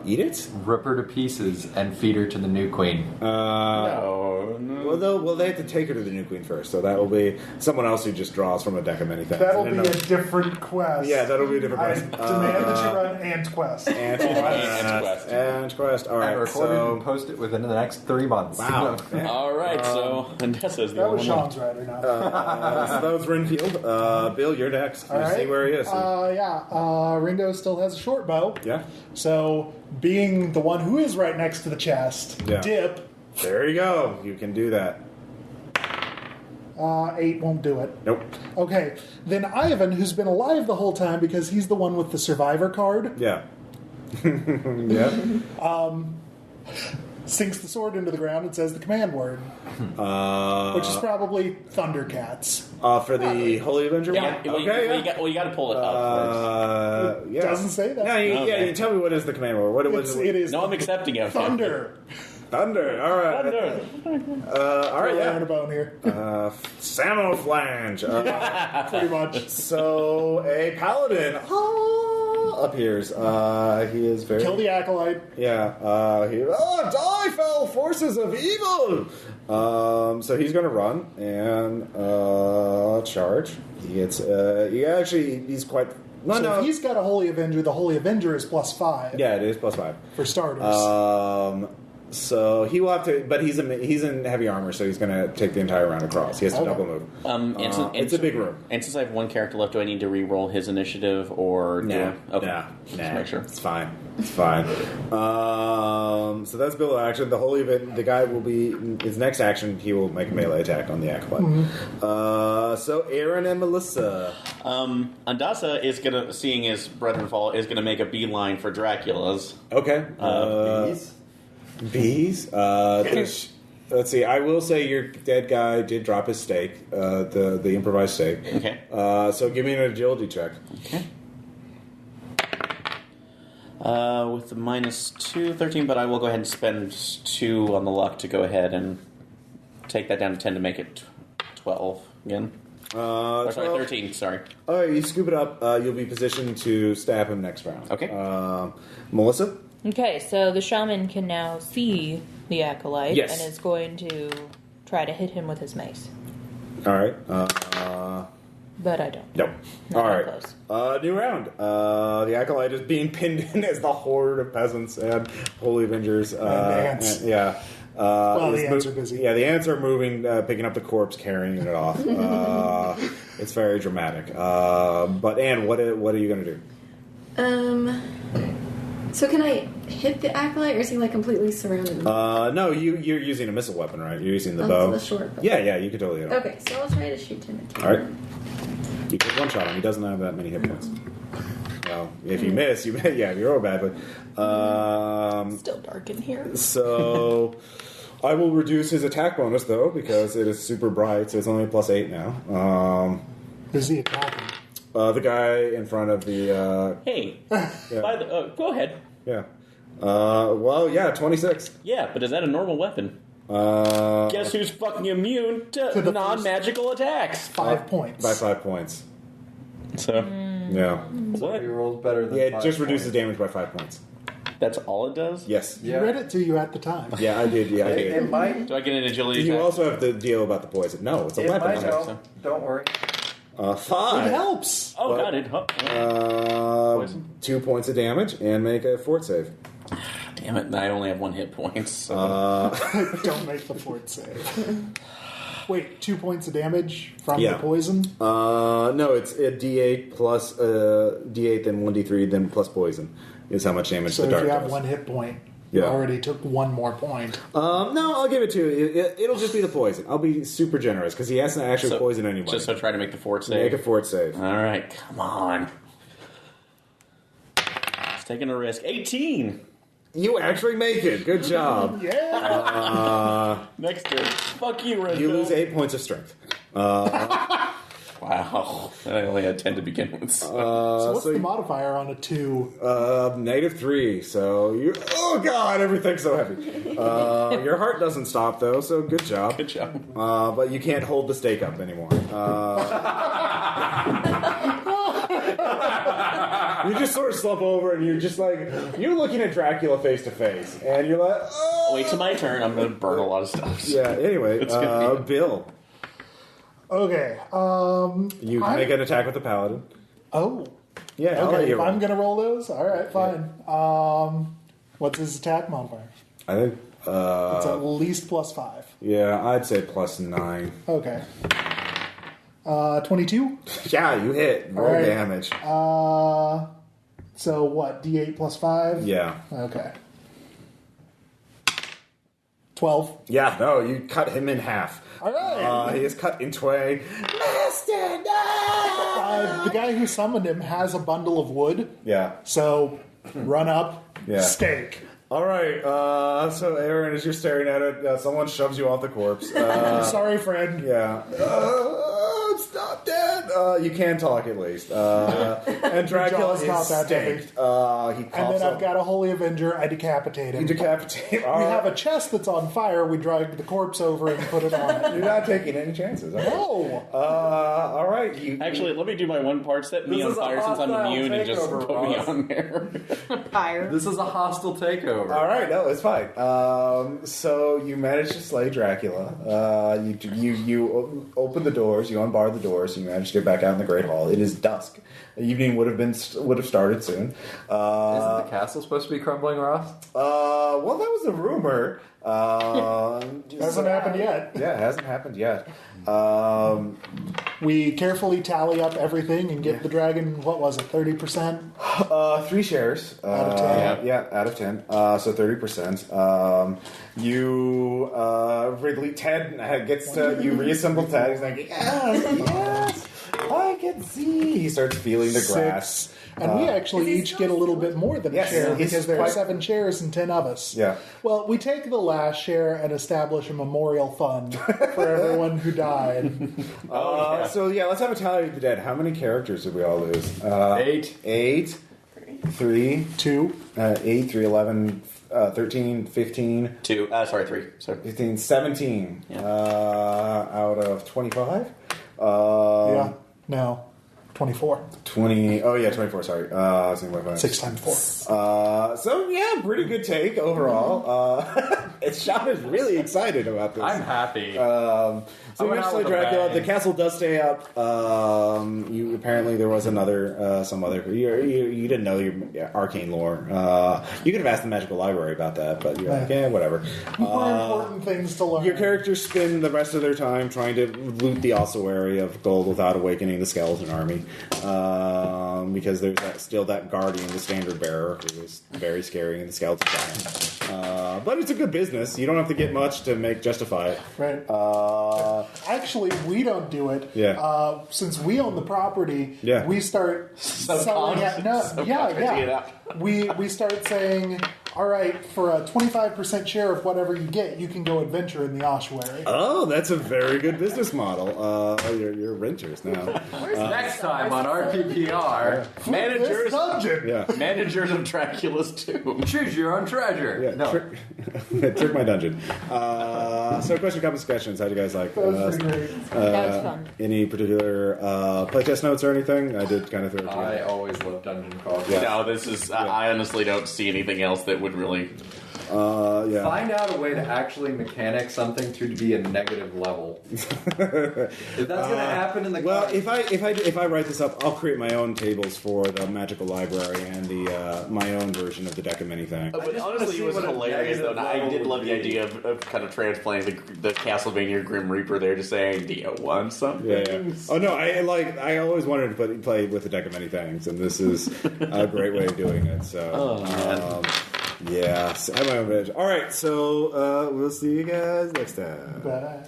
Eat it?
Rip her to pieces and feed her to the new queen.
No.
Well, they have to take her to the new queen first, so that will be someone else who just draws from a deck of many things.
That'll
And
be
then
a different quest.
yeah, that'll be a different
I
quest.
demand that you run Ant Quest.
Ant
Quest.
Ant Quest. All
And
right,
record it and
so
post it within the next 3 months.
wow.
All right, so Anessa's the
That was
only one.
Sean's rider now.
So that was Renfield. Bill, you're next.
All
You
right.
see where he is.
Ringo still has a short bow.
Yeah.
So, being the one who is right next to the chest,
Yeah.
dip,
There you go. You can do that.
8 won't do it.
Nope.
Okay, then Ivan, who's been alive the whole time because he's the one with the survivor card,
Yeah. Yeah.
sinks the sword into the ground and says the command word, which is probably Thundercats.
For the Holy Avenger
Yeah,
one?
well,
Okay,
you got to pull it up first.
yeah.
Doesn't say that.
No, you tell me what is the command word. What was
It is
No, I'm accepting it.
Thunder.
Thunder. All right. All right.
Iron
Yeah.
bone here.
Samoflange.
Pretty much.
So a paladin appears. He is very.
Kill the acolyte.
Yeah. Die, foul forces of evil. So he's going to run and charge. He gets. He's quite.
So if he's got a Holy Avenger, the Holy Avenger is +5.
Yeah, it is +5
for starters.
So he will have to, but he's in heavy armor, so he's going to take the entire round across. He has to double move. It's a big room.
And since I have one character left, do I need to re-roll his initiative or?
Nah.
Just make sure.
It's fine. So that's Bill action. The Holy Event, the guy will be his next action. He will make a melee attack on the acolyte. So Aaron and Melissa.
Andasa is gonna, seeing his brethren fall, is gonna make a beeline for Dracula's.
Okay. Bees. Let's see. I will say your dead guy did drop his stake, the improvised stake.
Okay.
So give me an agility check.
Okay. With the -2, 13, but I will go ahead and spend 2 on the luck to go ahead and take that down to 10 to make it 12 again. Sorry, 13. Sorry.
All right, you scoop it up. You'll be positioned to stab him next round.
Okay.
Melissa.
Okay, so the shaman can now see the acolyte
Yes.
and is going to try to hit him with his mace.
All right.
But I don't.
Nope.
Not
All
that
right.
close.
New round. The acolyte is being pinned in as the horde of peasants and holy avengers.
And ants.
Yeah.
The ants are busy.
Yeah, the ants are moving, picking up the corpse, carrying it off. It's very dramatic. But Anne, what are you going to do?
So can I hit the acolyte, or is he like completely surrounded?
No, you're using a missile weapon, right? You're using the bow.
The short bow.
Yeah, you can totally hit him.
Okay, so I'll try to shoot him.
All right. You can one shot him. He doesn't have that many hit points. Well, if you miss, you roll bad, but
Still dark in here.
So I will reduce his attack bonus though because it is super bright, so it's only +8 now.
Who's he attacking?
The guy in front of the.
Hey, go ahead.
Yeah. 26.
Yeah, but is that a normal weapon? Guess who's fucking immune to
the
non-magical attacks?
5 points.
By 5 points.
So,
Yeah.
what?
He rolls better than
Yeah, it
5
just reduces
points.
damage by 5 points.
That's all it does?
Yes.
You read it to you at the time.
Yeah, I did. Yeah, I
It
did.
might.
Do I get an agility
You
attack?
also have to deal about the poison. No, it's a
It
weapon.
might
Okay.
help. Don't worry.
5.
It helps.
Oh, got it. Poison.
2 points of damage and make a fort save.
Damn it, I only have 1 hit point. So.
Don't make the fort save. Wait, 2 points of damage from
Yeah.
the poison?
No, it's a D8 plus D8, then 1D3, then plus poison is how much damage
So
the
if
dart
you have
does.
1 hit point, you
Yeah.
already took 1 more point.
No, I'll give it to you. It'll just be the poison. I'll be super generous because he hasn't actually poisoned anybody.
Just so try to make the fort save.
Make a fort save.
All right, come on. It's taking a risk. 18.
You actually make it. Good job.
Yeah!
Next turn. Fuck you, Red
You
Bill.
lose 8 points of strength.
Wow. I only had 10 to begin with.
So what's the modifier on a 2?
-3. So you. Oh God! Everything's so heavy. Your heart doesn't stop though. So good job.
Good job.
But you can't hold the stake up anymore. You just sort of slump over and you're just like you're looking at Dracula face to face, and you're like, oh.
Wait till my turn. I'm going to burn a lot of stuff.
Yeah. Anyway,
It's gonna be-
Bill,
Okay.
you can make an attack with the paladin.
Oh.
Yeah. I'll let
Okay,
you
if
roll.
I'm going to roll those? Alright, fine. What's his attack modifier?
I think.
It's at least +5.
Yeah, I'd say +9.
Okay. 22?
Yeah, you hit. Roll
All right.
damage.
So what, D8 +5?
Yeah.
Okay. 12.
Yeah, no, you cut him in half.
Alright.
He is cut in twain. Master, no!
The guy who summoned him has a bundle of wood,
Yeah.
so run up,
Yeah.
stake.
All right. So, Aaron, as you're staring at it, someone shoves you off the corpse.
Sorry, friend.
Yeah. It's not dead. You can talk at least. And Dracula
jaw's not
is
that
staked. He
And
pops
then I've
up.
got a Holy Avenger. I decapitate him.
You decapitate.
We have a chest that's on fire. We drag the corpse over and put it on it.
You're not taking any chances. Are you?
No.
All right.
Actually, let me do my one part. Set me
This
on
is a
fire since I'm
hostile
immune and just
takeover,
put me
Ross.
on there.
Pyre.
This is a hostile takeover.
All right, no, it's fine. So you manage to slay Dracula. You open the doors, you unbar the doors, you manage to get back out in the Great Hall. It is dusk. The evening would have started soon.
Isn't the castle supposed to be crumbling, Ross?
Well, that was a rumor.
Hasn't happened yet.
Yeah, it hasn't happened yet.
We carefully tally up everything and give the dragon, what was it, 30%?
3 shares.
Out of 10.
Yeah, out of 10. So 30%. Ridley, Ted gets to, you reassemble Ted. He's like, yes, I can see. He starts feeling the grass.
And we actually
Is he
each
still
get a little bit more than
Yes,
a share
he's
because there are
quite-
7 shares and 10 of us.
Yeah.
Well, we take the last share and establish a memorial fund for everyone who died.
So yeah, let's have a tally of the dead. How many characters did we all lose?
8.
8, 3,
2.
8, 3, 11, 13, 15,
3. Sorry.
15, 17
Yeah.
out of 25.
Yeah. No. 24.
20. Oh yeah, 24. Sorry.
6 times 4.
So yeah, pretty good take overall. Sean is really excited about this.
I'm happy.
So
I went
you
out
slay
with a
Dracula.
bang.
The castle does stay up. You apparently there was another some other. You didn't know your arcane lore. You could have asked the magical library about that, but you're like, yeah, whatever.
More important things to learn.
Your characters spend the rest of their time trying to loot the ossuary of gold without awakening the skeleton army, because there's still that guardian, the standard bearer, who is very scary in the skeleton giant. But it's a good business. You don't have to get much to justify it.
Right. Actually, we don't do it.
Yeah.
Since we own the property,
Yeah.
we start selling it. No, yeah. We start saying, all right, for a 25% share of whatever you get, you can go adventure in the ossuary.
Oh, that's a very good business model. You're renters now.
Next time on RPPR,
This
Managers,
dungeon.
Yeah.
managers of Dracula's tomb.
choose your own treasure.
Yeah,
No.
trick my dungeon. So, question, comments, discussions. How do you guys like?
That was pretty great.
That was fun.
Any particular playtest notes or anything? I did kind of throw it
I
together.
always love dungeon crawls.
Yeah.
No, this is. I honestly don't see anything else that would really.
Yeah.
Find out a way to actually mechanic something to be a negative level. If that's going to happen in the
Well,
cards-
if I write this up, I'll create my own tables for the magical library and the my own version of the deck of many things.
But
just wanna
honestly,
see
it was
what a
hilarious though.
negative
And I
level
did
would
love the
be.
idea of kind of transplanting the Castlevania Grim Reaper there to saying, "Do you want something?"
Yeah. Oh no, I always wanted to play with a deck of many things, and this is a great way of doing it. So, yeah, so I have my own version. All right, so we'll see you guys next time.
Bye.